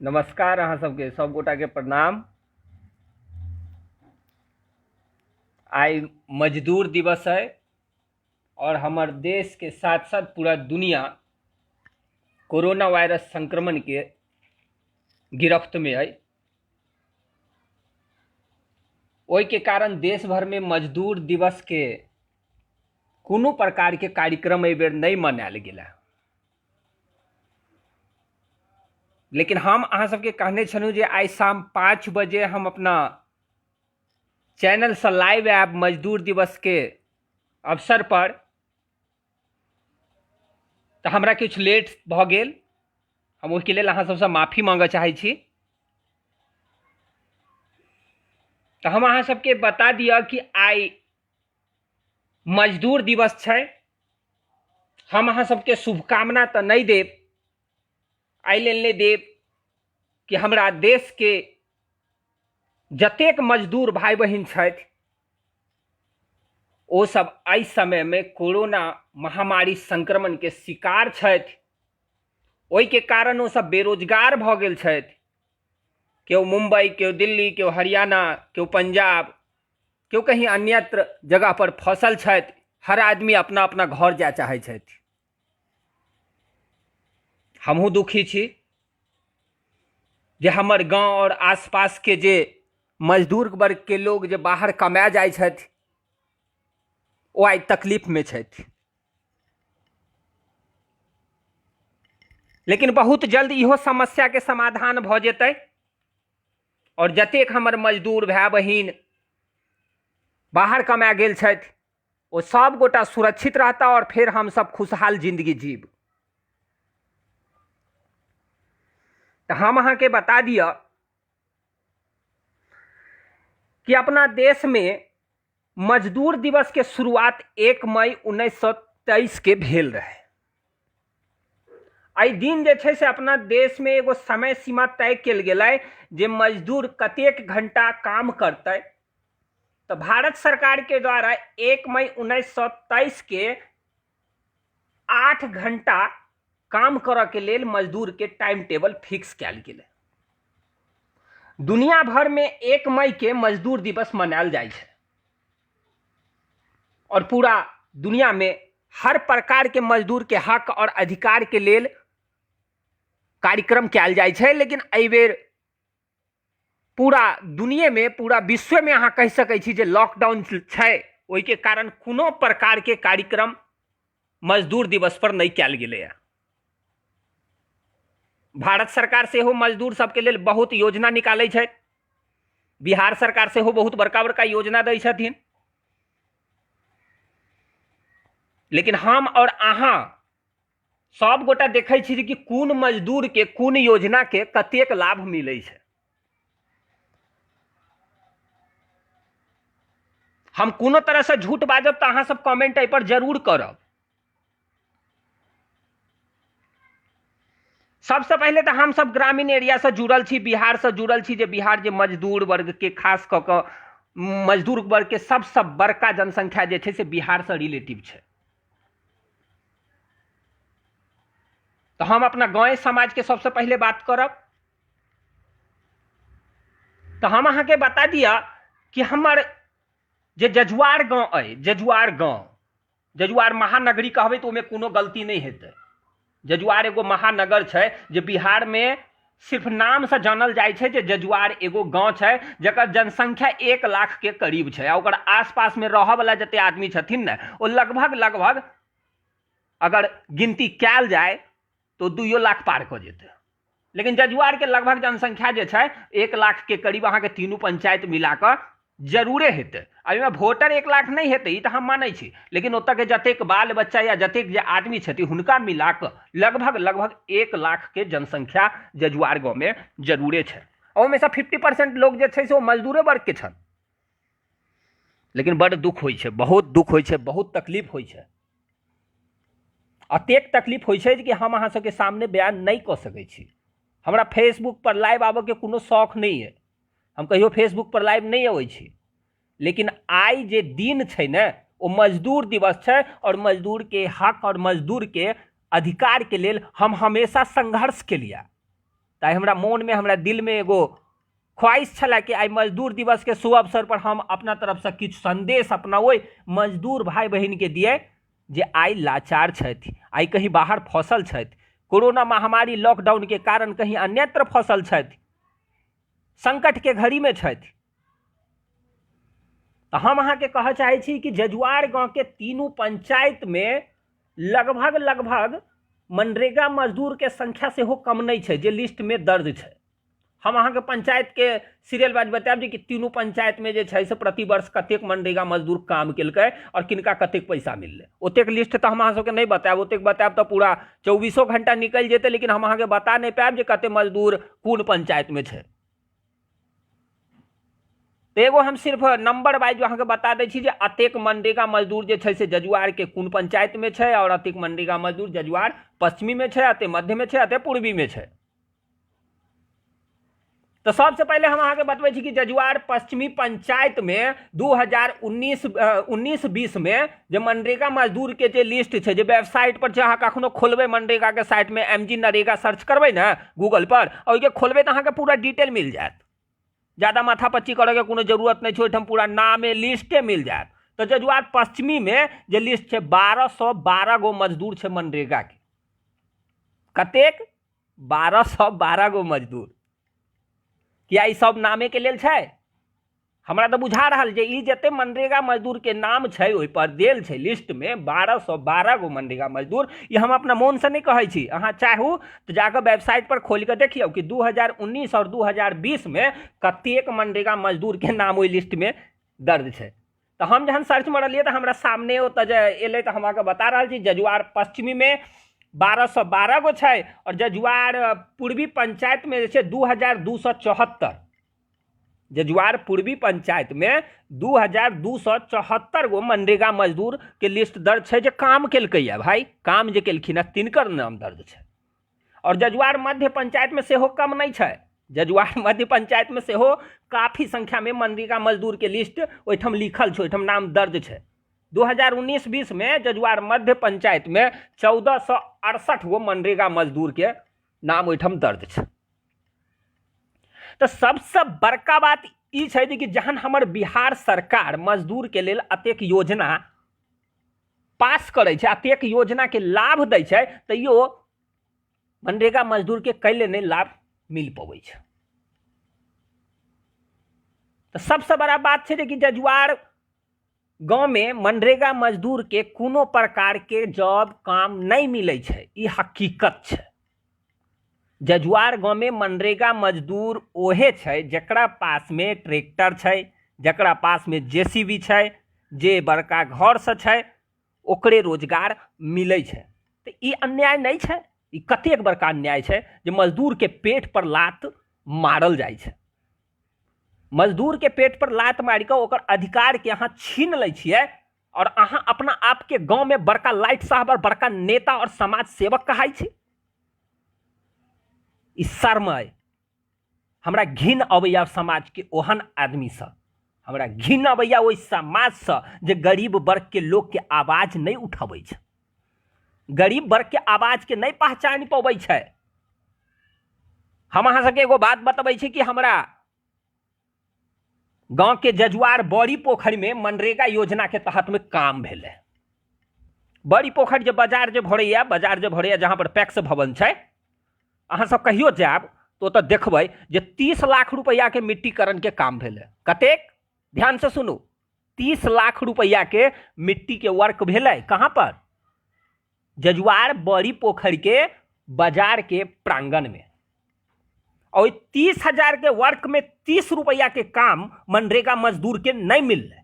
नमस्कार अहाँ सबके सब गोटा के प्रणाम। आई मजदूर दिवस है और हमार देश के साथ साथ पूरा दुनिया कोरोना वायरस संक्रमण के गिरफ्त में है। ओई के कारण देश भर में मजदूर दिवस के कोनो प्रकार के कार्यक्रम एहि बेर नहीं मनायल गेला। लेकिन हम अहाँ सबके कहने छलहुँ जे आई शाम 5 बजे हम अपना चैनल से लाइव आयब मजदूर दिवस के अवसर पर। तो हमरा किछु लेट भ गेल, हम ओहिके लेल अहाँ सबसे माफी मांगय चाहै छी। तो हम अहाँ सबके बता दिया कि आई मजदूर दिवस छै। हम अहाँ सबके शुभकामना तो नहीं देब, आई लेल नहीं देब कि हमरा देश के जतेक मजदूर भाई बहिन छथि ओ सब एहि समय में कोरोना महामारी संक्रमण के शिकार छथि। ओहि के कारण ओ सब बेरोजगार भ गेल छथि। केओ मुंबई, केओ दिल्ली, केओ हरियाणा, केओ पंजाब, केओ कहीं अन्यत्र जगह पर फंसल छथि। हर आदमी अपना अपना घर जाय चाहै छथि। हमहूँ दुखी छी जे हमर गांव और आसपास के जे मजदूर वर्ग के लोग जे बाहर कमाए जाइ छथि ओ आई तकलीफ में छथि। लेकिन बहुत जल्द इहो समस्या के समाधान भ जेतै और जतेक हमर मजदूर भाई बहिन बाहर कमाए गेल छथि ओ सब गोटा सुरक्षित रहता और फिर हम सब खुशहाल जिंदगी जीब। तो हम अहाँ के बता दिया कि अपना देश में मजदूर दिवस के शुरुआत 1 मई 1923 के भेल रहे। आई दिन जे छै से अपना देश में एगो समय सीमा तय कल गेलै जे मजदूर कतेक घंटा काम करतै। तो भारत सरकार के द्वारा 1 मई 1923 के 8 घंटा काम करऽ के लेल मजदूर के टाइम टेबल फिक्स कयल गेलै। दुनिया भर में 1 मई के मजदूर दिवस मनायल जाइ छै और पूरा दुनिया में हर प्रकार के मजदूर के हक और अधिकार के लेल कार्यक्रम कयल जाइ छै। लेकिन एहि बेर पूरा दुनिया में, पूरा विश्व में अहाँ कहि सकै छी जे लॉकडाउन छै, ओहि के कारण कोनो प्रकार के कार्यक्रम मजदूर दिवस पर नहीं कयल गेलैया। भारत सरकार से हो मजदूर सबके लेल बहुत योजना निकालै छै। बिहार सरकार से हो बहुत बड़का बड़का योजना दै छथिन। लेकिन हम और अहाँ सब गोटा देखै छी कि कोन मजदूर के कोन योजना के कतेक लाभ मिलै छै। हम कोनो तरह से झूठ बाजब तो अहाँ सब कमेंट एहि पर जरूर करब। सबसे पहले तो हम सब ग्रामीण एरिया से जुड़ल छी, बिहार से जुड़ल छी, जे बिहार जे मजदूर वर्ग के खास क के मजदूर वर्ग के सबसे बड़का जनसंख्या जे छै से बिहार से रिलेटिव छै। तो हम अपना गांव समाज के सबसे पहले बात करब। तो हम अहाँ के बता दिया कि हमर जे जजुआर गांव है, जजुआर महानगरी कहबै तो ओमे कोनो गलती नहीं हेतै। जजुआर एगो महानगर छै जे बिहार में सिर्फ नाम से जानल जाइ छै जे जजुआर एगो गांव छै जकर जनसंख्या 1 लाख के करीब छै। ओकर आसपास में रहऽ वाला जते आदमी छथिन ने ओ लगभग अगर गिनती कयल जाए तो 2 लाख पार कऽ जेतै। लेकिन जजुआर के लगभग जनसंख्या जे छै 1 लाख के करीब अहाँ के तीनों पंचायत मिलाकर जरूरे हेतै। एहिमे वोटर 1 लाख नहीं हेतै ई तो हम मानै छी, लेकिन ओतऽ के जतेक बाल बच्चा या जतेक जे आदमी छथिन हुनका मिलाकर लगभग 1 लाख के जनसंख्या जजुआर गाँव में जरूरे छै। ओहिमे से 50% लोग जे छै से ओ मजदूरे वर्ग के छन। लेकिन बड़ दुख होइ छै, बहुत दुख होइ छै, बहुत तकलीफ होइ छै। अतेक तकलीफ होइ छै कि हम अहाँ सबके सामने बयान नहीं कऽ सकै छी। हमरा फेसबुक पर लाइव आबऽ के कोनो शौक नहीं है, हम कहियो फेसबुक पर लाइव नहीं अबै छी। लेकिन आई जे दिन छै ने ओ मजदूर दिवस छै और मजदूर के हक और मजदूर के अधिकार के लेल हम हमेशा संघर्ष के लिया। ताहि हमरा मोन में हमरा दिल में एगो ख्वाहिश छला कि आई मजदूर दिवस के शुभ अवसर पर हम अपना तरफ से किछु संदेश अपना ओहि मजदूर भाई बहन के दिए जे आई लाचार छथि, आई कहीं बाहर फंसल छथि, कोरोना महामारी लॉकडाउन के कारण कहीं अन्यत्र फंसल छथि, संकट के घड़ी में छथि। तो हम अहाँ के कह चाहे छी कि जजुआर गांव के तीनों पंचायत में लगभग मनरेगा मजदूर के संख्या से हो कम नहीं है जे लिस्ट में दर्ज है। हम अहाँ के पंचायत के सीरियल वाइज बतायब जे कि तीनों पंचायत में जे छै से प्रति वर्ष कतेक मनरेगा मजदूर काम केलकै और किनका कतेक पैसा मिललै, ओतेक लिस्ट तो हम अहाँ सबके नहीं बतायब, ओतेक बतायब तो पूरा 24 घंटा निकल जेतै, लेकिन हम अहाँ के बता नहीं पायब जे कते मजदूर कोन पंचायत में छै। तो एगो हम सिर्फ नंबर वाइज अहाँ के बता दै छी जे अतेक मनरेगा मजदूर जे छै से जजुआर के कोन पंचायत में छै और अतेक मनरेगा मजदूर जजुआर पश्चिमी में छै, अते मध्य में छै, अते पूर्वी में छै। तो सबसे पहले हम अहाँ के बतबै छी कि जजुआर पश्चिमी पंचायत में 2019-20 में जो मनरेगा मजदूर के जे लिस्ट है, जो वेबसाइट पर अहाँ कखनो खोलबै मनरेगा के साइट में MG नरेगा सर्च करबै ना गूगल पर और ये खोलबै तो अहाँ के पूरा डिटेल मिल जाएत, ज्यादा माथापच्ची करे के कोनो जरूरत नहीं छै, हम पूरा नाम लिस्टे मिल जाएत। तो जजुआर पश्चिमी में जे लिस्ट है 1212 गो मजदूर है मनरेगा के, कतेक 1212 गो मजदूर। क्या ई सब नामे के लेल छै? हमरा तो बुझा रहल जे ई जते मनरेगा मजदूर के नाम छै ओहि पर देल छै लिस्ट में 1212 गो मनरेगा मजदूर। ये हम अपना मन से नहीं कहै छी, अहाँ चाहू तो जाकर वेबसाइट पर खोल के देखियो कि 2019 और 2020 में कतेक मनरेगा मजदूर के नाम ओहि लिस्ट में दर्ज छै। तो हम जहन सर्च मारलिए तो हमरा सामने ओतऽ जे एलै तो हम अहाँके बता रहल छी जजुआर पश्चिमी में 1212 गो छै और जजुआर पूर्वी पंचायत में 2274, जजुआर पूर्वी पंचायत में 2274 गो मनरेगा मजदूर के लिस्ट दर्ज है जो काम केलकै भाई, काम जे केलखिन तिनकर नाम दर्ज है। और जजुआर मध्य पंचायत में सेहो कम नहीं है, जजुआर मध्य पंचायत में सेहो काफी संख्या में मनरेगा मजदूर के लिस्ट ओहिठाम लिखल छै, ओहिठाम नाम दर्ज है। 2019-20 में जजुआर मध्य पंचायत में 1468 गो मनरेगा मजदूर के नाम ओहिठाम दर्ज है। तो सबसे बड़का बात ई छै कि जहन हमर बिहार सरकार मजदूर के लेल अतेक योजना पास करे छै, अतेक योजना के लाभ दै छै, तैयो मनरेगा मजदूर के कैले नहीं लाभ मिल पबै छै। तो सबसे बड़ा बात छै कि जजुआर गांव में मनरेगा मजदूर के कोनो प्रकार के जॉब काम नहीं मिले छै, ई हकीकत छै। जजुआर गांव में मनरेगा मजदूर ओहे छै जकरा पास में ट्रैक्टर छै, जकरा पास में JCB छै, जे बड़का घर से छै ओकरे रोजगार मिले छै। तो ई अन्याय नहीं छै, ई कतेक बड़का अन्याय छै जे मजदूर के पेट पर लात मारल जाइ छै। मजदूर के पेट पर लात मारि के ओकर अधिकार के अहाँ छीन लै छियै और अहाँ अपना आप के गांव में बड़का लाइट साहब और बड़का नेता और समाज सेवक कहाई छी। ई शर्म अइ, हमरा घिन अबैया समाज के ओहन आदमी से, हमरा घिन अबैया ओहि समाज से जे गरीब वर्ग के लोग के आवाज नहीं उठबै छै, गरीब वर्ग के आवाज के नहीं पहचान पबै छै। हम अहाँ सबके एगो बात बतबै छी कि हमरा गांव के जजुआर बड़ी पोखरी में मनरेगा योजना के तहत में काम भेलै। बड़ी पोखरी जे बाजार जे भरैया जहां पर पैक्स भवन छै, अहाँ सब कहियो जायब तो ओतऽ देखबै जे 30 लाख रुपया के मिट्टीकरण के काम भेलै। कतेक? ध्यान से सुनू, 30 लाख रुपया के मिट्टी के वर्क भेलै। कहां पर? जजुआर बड़ी पोखरी के बाजार के प्रांगण में। और 30,000 के वर्क में 30 रुपया के काम मनरेगा मजदूर के नहीं मिल रहे।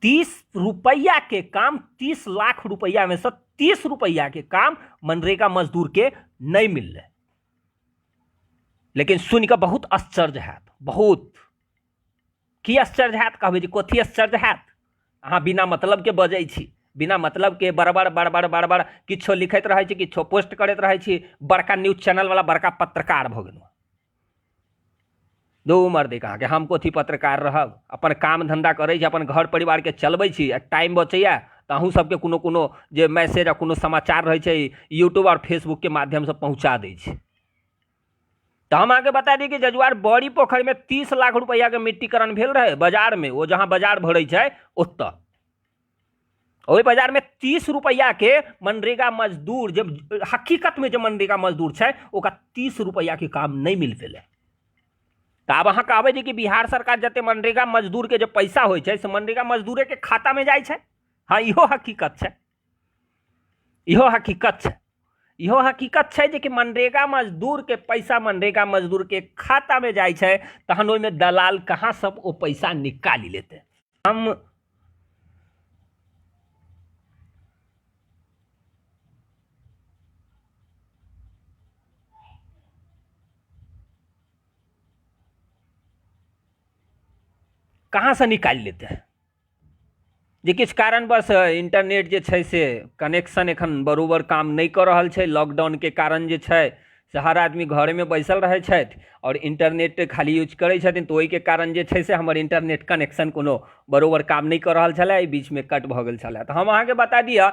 30 रुपया के काम, 30 लाख रुपया में से 30 रुपया के काम मनरेगा मजदूर के नहीं मिल रहे। लेकिन सुनकर बहुत आश्चर्य हैत, बहुत की आश्चर्य हैत कहबै जे कथी आश्चर्य हैत? अहाँ बिना मतलब के बजै छी, बिना मतलब के बड़बड़ किछो लिखैत रहै छी, किछो पोस्ट करैत रहै छी, बड़का न्यूज चैनल वाला बड़का पत्रकार भऽ गेलहुँ। दो उमर दे कहाँ के हम कथी पत्रकार रहब, अपन काम धंधा करै छी, अपन घर परिवार के चलबै छी, टाइम बचैया तऽ अहूँ सबके कोनो कोनो जे मैसेज आ कोनो समाचार रहै छै यूट्यूब और फेसबुक के माध्यम से पहुँचा दै छी। तो हम आगे बता दी कि जजुआर बड़ी पोखर में 30 लाख रुपया के मिट्टीकरण भेल रहे बाजार में, वो जहां बाजार भरे छै ओतऽ ओहि बाजार में 30 रुपया के मनरेगा मजदूर, जब हकीकत में जो मनरेगा मजदूर छै ओकरा 30 रुपया के काम नहीं मिल पेले। तो आब अहाँ कहबै कि बिहार सरकार जते मनरेगा मजदूर के जो पैसा होइ छै से मनरेगा मजदूरे के खाता में जाइ छै। हाँ, इहो हकीकत छै, इहो हकीकत छै, इहो हकीकत छै जे कि मनरेगा मजदूर के पैसा मनरेगा मजदूर के खाता में जाइ छै, तहन ओहिमे दलाल कहाँ सब ओ पैसा निकाली लेते। हम कहाँ से निकाल लेते हैं जे किछु कारणवश इंटरनेट जे छै से कनेक्शन एखन बरोबर काम नहीं कर रहल छै। लॉकडाउन के कारण जे छै से हर आदमी घरे में बैसल रहै छथि और इंटरनेट खाली यूज करै छथिन, तो ओहि के कारण जे छै से हमर इंटरनेट कनेक्शन कोनो बरोबर काम नहीं कर रहल छलै, बीच में कट भऽ गेल छलै। तो हम अहाँके बता दिया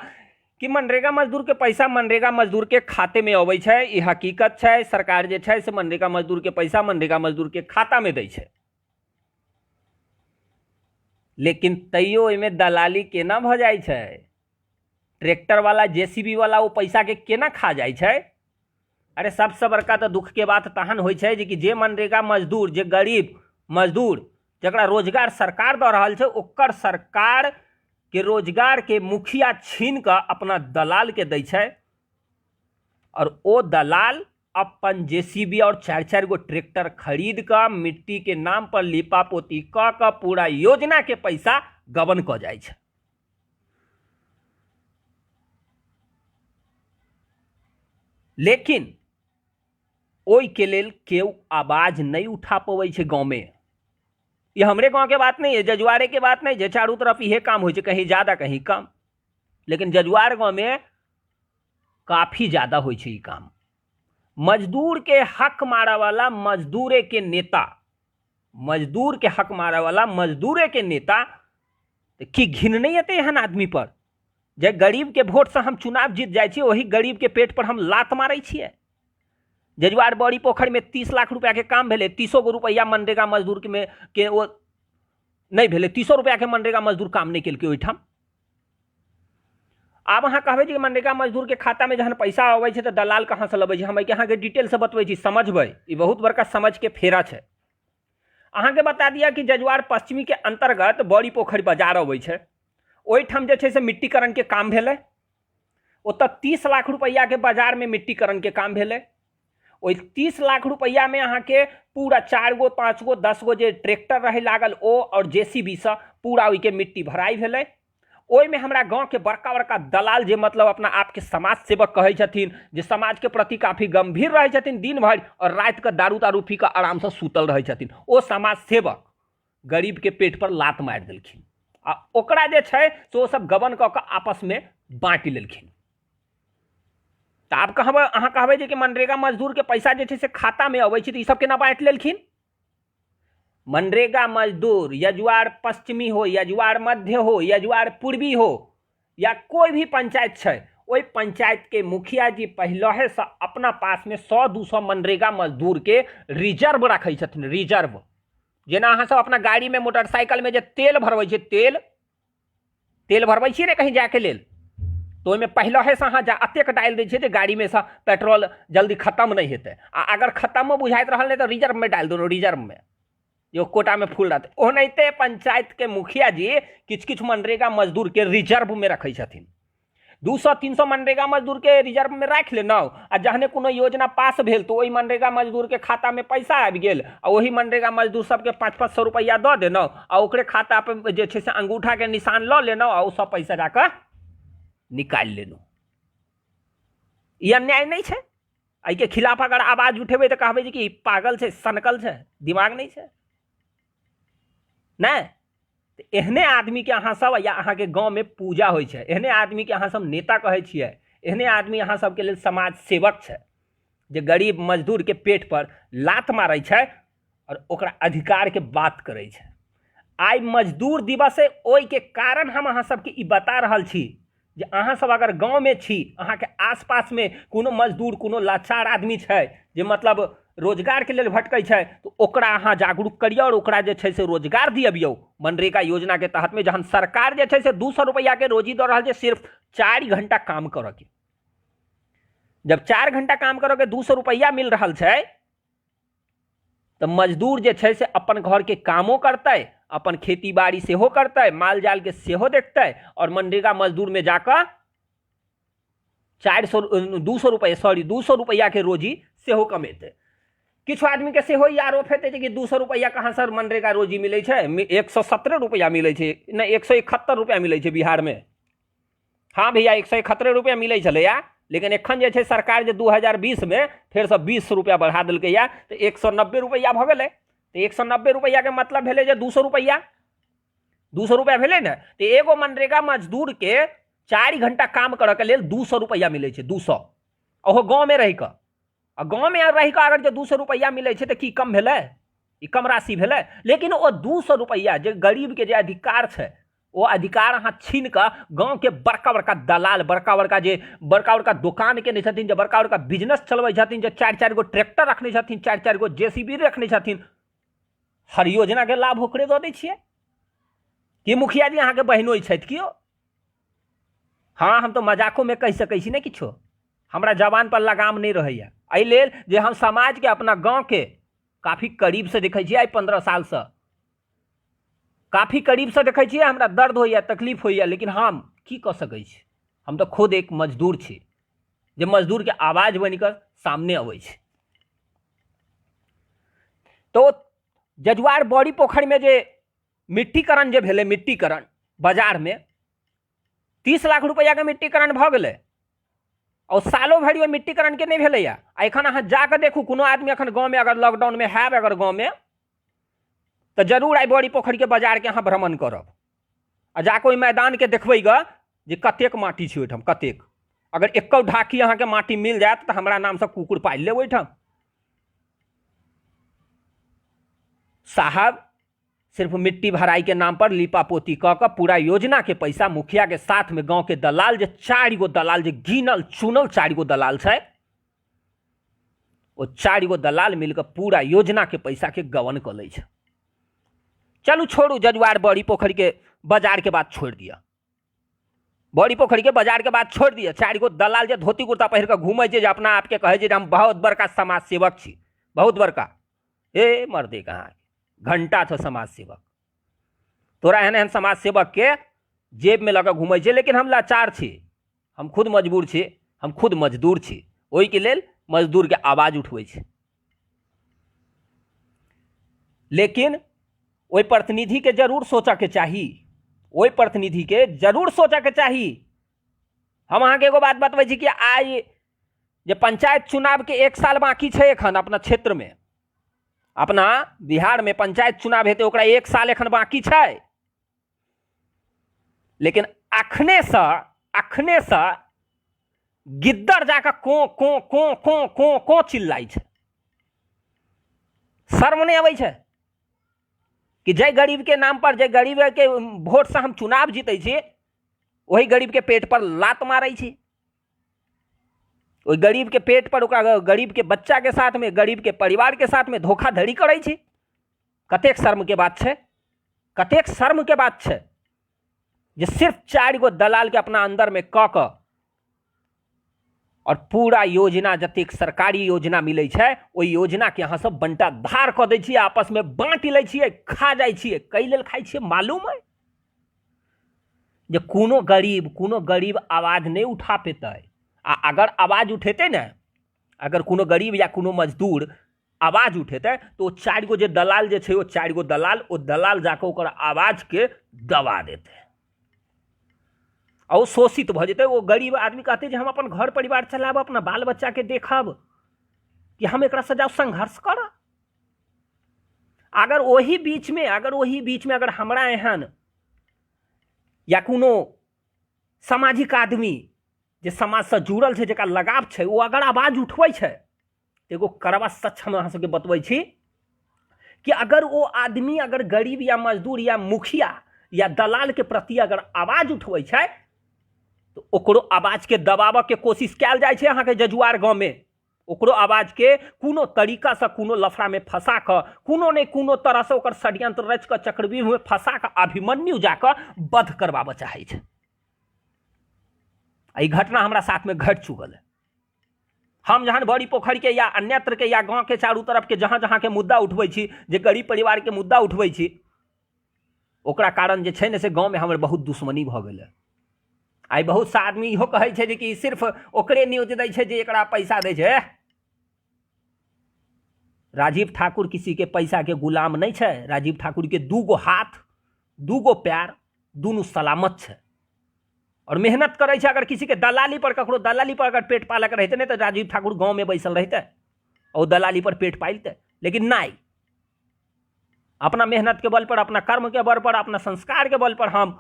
कि मनरेगा मजदूर के पैसा मनरेगा मजदूर के खाते में अबै छै, ई हकीकत छै। सरकार जे छै से मनरेगा मजदूर के पैसा मनरेगा मजदूर के खाता में दै छै, लेकिन तैयो एहिमे दलाली केना भऽ जाइ छै। ट्रैक्टर वाला जेसीबी वाला वो पैसा के केना खा जाइ छै। अरे सबसे बड़का तो दुख के बात तहन होइ छै जे कि जे मनरेगा मजदूर, जे गरीब मजदूर जकरा रोजगार सरकार दऽ रहल छै, ओकर सरकार के रोजगार के मुखिया छीन कऽ अपना दलाल के दै छै, और ओ दलाल अपन जेसीबी और 4-4 गो ट्रैक्टर खरीद कर मिट्टी के नाम पर लिपा पोती क पूरा योजना के पैसा गबन क जाइ छै। लेकिन ओहि के लेल केओ आवाज नहीं उठा पबै छै गाँव में। ये हमरे गाँव के बात नहीं है, जजुआरे के बात नहीं है, चारों तरफ इहे काम होइ छै, कहीं ज्यादा कहीं कम, लेकिन जजुआर गाँव में काफी ज्यादा होइ छै ई काम। मजदूर के हक मारा वाला मजदूरे के नेता, मजदूर के हक मारा वाला मजदूरे के नेता की घिन नहीं अते एहन आदमी पर। जे गरीब के वोट से हम चुनाव जीत जाइ छी, वही गरीब के पेट पर हम लात मारै छियै। जजुआर बड़ी पोखर में 30 लाख रुपया के काम भेले, 30 गो रुपया मनरेगा मजदूर के वो नहीं भेले, 30 रुपया के मनरेगा मजदूर काम नहीं केलकै ओहिठाम। आब अहाँ कहबै कि मनरेगा मजदूर के खाता में जहन पैसा अबै छै तो दलाल कहाँ से लबै छै। हम अहाँ के डिटेल से बतबै छी, समझबै, ई बहुत बड़का समझ के फेरा छै। अहाँ के बता दिया कि जजुआर पश्चिमी के अंतर्गत बड़ी पोखर बाजार अबै छै, ओहिठाम जे छै से मिट्टीकरण के काम भेलै। ओतऽ 30 लाख रुपया के बाजार में मिट्टीकरण के काम भेलै। ओहि 30 लाख रुपया में अहाँ के पूरा 4 गो 5 गो 10 गो जे ट्रैक्टर रहे लागल ओ और जेसीबी से पूरा ओहि के मिट्टी भराई भेलै। ओहि में हमरा गांव के बड़का बड़का दलाल जे मतलब अपना आप के समाज सेवक कहै छथिन, जे समाज के प्रति काफी गंभीर रहै छथिन, दिन भर और रात के दारू तारू पी के आराम से सुतल रहै छथिन, ओ समाज सेवक गरीब के पेट पर लात मारि देलखिन आ ओकरा जे छै से ओ सब गबन कऽ के आपस में बांटि लेलखिन। तो आब कहबै, अहाँ कहबै जे कि मनरेगा मजदूर के पैसा जे छै से खाता में अबै छै, तो ई सब केना बांटि लेलखिन। मनरेगा मजदूर यजुआर पश्चिमी हो, यजुआर मध्य हो, यजुआर पूर्वी हो, या कोई भी पंचायत छै, ओहि पंचायत के मुखिया जी पहले से अपना पास में 100-200 मनरेगा मजदूर के रिजर्व रखै छथिन। रिजर्व जेना अहाँ सब अपना गाड़ी में मोटरसाइकिल में जे तेल भरबै छै, तेल भरबै छियै ने कहीं जाके लेल, तो ओहिमे पहले से अहाँ अतेक डालि दै छियै जे गाड़ी में से पेट्रोल जल्दी खत्म नहीं हेतै, आ अगर खत्म बुझाइत रहल नहीं तो रिजर्व में डाल दो, रिजर्व में जो कोटा में फूल रहते। ओनाहिते पंचायत के मुखिया जी किछ किछ मनरेगा मजदूर के रिजर्व में रखै छथिन। 200-300 मनरेगा मजदूर के रिजर्व में राखि लेनौ, आ जहने कोनो योजना पास भेल तो ओहि मनरेगा मजदूर के खाता में पैसा आबि गेल, आ ओही मनरेगा मजदूर सबके 500-500 रुपया दऽ देनौ, आ ओकरे खाता पे जे छै से अंगूठा के निशान लऽ लेनौ, आ ओ सब पैसा जाकऽ निकालि लेनौ। ई अन्याय नहीं छै। एहि के खिलाफ अगर आवाज उठेबै तो कहबै जे कि पागल छै, सनकल छै, दिमाग नहीं छै। नहीं, एहने आदमी के अहाँ सब या अहाँ के गाँव में पूजा होइ छै, एहने आदमी के अहाँ सब नेता कहै छियै, एहने आदमी अहाँ सबके लेल समाज सेवक छै, जे गरीब मजदूर के पेट पर लात मारै छै और ओकरा अधिकार के बात करै छै। आइ मजदूर दिवस है, ओहि के कारण हम अहाँ सबके ई बता रहल छी जे अहाँ सब अगर गाँव में छी, अहाँ के आसपास में कोनो मजदूर, कोनो लाचार आदमी छै जे मतलब रोजगार के लेल भटकै छै तो ओकरा अहाँ जागरूक करियौ और ओकरा जे छै से रोजगार दियबियौ। मनरेगा योजना के तहत में जहन सरकार जे छै से 200 रुपया के रोजी दऽ रहल छै सिर्फ 4 घंटा काम करऽ के, जब 4 घंटा काम करऽ के 200 रुपया मिल रहल छै तो मजदूर जे छै से अपन घर के कामो करतै, अपन खेती बाड़ी सेहो करतै, माल जाल के सेहो देखतै और मनरेगा मजदूर में जाकर 200 रुपया के रोजी सेहो कमेतै। किछु आदमी के सेहो ई आरोप हेतै कि 200 रुपया कहाँ सर मनरेगा रोजी मिलै छै, 117 रुपया मिलै छै, नहि 171 रुपया मिलै छै बिहार में। हाँ भैया 171 रुपया मिलै छलैया, लेकिन एखन जे छै सरकार जे 2020 में फेर से 20 रुपया बढ़ा देलकै या तो 190 रुपया भऽ गेलै। तो 190 रुपया के मतलब भेलै जे 200 रुपया भेलै ने। तो एगो मनरेगा मजदूर के 4 घंटा काम करऽ के लेल 200 रुपया मिलै छै, 200, ओहो गाँव में रहि कऽ। आ गाँव में रहि कऽ अगर जे 200 रुपया मिलै छै तो की कम भेलै? ई कम राशि भेलै? लेकिन ओ 200 रुपया जे गरीब के जे अधिकार छै वो अधिकार अहाँ छीन कऽ गाँव के बड़का बड़का दलाल, बड़का बड़का दुकान के नहीं छथिन, जे बड़का बड़का बिजनेस चलबै छथिन, जे 4 गो ट्रैक्टर रखने छथिन, 4 गो JCB रखने छथिन, हर योजना के लाभ ओकरे दऽ दै छियै। कि मुखिया जी अहाँके बहिनोइ छथि कियो? हाँ हम तो मजाको में कहि सकै छी ने किछो, हमरा जबान पर लगाम नहीं रहैया। एहि लेल जे हम समाज के अपना गाँव के काफी करीब से देखै छियै, 15 साल से काफी करीब से देखै छियै, हमरा दर्द होइया, तकलीफ होइया, लेकिन हम की कऽ सकै छी? हम तो खुद एक मजदूर छी जे मजदूर के आवाज बनिकऽ सामने अबै छै। तो जजुआर बड़ी पोखर में जे मिट्टीकरण जे भेलै, मिट्टीकरण बाजार में 30 लाख रुपया के मिट्टीकरण भऽ गेलै और सालों भरि मिट्टीकरण के नहीं भेलैया। एखन अहाँ जाकऽ देखू, कोनो आदमी एखन गाँव में अगर लॉकडाउन में हैब अगर गाँव में तो जरूर आई बड़ी पोखर के बाजार के अहाँ भ्रमण करब आ जाकऽ ओहि मैदान के देखबै ग जे कतेक माटी छै ओहिठाम, कतेक। अगर एको ढाकी अहाँ के माटी मिल जायत तो हमरा नाम से कुकुर पालि लेब ओहिठाम। साहब सिर्फ मिट्टी भराई के नाम पर लीपा पोती कऽ कऽ पूरा योजना के पैसा मुखिया के साथ में गांव के दलाल, जे 4 गो दलाल, जे गिनल चुनल 4 गो दलाल छै, वो 4 गो दलाल मिलकर पूरा योजना के पैसा के गबन कऽ लै छै। चलू छोड़ू, जजुआर बड़ी पोखर के बाजार के बात छोड़ दिया, बड़ी पोखर के बाजार के बात छोड़ दिया। 4 गो दलाल जे धोती कुर्ता पहिर कऽ घूमै छै, जे अपना आपके कहै छै हम बहुत बड़का समाज सेवक छी, बहुत बड़का। ए मर्दे कहाँ घंटा छो समाज सेवक, तोरा एहन एहन समाज सेवक के जेब में लगा घूमै छै। लेकिन हम लाचार छी, हम खुद मजबूर छी, हम खुद मजदूर छी, ओहि के लेल मजदूर के आवाज उठबै छै। लेकिन ओहि प्रतिनिधि के जरूर सोचऽ के चाही, ओहि प्रतिनिधि के जरूर सोचऽ के चाही। हम अहाँके एगो बात बतबै छी कि आइ जे पंचायत चुनाव के 1 साल बाकी छै एखन अपना क्षेत्र में, अपना बिहार में पंचायत चुनाव हेतै, ओकरा 1 साल एखन बाकी छै। लेकिन अखने से गिद्दर जाकर को चिल्लाई छै, शर्म नहीं अबै छै कि जय गरीब के नाम पर, जय गरीब के वोट से हम चुनाव जीते छी, वही गरीब के पेट पर लात मारै छी, ओहि गरीब के पेट पर, ओकरा गरीब के बच्चा के साथ में, गरीब के परिवार के साथ में धोखाधड़ी करै छी। कतेक शर्म के बात छै, कतेक शर्म के बात छै जे सिर्फ 4 गो दलाल के अपना अंदर में कऽ कऽ और पूरा योजना, जतेक सरकारी योजना मिलै छै ओहि योजना के अहाँ सब बंटा धार कऽ दै छियै, आपस में बाँट लै छियै, खा जाइ छियै। कै लेल खाइ छियै मालूम है? जे कोनो गरीब आवाज नहीं उठा पेतै। आ अगर आवाज उठेते ने, अगर कोनो गरीब या कोनो मजदूर आवाज उठेते तो 4 गो जे दलाल जे छै, वो 4 गो दलाल, ओ दलाल जाकर ओकर आवाज के दबा देते और शोषित भ जेतै। वो गरीब आदमी कहते जे हम अपन घर परिवार चलाब, अपना बाल बच्चा के देखब, कि हम एकरा से जाओ संघर्ष करब। अगर वही बीच में अगर हमरा एहन या कोनो सामाजिक आदमी जे समाज से जुड़ल छै, जेकरा लगाव छै, वो अगर आवाज उठबै छै, एगो करवा सच हम अहाँ सबके बतबै छी कि अगर वो आदमी अगर गरीब या मजदूर या मुखिया या दलाल के प्रति अगर आवाज उठबै छै तो ओकरो आवाज के दबाबऽ के कोशिश कयल जाइ छै। अहाँके जजुआर गाँव में ओकरो आवाज के कोनो तरीका से कोनो लफड़ा में फंसा कर कोनो ने कोनो तरह से ओकर षड्यंत्र रच कर चक्रव्यूह में फंसा कर अभिमन्यु जाकर वध करवाबऽ चाहै छै। ई घटना हमरा साथ में घट चुकल है। हम जहां बड़ी पोखर के या अन्यत्र के या गांव के चारू तरफ के जहां जहां के मुद्दा उठबै छी, जे गरीब परिवार के मुद्दा उठबै छी, ओकरा कारण जे छै ने से गांव में हमर बहुत दुश्मनी भऽ गेल है। आई बहुत सा आदमी इहो कहै छै कि सिर्फ ओकरे न्यूज दै छै जे एकरा पैसा दै छै। राजीव ठाकुर किसी के पैसा के गुलाम नहीं छै। राजीव ठाकुर के दूगो हाथ, दूगो पैर, दोनों सलामत छै और मेहनत करे छै। अगर किसी के दलाली पर, ककरो दलाली पर अगर पेट पालक रहते ने तो राजीव ठाकुर गांव में बैसल रहते और दलाली पर पेट पालते, लेकिन नहीं, अपना मेहनत के बल पर, अपना कर्म के बल पर, अपना संस्कार के बल पर हम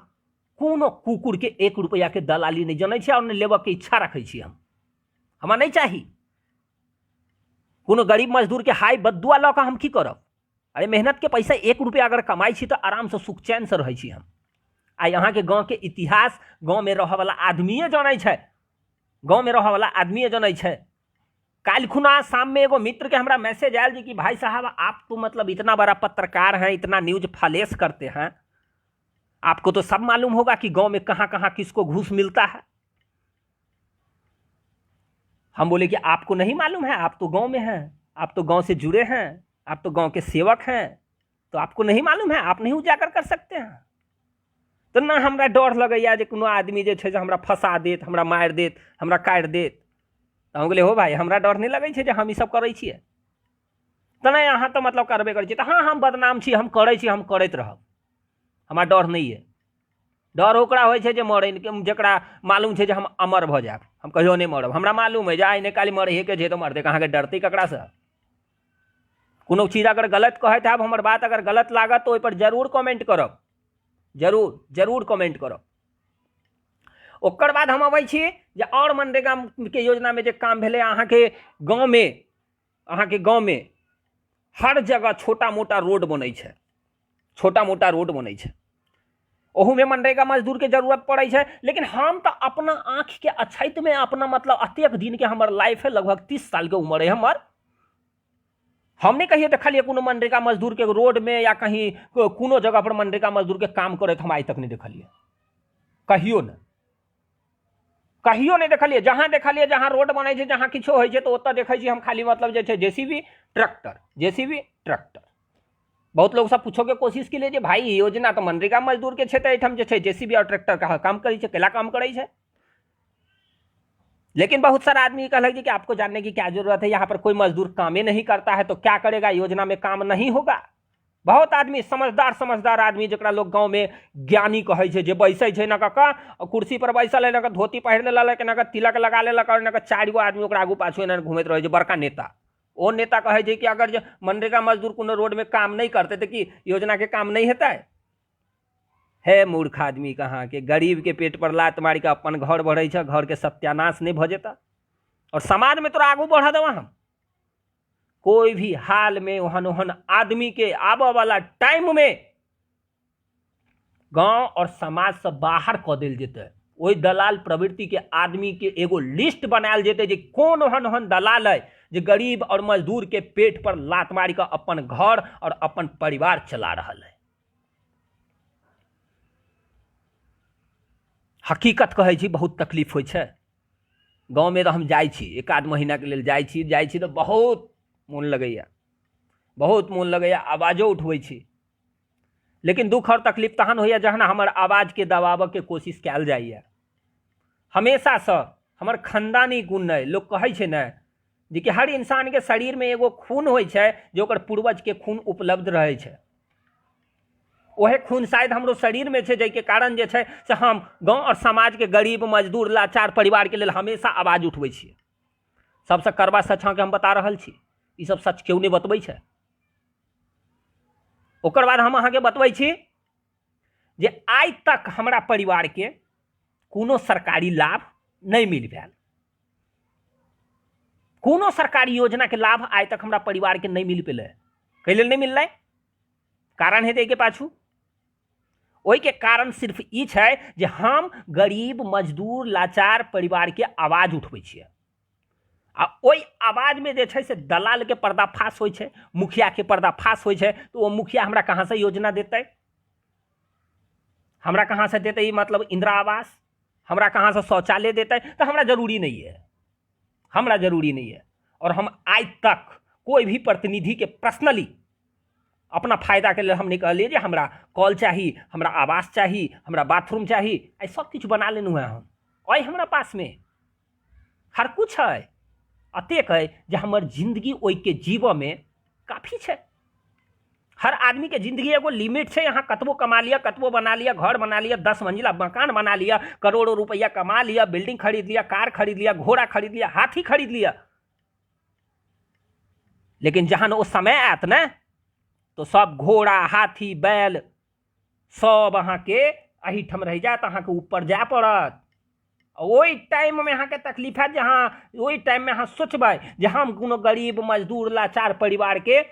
कोनो कुकुर के 1 रुपया के दलाली नहीं जनै छी और नहीं लेबऽ के इच्छा रखै छी। हमरा नहीं चाही। कोनो गरीब मजदूर के हाय बदुआ लऽ कऽ हम की करब? अरे मेहनत के पैसा 1 रुपया अगर कमाई छी तो आराम से सुख चैन से रहै छी हम। आई यहाँ के गांव के इतिहास गांव में रह वाला आदमीए जानै छै, गांव में रह वाला आदमीए जानै छै। काल खुना शाम में एगो मित्र के हमरा मैसेज आयल जी कि भाई साहब आप तो मतलब इतना बड़ा पत्रकार हैं, इतना न्यूज फलेस करते हैं, आपको तो सब मालूम होगा कि गांव में कहां कहां किसको घूस मिलता है। हम बोले कि आपको नहीं मालूम है, आप तो गांव में हैं, आप तो गांव से जुड़े हैं, आप तो गांव के सेवक हैं, तो आपको नहीं मालूम है, आप नहीं उजागर कर सकते हैं। तो ना हमरा डर लगैया जे कोनो आदमी जे छै जे हमरा फंसा देत, हमरा मारि देत, हमरा काटि देत। तो हम बोले हो भाई हमरा डर नहीं लगै छै जे हम ई सब करै छियै। तो नहीं अहाँ तो मतलब करबे करै छियै। तो हाँ हम बदनाम छी, हम करै छी, हम करैत रहब, हमरा डर नहीं है। डर ओकरा होइ छै जे मरै, जकरा मालूम छै जे हम अमर भऽ जायब, हम कहियो नहीं मरब। हमरा मालूम है जे आइ ने काल्हि मरहे के छै तो मरतै, कहाँ के डरतै ककरा से। कोनो चीज अगर गलत कहैत हैब, हमर बात अगर गलत लागत तो ओहि पर जरूर कमेंट करब, जरूर जरूर कमेंट करब। ओकर बाद हम अबै छी जे और मनरेगा के योजना में जे काम भेलै अहाँके गाँव में, अहाँके गाँव में हर जगह छोटा मोटा रोड बनै छै, छोटा मोटा रोड बनै छै। ओहू में मनरेगा मजदूर के जरूरत पड़ै छै। लेकिन हम तो अपना आँख के अछैत में अपना मतलब अतेक दिन के हमर लाइफ है, लगभग 30 साल के उम्र है हमर, हम नहीं कहिए देखलिए कोनो मनरेगा मजदूर के रोड में या कहीं कोनो जगह पर मनरेगा मजदूर के काम करे हम आज तक नहीं देखलिए, कहियो नहीं, कहियो नहीं देखलिए। जहां देखलिए जहां रोड बनै छै, जहां किछो होइ छै तो ओतऽ देखै छी हम खाली मतलब जे छै जेसीबी ट्रैक्टर, जेसीबी ट्रैक्टर। बहुत लोग सब पूछो के कोशिश के लिए भाई योजना तो मनरेगा मजदूर के क्षेत्र एठम जे छै जेसीबी और ट्रैक्टर का काम करै छै, केला काम करै छै। लेकिन बहुत सारा आदमी कहलक कि आपको जानने की क्या जरूरत है, यहाँ पर कोई मजदूर काम ही नहीं करता है तो क्या करेगा, योजना में काम नहीं होगा। बहुत आदमी समझदार समझदार आदमी जकरा लोग गांव में ज्ञानी कहै छै, जे बैसै छै ना का कुर्सी पर बैसल है, ना धोती पहिर लेलक, ना तिलक लगा लेलक और ना 4 गो आदमी ओकरा आगू पाछू एना घूमैत रहै छै, बड़का नेता। ओ नेता कहे छै कि अगर जो मनरेगा मजदूर कोनो रोड में काम नहीं करते तो कि योजना के काम नहीं हेतै। है मूर्ख आदमी कहाँ के, गरीब के पेट पर लात मारी के अपन घर बढ़ै छै, घर के सत्यानाश नहीं भ जेता और समाज में तोरा आगू बढ़ा देवा हम। कोई भी हाल में ओहन ओहन आदमी के आबऽ वाला टाइम में गांव और समाज से बाहर क देल जेतै। ओहि दलाल प्रवृत्ति के आदमी के एगो लिस्ट बनायल जेतै जे कौन ओहन ओहन दलाल है जे गरीब और मजदूर के पेट पर लात मारी के अपन घर और अपन परिवार चला रहल है। हकीकत कहै छी बहुत तकलीफ होइ छै। गाँव में तो हम जाइ छी, 1 आध महीना के लेल जाइ छी तो बहुत मोन लगैया, बहुत मोन लगैया, आवाजो उठबै छी। लेकिन दुख और तकलीफ तहन होइया जहन हमर आवाज के दबाबऽ के कोशिश कयल जाइया। हमेशा से हमर खानदानी गुण है, लोग कहै छै ने जे कि हर इंसान के शरीर में एगो खून होइ छै जे ओकर पूर्वज के खून उपलब्ध रहै छै। ओहे खून शायद हमरो शरीर में छै, जाहिके कारण जे छै से हम गाँव और समाज के गरीब मजदूर लाचार परिवार के लेल हमेशा आवाज उठबै छियै। सबसे करवा सच के हम बता रहल छी, ई सब सच क्यों नहीं बतबै छै। ओकर बाद हम अहाँके बतबै छी जे आइ तक हमरा परिवार के कोनो सरकारी लाभ नहीं मिल पायल, कोनो सरकारी योजना के लाभ आइ तक हमरा परिवार के नहीं मिल पेलै। कै लेल नहीं मिललै? कारण हेतै के पाछू। ओहि के कारण सिर्फ ई छै जे हम गरीब मजदूर लाचार परिवार के आवाज उठबै छियै। आ ओहि आवाजमे जे छै से दलालके पर्दाफाश होइ छै, मुखियाके पर्दाफाश होइ छै, तो वो मुखिया हमरा कहाँसँ योजना देतै, हमरा कहाँसँ देतै, ई मतलब इंदिरा आवास, हमरा कहाँसँ शौचालय देतै, तो हमरा जरूरी नहीं है, हमरा जरूरी नहीं है। और हम आज तक कोई भी प्रतिनिधि के पर्सनली अपना फायदा के लिए हम नहीं कहलिए जे हमरा कॉल चाही, हमरा आवास चाही, हमरा बाथरूम चाही, आई सब कुछ बना लेनु है हम, अइ हमरा पास में हर कुछ है, अतेक है जे हमर जिंदगी ओइ के जीव में काफी छै। हर आदमी के जिंदगी एगो लिमिट छै, यहाँ कतबो कमा लिया, कतबो बना लिया, घर बना लिया, 10 मंजिला मकान बना लिया, करोड़ों रुपया कमा लिया, बिल्डिंग खरीद लिया, कार खरीद लिया, घोड़ा खरीद लिया, हाथी खरीद लिया, लेकिन जहां वो समय आयत ना, तो सब घोड़ा हाथी बैल सब अहाँ के अहिठम रह जात, अहाँ के ऊपर जाय पड़त। ओहि टाइम में अहाँ के तकलीफ है, जहाँ ओहि टाइम में अहाँ सोचबै जे हम कोनो गरीब मजदूर लाचार परिवार के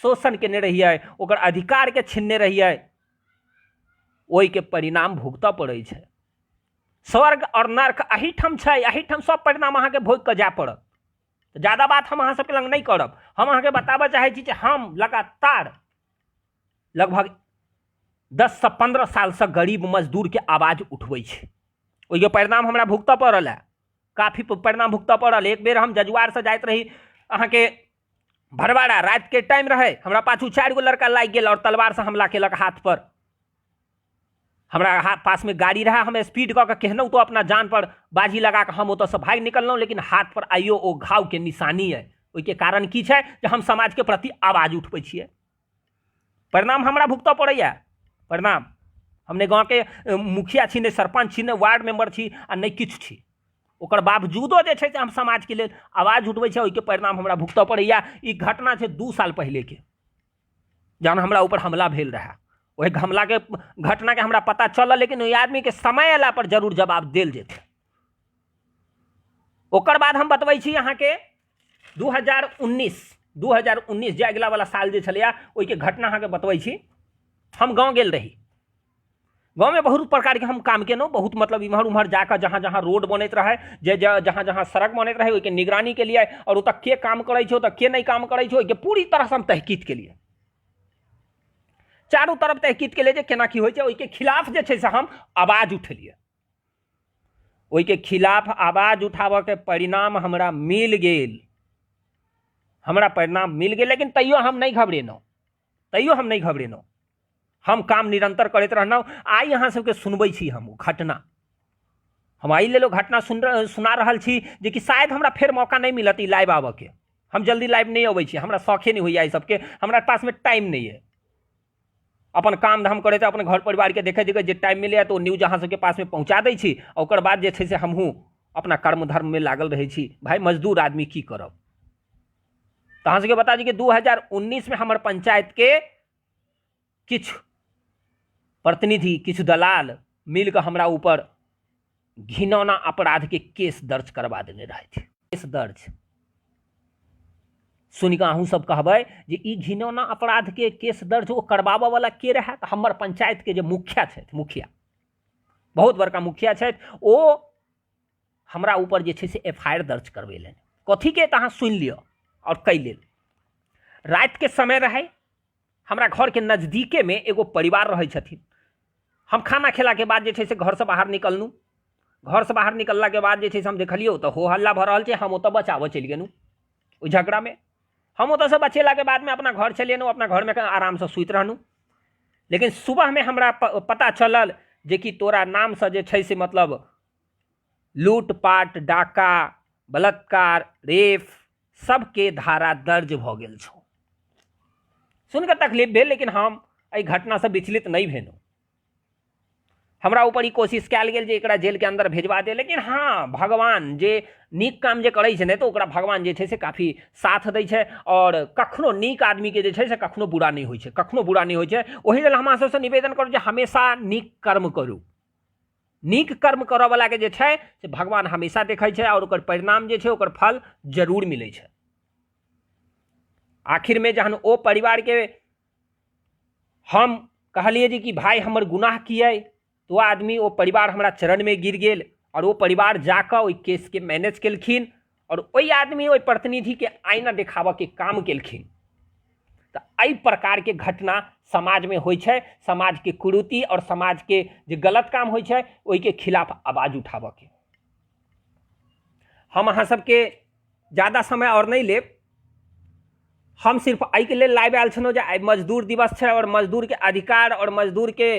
शोषण केने रहिए, ओकर अधिकार के छीनने रहिए, ओहि के परिणाम भुगतऽ पड़ै छै। स्वर्ग और नर्क अहिठम छै, अहिठम सब परिणाम अहाँ के भोग के जाय पड़त। ज्यादा बात हम अहाँ सबके लग नहीं करब, हम अहाँ के बताबऽ चाहै छी जे हम लगातार लगभग 10 से 15 साल से गरीब मजदूर के आवाज उठबै छी, ओहिके परिणाम हमरा भुगतऽ पड़ल है, काफी परिणाम भुगतऽ पड़ल। एक बेर हम जजुआर से जाइत रही अहाँ के भरवाड़ा, रात के टाइम रहे, हमरा पाछू 4 गो लड़का लागि गेल और तलवार से हमला केलक हाथ पर। हमरा पास में गाड़ी रहा, हम स्पीड कऽ के केहनौ तो अपना जान पर बाजी लगा के हम ओतऽ से भाग निकललहुँ, लेकिन हाथ पर आइयो ओ घाव के निशानी है। ओहिके कारण की छै जे हम समाज के प्रति आवाज उठबै छियै, परिणाम हमरा भुगतऽ पड़ैया। परिणाम हम ने गाँव के मुखिया छी, ने सरपंच छी, ने वार्ड मेंबर छी, आ नहीं किछु छी, ओकर बावजूदो जे छै से हम समाज के लेल आवाज उठबै छियै, ओहिके परिणाम हमरा भुगतऽ पड़ैया। ई घटना छै 2 साल पहले के, जहन हमरा ऊपर हमला भेल रहा, वही हमला के घटना के हमरा पता चलल, लेकिन ओहि आदमी के समय अयला पर जरूर जवाब देल जेतै। ओकर बाद हम बतबै छी अहाँ के 2019 जे अगला वाला साल जे छलैया, ओहि के घटना अहाँ के बतबै छी। हम गाँव गेल रही, गाँव में बहुत प्रकार के हम काम केलहुँ, बहुत मतलब इम्हर उम्हर जाकर जहाँ जहाँ रोड बनैत रहे, जे जहाँ जहाँ सड़क बनैत रहे, ओहिके निगरानी के लिए, और ओतऽ के काम करै छै, ओतऽ के नहीं काम करै छै, ओहिके पूरी तरह से हम तहकीक के लिए, चारों तरफ तहकीक के लिए जे केना की होइ छै, ओहिके खिलाफ जे छै से हम आवाज उठेलिए। ओहिके खिलाफ आवाज उठाबऽ के परिणाम हमरा मिल गेल, हमरा परिणाम मिल गेल, लेकिन तैयो हम नहीं घबरेलहुँ, तैयो हम नहीं घबरेलहुँ, हम काम निरंतर करैत रहलहुँ। आई अहाँ सबके सुनबै छी हम घटना, हम आई ले लो घटना सुना रहल छी, जे कि शायद हमरा फेर मौका नहीं मिलत ई लाइव आबऽ के। हम जल्दी लाइव नहीं अबै छी, हमरा शौखे नहीं होइए, ई सबके हमरा पास में टाइम नहीं है। अपन काम धाम करैत अपन घर परिवार के देखे जे टाइम मिले तो न्यूज अहाँ सबके पास में पहुँचा दै छी, ओकर बाद जे छै से हमहूँ अपना कर्म धर्म में लागल रहै छी। भाई मजदूर आदमी की करब। तो अहाँ सबके बता दी कि 2019 में हमर पंचायत के किछु प्रतिनिधि, किछु दलाल मिल के हमरा ऊपर घिनौना अपराध के केस दर्ज करवा देने रहे। केस दर्ज सुन के अहूँ सब कहबै जे ई घिनौना अपराध के केस दर्ज वो करवाबऽ वाला के रहे, तो हमर पंचायत के जे मुखिया छथि, मुखिया बहुत बड़का मुखिया छथि, ओ हमरा ऊपर जे छै से FIR दर्ज करवेलनि। कथी के तऽ अहाँ सुनि लिअ और कै लेल। रात के समय रहे, हमरा घर के नजदीके में एगो परिवार रहे छथिन। हम खाना खेला के बाद जे छै से घर से बाहर निकललूँ, घर से बाहर निकलला के बाद जे छै से हम देखलियै तो हो हल्ला भऽ रहल छै, हम ओतऽ बचाबऽ चलि गेलहुँ ओहि झगड़ा में। हम ओतऽ से बचेला के बाद में अपना घर चलि एलहुँ, अपना घर में आराम से सुति रहलहुँ। लेकिन सुबह में हमरा पता चलल जे कि तोरा नाम से जे छै से मतलब लूटपाट, डाका, बलात्कार, रेप सबके धारा दर्ज भऽ गेल छौ। सुन के तकलीफ भेल, लेकिन हम एहि घटना से विचलित नहीं भेलहुँ। हमरा ऊपर ई कोशिश कयल गेल जे एकरा जेल के अंदर भेजवा दे, लेकिन हाँ भगवान जे नीक काम जे करै छै ने, तो ओकरा भगवान जे छै से काफी साथ दै छै, और कखनो नीक आदमी के जे छै से कखनो बुरा नहीं होइ छै, कखनो बुरा नहीं होइ छै। ओहि लेल हम अहाँ सबसे निवेदन करू जे हमेशा नीक कर्म करू। नीक कर्म करऽ वाला के जे छै से भगवान हमेशा देखै छै, और ओकर परिणाम जे छै, ओकर फल जरूर मिलै छै। आखिर में जहन ओ परिवार के हम कहलिए जी कि भाई हमर गुनाह किए, तो वो आदमी, वो परिवार हमरा चरण में गिर गेल, और वो परिवार जाकर ओहि केस के मैनेज केलखिन, और ओई आदमी ओई प्रतिनिधि के आईना देखाबऽ के काम केलखिन। तो एहि प्रकार के घटना समाज में होइ छै, समाज के कुरीति और समाज के जे गलत काम होइ छै ओहि के खिलाफ आवाज उठाबऽ के। हम अहाँ सबके ज़्यादा समय और नहीं लेब, हम सिर्फ एहि के लेल लाइव आयल छलहुँ जे आइ मजदूर दिवस छै और मजदूर के अधिकार और मजदूर के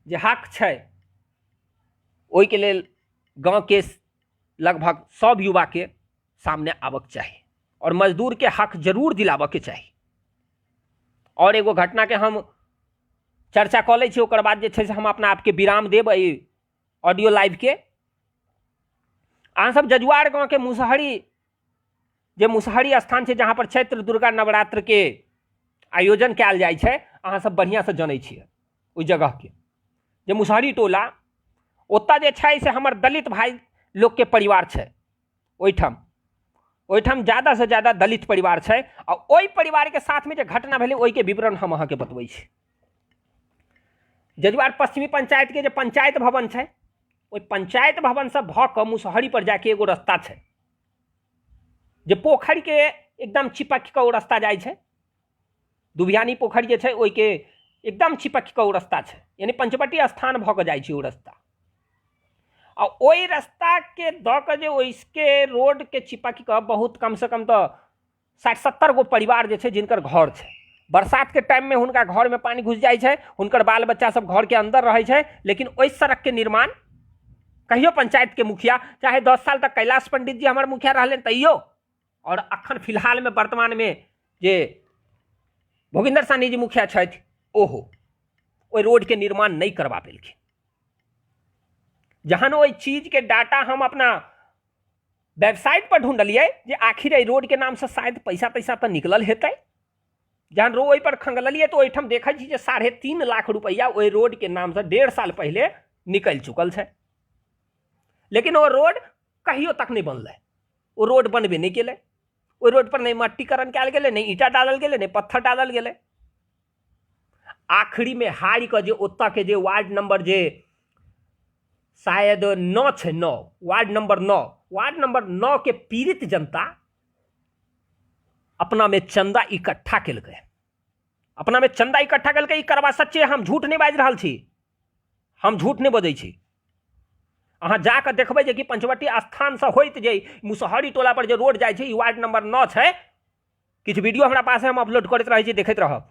जे हक छै ओहि के लेल गाँव के लगभग सब युवा के सामने आबक चाही और मजदूर के हक जरूर दिलाबऽ के चाही। और एगो घटना के हम चर्चा कऽ लै छी, ओकर बाद जे छै से हम अपना आपके विराम देब एहि ऑडियो लाइव के। अहाँ सब जजुआर गाँव के मुसहरी जे मुसहरी स्थान छै जहाँ पर चैत्र दुर्गा नवरात्र के आयोजन कयल जाइ छै, अहाँ सब बढ़िया से जानै छियै ओहि जगह के जे मुसहरी टोला, ओतऽ जे छै से हमर दलित भाई लोग के परिवार छै। ओहिठाम ज़्यादा से ज़्यादा दलित परिवार छै और ओहि परिवार के साथ में जे घटना भेलै ओहि के विवरण हम अहाँ के बतबै छी। जजुआर पश्चिमी पंचायत के जे पंचायत भवन छै, ओहि पंचायत भवन से भऽ कऽ मुसहरी पर जाके एगो रास्ता छै जे पोखरि के एकदम चिपक कऽ ओ रास्ता जाइ छै। दुबियानी पोखरि जे छै ओहि के एकदम चिपक कऽ ओ रास्ता छै, यानी पंचवटी स्थान भऽ कऽ जाइ छै ओ रास्ता। और ओहि रास्ता के दऽ कऽ जे ओहिके रोड के चिपक कऽ बहुत कम से कम तो 60-70 गो परिवार जे छै जिनकर घर छै। बरसात के टाइम में हुनका घर में पानी घुस जाइ छै, हुनकर बाल बच्चा सब घर के अंदर रहै छै, लेकिन ओहि सड़क के निर्माण कहियो पंचायत के मुखिया, चाहे 10 साल तक कैलाश पंडित जी हमर मुखिया रहले तैयो, और अखन फिलहाल में वर्तमान में जे भोगिंदर साहनी जी मुखिया छथि ओहो ओहि रोड के निर्माण नहीं करवा पेलखिन। जहन ओहि चीज के डाटा हम अपना वेबसाइट पर ढूंढलिए जे आखिर एहि रोड के नाम से शायद पैसा तैसा तो निकलल हेतै, जहन ओहि पर खंगलिए तो ओहिठाम देखै छी जे 3.5 लाख रुपया ओहि रोड के नाम से 1.5 साल पहले निकल चुकल छै, लेकिन वो रोड कहियो तक नहीं बनलै। वो रोड बनबे नहीं केलै, ओहि रोड पर नहीं मट्टीकरण कयल गेलै, नहीं ईटा डालल गेलै, नहीं पत्थर डालल गेलै। आखिरी में हारि कऽ जे ओतऽ के जे वार्ड नंबर जे शायद 9 छै, 9 वार्ड नंबर 9 के पीड़ित जनता अपना में चंदा इकट्ठा केलकै, अपना में चंदा इकट्ठा केलकै। ई करबा सच्चे, हम झूठ नहीं बाजि रहल छी, हम झूठ नहीं बजै छी। अहाँ जाकर देखबै जे कि पंचवटी स्थान से होइत जे मुसहरी टोला पर जे रोड जाइ छै, ई वार्ड नंबर 9 छै। किछु वीडियो हमरा पास है, हम अपलोड करैत रहै छी, देखैत रहब।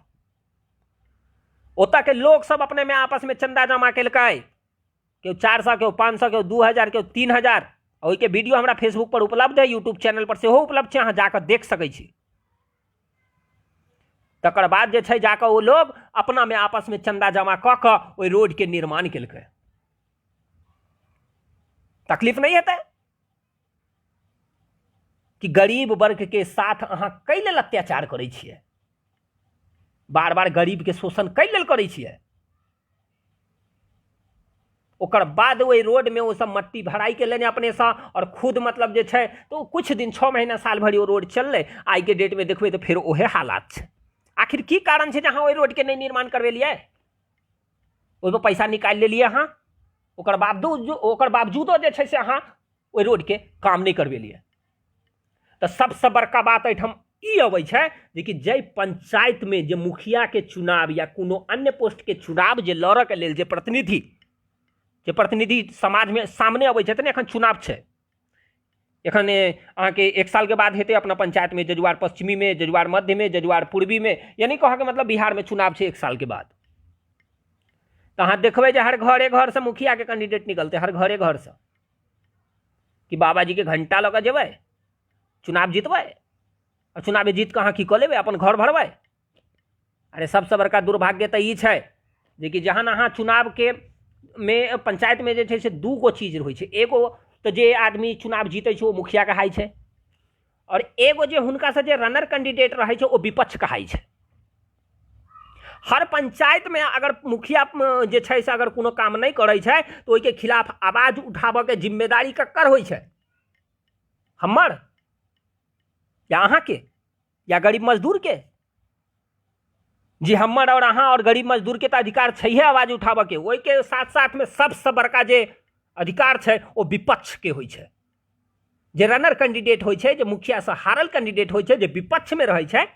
ओतऽ के लोग सब अपने में आपस में चंदा जमा केलकै, केओ 400, केओ 500, केओ 2000, केओ 3000। ओहि के वीडियो हमरा फेसबुक पर उपलब्ध है, यूट्यूब चैनल पर सेहो उपलब्ध छै, अहाँ जाकर देख सकै छी। तकर बाद जे छै जाकर ओ लोग अपना में आपस में चंदा जमा कऽ कऽ ओहि रोड के निर्माण केलकै। तकलीफ नहीं हेतै कि गरीब वर्ग के साथ अहाँ कै लेल अत्याचार करै छियै, बार बार गरीब के शोषण कै लेल करै छियै। ओकर बाद ओहि रोड में वो सब मट्टी भराई के लेने अपने से और खुद मतलब जे छै तो कुछ दिन 6 महीना साल भरि वो रोड चललै। आई के डेट में देखबै तो फिर ओहे हालात छै। आखिर की कारण छै जहाँ ओहि रोड के नहीं निर्माण करवेलियै? ओहि पर पैसा निकालि लेलियै अहाँ, ओकर बावजूदो जे छै से अहाँ ओहि रोड के काम नहीं करवेलियै। तो सबसे बड़का बात एहिठाम ई अबै छै जे कि जै पंचायत में जे मुखिया के चुनाव या कोनो अन्य पोस्ट के चुनाव जे लड़ऽ के लेल जे प्रतिनिधि समाज में सामने अबै छथिन, एखन चुनाव छै, एखन अहाँके 1 साल के बाद हेतै अपना पंचायत में, जजुआर पश्चिमी में, जजुआर मध्य में, जजुआर पूर्वी में, यानी कहा के मतलब बिहार में चुनाव छै 1 साल के बाद। तो अहाँ देखबै जे हर घरे घर से मुखिया के कैंडिडेट निकलते, हर घरे घर से कि बाबाजी के घंटा लऽ कऽ जेबै, चुनाव जीतबै, और चुनाव जीत कऽ अहाँ की कऽ लेबै, अपन घर भरबै। अरे सबसे बड़का दुर्भाग्य तो ई छै जे कि जहन अहाँ चुनाव के में पंचायत में जे छै से 2 गो चीज होइ छै। एगो तो जे आदमी चुनाव जीतै छै वो मुखिया कहाइ छै, और एगो जे हुनका से जे रनर कैंडिडेट रहै छै वो विपक्ष कहाइ छै। हर पंचायत में अगर मुखिया जे छै से अगर कोनो काम नहीं करै छै तो ओहिके खिलाफ आवाज उठाबऽ के जिम्मेदारी ककर होइ छै? हमर या अहाँके या गरीब मजदूर के? जी हमर और अहाँ और गरीब मजदूर के तो अधिकार छै आवाज उठाबऽ के। ओहि के साथ साथ में सबसे बड़का जे अधिकार छै वो विपक्ष के होइ छै। जे रनर कैंडिडेट होइ छै, जे मुखिया से हारल कैंडिडेट होइ छै, जे विपक्ष में रहै छै,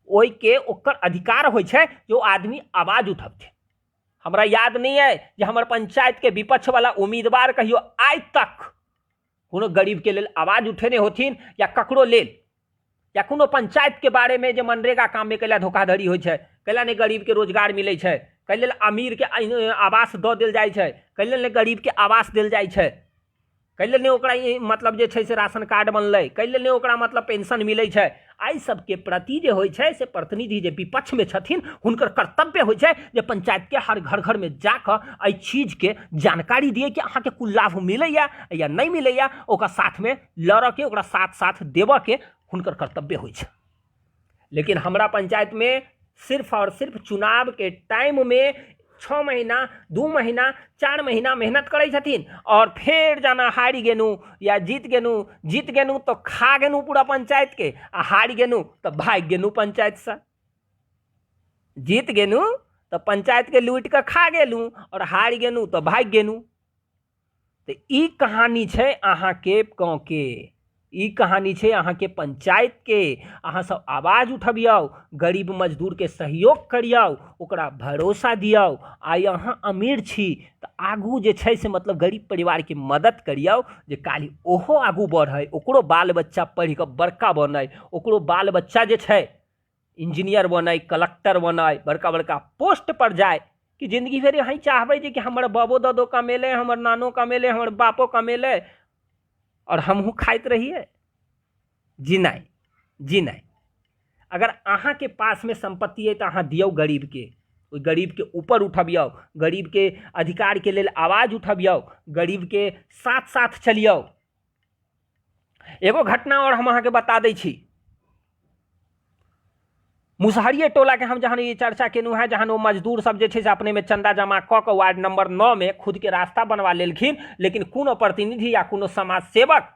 ओहि के ओकर अधिकार होइ छै जे ओ आदमी आवाज उठबथिन। हमरा याद नहीं है जे हमर पंचायत के विपक्ष वाला उम्मीदवार कहियो आइ तक कोनो गरीब के लेल आवाज उठेने होथिन, या ककरो लेल, या कोनो पंचायत के बारे में जे मनरेगा काम में कैला धोखाधड़ी होइ छै, कैला नहीं गरीब के रोजगार मिलै छै, कैले अमीर के आवास दऽ देल जाइ छै, कैले नहीं गरीब के आवास देल जाइ छै, कैले नहीं ओकरा मतलब जे छै से राशन कार्ड बनलै, कैले नहीं ओकरा मतलब पेंशन मिलै छै। एहि सबके प्रति जे होइ छै से प्रतिनिधि जे विपक्ष में छथिन, हुनकर कर्तव्य होइ छै जे पंचायत के हर घर घर में जाकर एहि चीज के जानकारी दिए कि अहाँ के कुल लाभ मिलैया या नहीं मिलैया, ओकर साथ में लड़ के, ओकरा साथ साथ देबऽ के हुनकर कर्तव्य होइ छै। लेकिन हमरा पंचायत में सिर्फ और सिर्फ चुनाव के टाइम में 6 महीना, 2 महीना, 4 महीना मेहनत करै छथिन, और फिर जाना हारि गेनू या जीत गेनू तो खा गेनू पूरा पंचायत के, आ हारि गेनू तो भाग गेनू पंचायत से। जीत गेनू तो पंचायत के लूट के खा गेलू, और हारि गेनू तो भाग गेनू। तो ई कहानी छै अहाँ के गाँव के, ई कहानी छै अहाँ के पंचायत के। अहाँ सब आवाज उठबियौ, गरीब मजदूर के सहयोग करियौ, ओकरा भरोसा दियौ। आइ अहाँ अमीर छी तऽ आगू जे छै से मतलब गरीब परिवार के मदद करियौ, जे काल्हि ओहो आगू बढ़ै, ओकरो बाल बच्चा पढ़ि कऽ बड़का बनै, ओकरो बाल बच्चा जे छै इंजीनियर बनै, कलेक्टर बनै, बड़का बड़का पोस्ट पर जाए। कि जिंदगी भरि अहाँ चाहबै जे कि हमर बाबो दादो कमेले, हमर नानो कमेले, हमर बापो कमेले, और हमहूँ खाइत रहिए? जी नहीं, जी नहीं। अगर अहाँ के पास में संपत्ति है तो अहाँ दियौ गरीब के, ओहि गरीब के ऊपर उठबियौ, गरीब के अधिकार के लेल आवाज उठबियौ, गरीब के साथ साथ चलियौ। एगो घटना और हम अहाँ के बता दै छी। मुसहरिये टोला के हम जहां ये चर्चा केनू है, जहां वो मजदूर सब जे छै से अपने में चंदा जमा क के वार्ड नंबर 9 में खुद के रास्ता बनवा लेलखिन, लेकिन कोनो प्रतिनिधि या कोनो समाज सेवक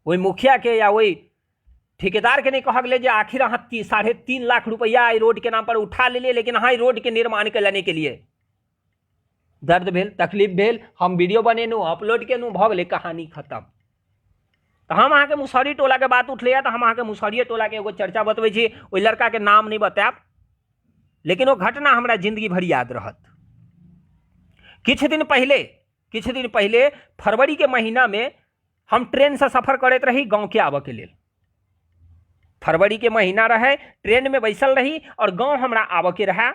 वही मुखिया के या वही ठेकेदार के नहीं कह गए जे आखिर अहाँ 3.5 लाख रुपया रोड के नाम पर उठा ले लिए, लेकिन हाँ रोड के निर्माण के लेने के लिए दर्द भेल, तकलीफ भेल, हम वीडियो बनेनू, अपलोड केनू, भ गेलै, कहानी खत्म। तो हम अहाँ के मुसहरी टोला के बात उठले, तो हम अहाँ के मुसहरिये टोला के एगो चर्चा बतबै छी। ओहि लड़का के नाम नहीं बतायब, लेकिन वो घटना हमरा जिंदगी भर याद रहत। किछ दिन पहले फरवरी के महीना में हम ट्रेन से सफर करते रही गाँव के आबऽ के लेल। फरवरी के महीना रहे, ट्रेन में बैसल रही और गाँव हमरा आबऽ के रहा।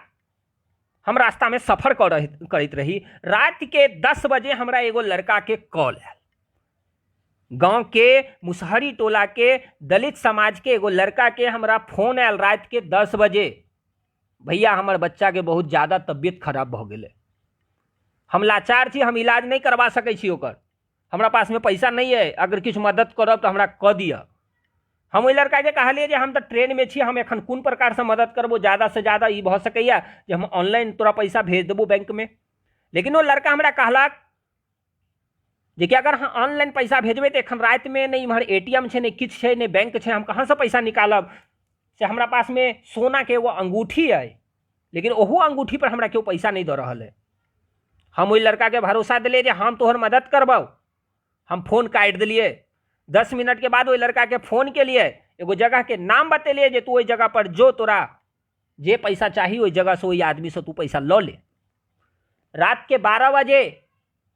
हम रास्ता में सफर करते रही। रात के 10 बजे हमरा एगो लड़का के कॉल आयल। गांव के मुसहरी टोला के दलित समाज के एगो लड़का के हमरा फोन आयल रात के 10 बजे, भैया हमर बच्चा के बहुत ज्यादा तबियत खराब भ गेलै, हम लाचार छी, हम इलाज नहीं करवा सकै छी ओकर, हमरा पास में पैसा नहीं है, अगर किछु मदद करब तो हमरा कह दिया। हम ओहि लड़का के कहलिए जे हम तो ट्रेन में छी, हम एखन कोन प्रकार से मदद करबो, ज़्यादा से ज़्यादा ई भ सकैया जे हम ऑनलाइन तोरा पैसा भेज देबो बैंक में। लेकिन वो लड़का हमरा कहलक जे कि अगर हम ऑनलाइन पैसा भेजबै तो एखन रात में नहीं इम्हर ATM छै, नहीं किछु छै, नहीं बैंक छै, हम कहाँ से पैसा निकालब? से हमरा पास में सोना के एगो अंगूठी है, लेकिन ओहो अंगूठी पर हमरा केओ पैसा नहीं दे रहा है। हम ओहि लड़का के भरोसा दिलिए जे हम तोहर मदद करबौ। हम फोन काटि दिलिए। 10 मिनट के बाद ओहि लड़का के फोन के लिए, एगो जगह के नाम बतेलिए जे तू ओहि जगह पर जो, तोरा जे पैसा चाहिए ओहि जगह से, ओहि आदमी से तू पैसा लऽ ले। रात के 12 बजे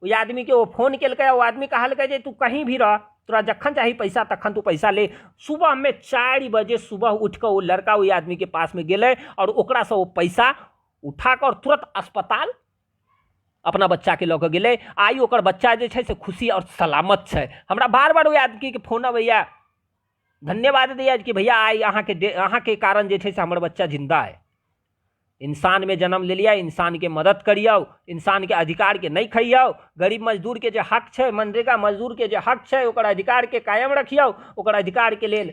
ओहि आदमी के वो फोन केलकै, वो आदमी कहलकै जे तू कहीं भी रह, तोरा जखन चाही पैसा तखन तू पैसा ले। सुबह में 4 बजे सुबह उठ कर वो लड़का वही आदमी के पास में गेलै और ओकरा से वो पैसा उठा कर तुरंत अस्पताल अपना बच्चा के लऽ के गेलै। आई ओकर बच्चा जे छै से खुशी और सलामत छै। हमरा बार बार ओहि आदमी के फोन अबैया, धन्यवाद दैया कि भैया आई अहाँ के कारण जे छै से हमर बच्चा जिंदा है। इंसान में जन्म ले लिया, इंसान के मदद करियौ, इंसान के अधिकार के नहीं खइयौ। गरीब मजदूर के जे हक छै, मनरेगा मजदूर के जे हक छै, ओकर अधिकार के कायम रखियौ। ओकर अधिकार के लेल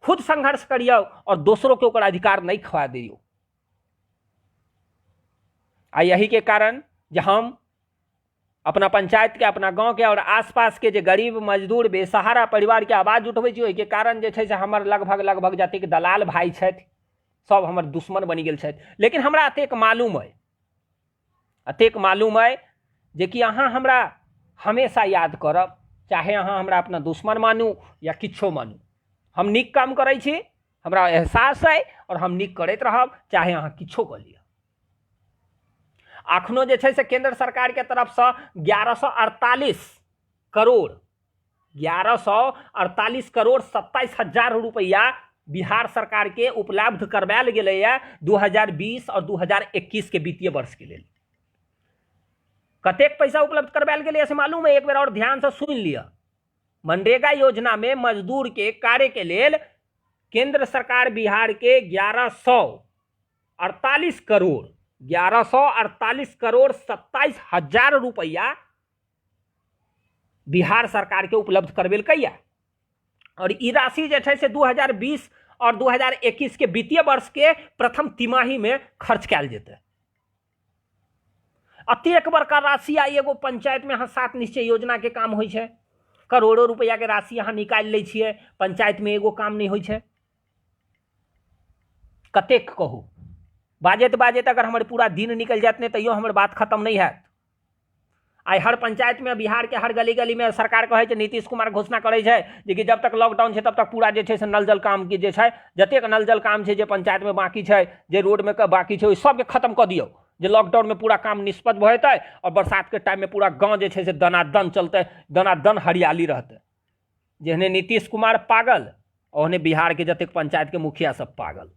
खुद संघर्ष करियौ और दोसरों के ओकर अधिकार नहीं खवा दियौ। आ यही के कारण जे हम अपना पंचायत के, अपना गांव के और आसपास के जे गरीब मजदूर बेसहारा परिवार के आवाज उठबै छी, ओहि के कारण जे छै से हमर लगभग जतेक दलाल भाई छथि सब हमर दुश्मन बनि गेल छथि। लेकिन हमरा अतेक मालूम है जे कि अहाँ हमरा हमेशा याद करब, चाहे अहाँ हमरा अपना दुश्मन मानू या किछो मानू, हम नीक काम करै छी, हमरा एहसास है और हम नीक करैत रहब, चाहे अहाँ किछो कऽ लिअ। अखनो जे छै से केंद्र सरकार के तरफ से 1148 करोड़ 27,000 रुपया बिहार सरकार के उपलब्ध करवायल गेलै है 2020 और 2021 के वित्तीय वर्ष के लिए। कतेक पैसा उपलब्ध करवायल गेलै से मालूम है? एक बार और ध्यान से सुन लिया। मनरेगा योजना में मजदूर के कार्य के लेल केंद्र सरकार बिहार के 1148 करोड़ 27,000 रुपया बिहार सरकार के उपलब्ध करवेलकै। और ई राशि जे छै से 2020 और 2021 के वित्तीय वर्ष के प्रथम तिमाही में खर्च कैल जेतै। अतेक बड़का राशि आ एगो पंचायत में अहाँ 7 निश्चय योजना के काम होइ छै, करोड़ों रुपया के राशि अहाँ निकालि लै छियै, पंचायत में एगो काम नहीं होइ छै। कतेक कहू, बाजैत बाजैत अगर हमर पूरा दिन निकल जात ने तैयो हमर बात खत्म नहीं हैत। आई हर पंचायत में बिहार के हर गली गली में सरकार कहे छै, नीतीश कुमार घोषणा करे छै कि जब तक लॉकडाउन छै तब तक पूरा जे छै से नल जल काम के जे छै जतेक नल जल काम छै जे पंचायत में बाकी छै, जे रोड में बाकी छै, सबके खत्म कऽ दियौ, जे लॉकडाउन में पूरा काम निष्पन्न भऽ जेतै और बरसात के टाइम में पूरा गांव जे छै से दनादन चलते, दनादन हरियाली रहते। जेहने नीतीश कुमार पागल ओहने बिहार के जतेक पंचायत के मुखिया सब पागल।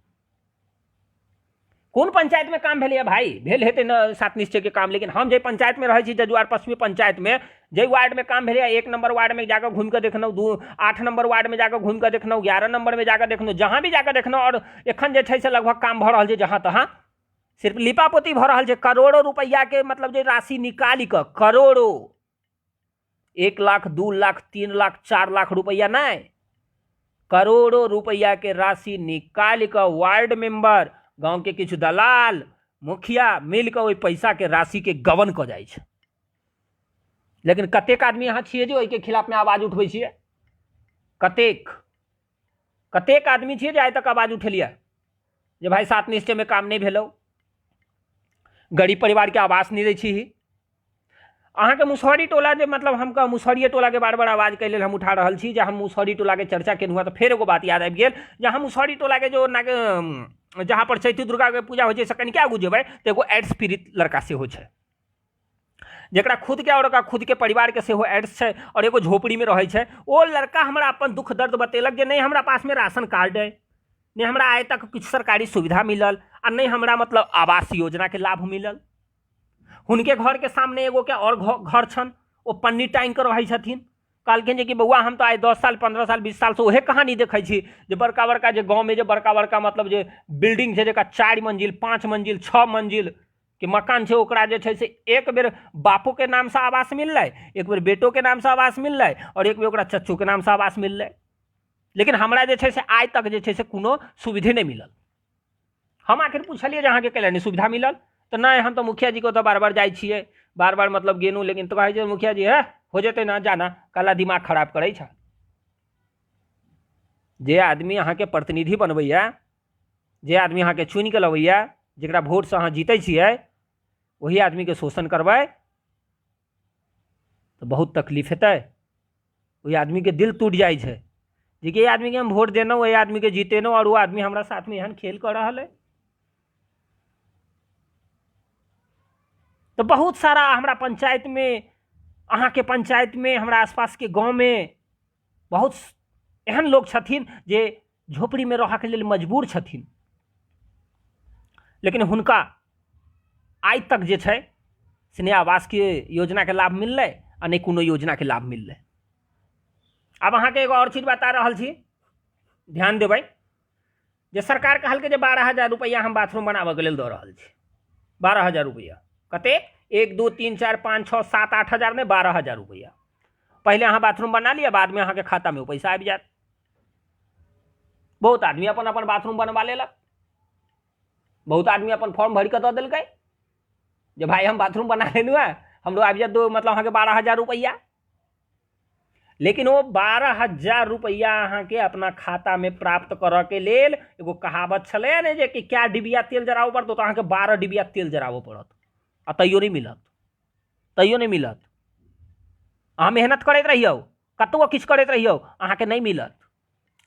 कौन पंचायत में काम भेल भाई? भेल हेतै न 7 निश्चय के काम, लेकिन हम जे पंचायत में रहे छी जजुआर पश्चिमी पंचायत में, जे वार्ड में काम भेल 1 नंबर वार्ड में जाकर घूम कर देखनौ, 8 नंबर वार्ड में जाकर घूम कर देखनौ, 11 नंबर में जाकर देखनौ, जहां भी जाकर देखनौ। और एखन जे छै से लगभग काम भऽ रहल छै जहां तहां, सिर्फ लिपापोती भऽ रहल छै। करोड़ों रुपया के मतलब जे राशि निकाली कऽ, करोड़ों, 1 लाख 2 लाख 3 लाख 4 लाख रुपया नहीं, करोड़ों रुपया के राशि निकाल कऽ वार्ड मेंबर, गांव के किछु दलाल, मुखिया मिलकर ओहि पैसा के राशि के गबन कऽ जाइ छै। लेकिन कतेक आदमी यहाँ छियै जे ओहिके खिलाफ में आवाज उठबै छियै? कतेक आदमी छियै जे आइ तक आवाज उठेलियै जे भाई 7 निश्चय में काम नहीं भेलौ, गरीब परिवार के आवास नहीं दै छी। अहाँ के मुसहरी टोला जे मतलब हम मुसहरी टोला के बार बार आवाज के लेल हम उठा रहल छी, जे हम मुसहरी टोला के चर्चा केलहुँ तो फिर एगो बात याद आबि गेल, जहाँ मुसहरी टोला के जो जहाँ पर चैती दुर्गा के पूजा हो से कनिक आगू जेबै तो एगो एड्स पीड़ित लड़का सेहो छै, जरा खुद के और खुद के परिवार के सेहो एड्स छै और एगो झोपड़ी में रहे छै। ओ लड़का हमरा अपन दुख दर्द बतेलक जे नहीं हमरा पास में राशन कार्ड है, नहीं हमरा आइ तक कुछ सरकारी सुविधा मिलल, आ नहीं हमरा मतलब आवास योजना के लाभ मिलल। हुनके घर के सामने एगो के और घर छन, वो पन्नी टांग कर रहे छथिन। कहलखिन जे कि बउआ हम तो आइ 10 साल 15 साल 20 साल से ओहे कहानी देखै छी जे बड़का बड़का जे गाँव में जे बड़का बड़का मतलब जे बिल्डिंग छै जेकरा 4 मंजिल 5 मंजिल 6 मंजिल के मकान छै, ओकरा जे छै से एक बेर बापू के नाम से आवास मिललै, एक बेर बेटो के नाम से आवास मिललै और एक बेर ओकरा चच्चू के नाम से आवास मिललै। लेकिन हमरा जे छै से आइ तक जे छै से कोनो सुविधे नहीं मिलल। हम आखिर पूछलिए जे अहाँके कैले नहीं सुविधा मिलल? तो नहीं हम तो मुखिया जी को तो बार बार जाइ छियै, बार बार मतलब गेनू, लेकिन तो कहे मुखिया जी है हो जेते ना, जाना कला दिमाग खराब करे छै। जे आदमी अहाँ के प्रतिनिधि बनबैया, जे आदमी अहाँ के चुनि के लबैया, जरा वोट से अहाँ जीते छियै, वही आदमी के शोषण करबै तो बहुत तकलीफ हेतै। वही आदमी के दिल टूट जाइ छै जे कि आदमी के हम वोट देनौ, वही आदमी के जीतेनौ और वो आदमी हमरा साथ में एहन खेल कर रहा है। तो बहुत सारा हमरा पंचायत में, अहाँ के पंचायत में, हमरा आसपास के गांव में बहुत एहन लोग छथिन जे झोपड़ी में रह के लेल मजबूर छथिन, लेकिन हुनका आइ तक जे छै से नहीं आवास के योजना के लाभ मिललै आ नहीं कोनो योजना के लाभ मिललै। अब अहाँ के एगो और चीज बता रहल छी, ध्यान देबै जे सरकार कहलकै जे 12,000 रुपया हम बाथरूम बनाबे के लेल दऽ रहल छी। 12,000 रुपया कते? 1 2 3 4 5 6 7 8 हज़ार नहीं, 12,000 रुपया। पहले अहाँ बाथरूम बना लिया, बाद में अहाँ के खाता में वो पैसा आबि जात। बहुत आदमी अपन अपन बाथरूम बनवा लेलक, बहुत आदमी अपन फॉर्म भर के दऽ देलकै जे भाई हम बाथरूम बना लेलू है, हमरो आबि जात दो मतलब अहाँ के 12,000 रुपया। लेकिन वो 12,000 रुपया अहाँ के अपना खाता में प्राप्त करऽ के लेल एगो कहावत छलै ने जे कि क्या डिबिया तेल जराबऽ पड़त, तो अहाँ के 12 डिबिया तेल जराबऽ पड़त आ तैयो नहीं मिलत, तैयो नहीं मिलत। अहाँ मेहनत करैत रहियौ, कतबो किछु करैत रहियौ अहाँके नहि मिलत।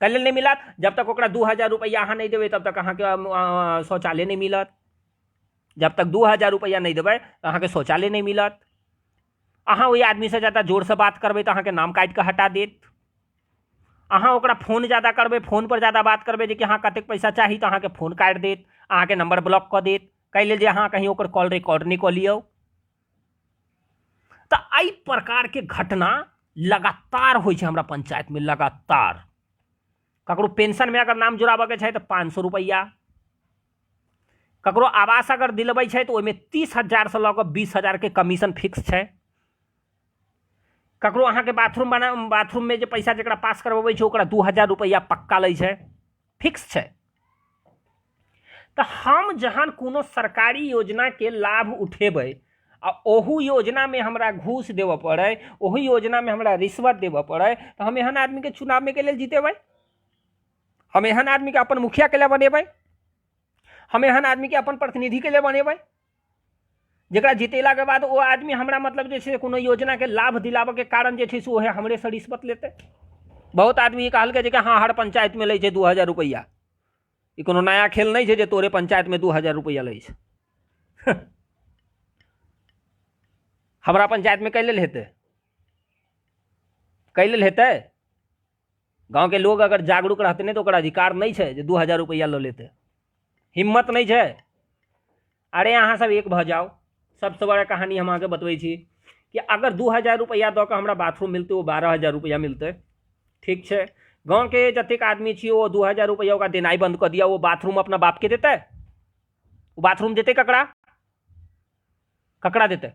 कै लेल नहि मिलत? जब तक ओकरा 2000 रुपैआ अहाँ नहि देबै तब तक अहाँके शौचालय नहीं मिलत। जब तक 2000 रुपैआ नहीं देबै तो अहाँके शौचालय नहीं मिलत। अहाँ ओहि आदमी से ज़्यादा जोर से बात करबै तो अहाँके नाम काटि के हटा देत। अहाँ ओकरा फोन ज़्यादा करबै, फोन पर ज़्यादा बात करबै जे कि अहाँ कतेक पैसा चाही तो अहाँके फोन काटि देत, अहाँके नंबर ब्लॉक कऽ देत। कै लेल जे अहाँ कहीं ओकर कॉल रिकॉर्ड नहीं कऽ लियौ। तो एहि प्रकार के घटना लगातार होइ छै हमरा पंचायत में, लगातार। ककरो पेंशन में अगर नाम जुड़ाबऽ के छै तो 500 रुपैया, ककरो आवास अगर दिलबै छै तो ओहिमे 30,000 से लऽ कऽ 20,000 के कमीशन फिक्स छै। ककरो अहाँके बाथरूम में जे पैसा जकरा पास करबै छै ओकरा 2000 रुपैया पक्का लै छै, फिक्स छै। तो हम जहन कोनो सरकारी योजना के लाभ उठेबै आ ओहू योजना में हमरा घूस देवऽ पड़े, ओहू योजना में हमरा रिश्वत देवऽ पड़े, तो हम एहन आदमी के चुनाव में के लेल जीतेबै? हम एहन आदमी के अपन मुखिया के लिए बनेबै? हम एहन आदमी के अपन प्रतिनिधि के लिए बनेबै जकरा जितेला के बाद वो आदमी हमरा मतलब जे छै कोनो योजना के लाभ दिलाबऽ के कारण जे छै से ओहे हमरे से रिश्वत लेतै? बहुत आदमी कहलकै जे कि हाँ हर पंचायत में लै छै 2000 रुपैया। ई कोनो नया खेल नहीं छै जे तोरे पंचायत में 2000 रुपैया लै छै। हमरा पंचायत में कै लेल हेतै? कै लेल हेतै? गाँव के लोग अगर जागरूक रहते नहीं तो ओकरा अधिकार नहीं छै जे 2000 रुपैया लऽ लेते, हिम्मत नहीं छै। अरे अहाँ सब एक भऽ जाओ। सबसे बड़ा कहानी हम अहाँके बतबै छी कि अगर 2000 रुपैया दऽ कऽ हमरा बाथरूम मिलतै वो 12,000 रुपैया मिलतै, ठीक छै। गाँव के जतेक आदमी छियै वो 2000 रुपैया ओकरा देनाइ बंद कर दिया, वो बाथरूम अपना बाप के देतै? वो बाथरूम देतै ककरा? ककरा देतै?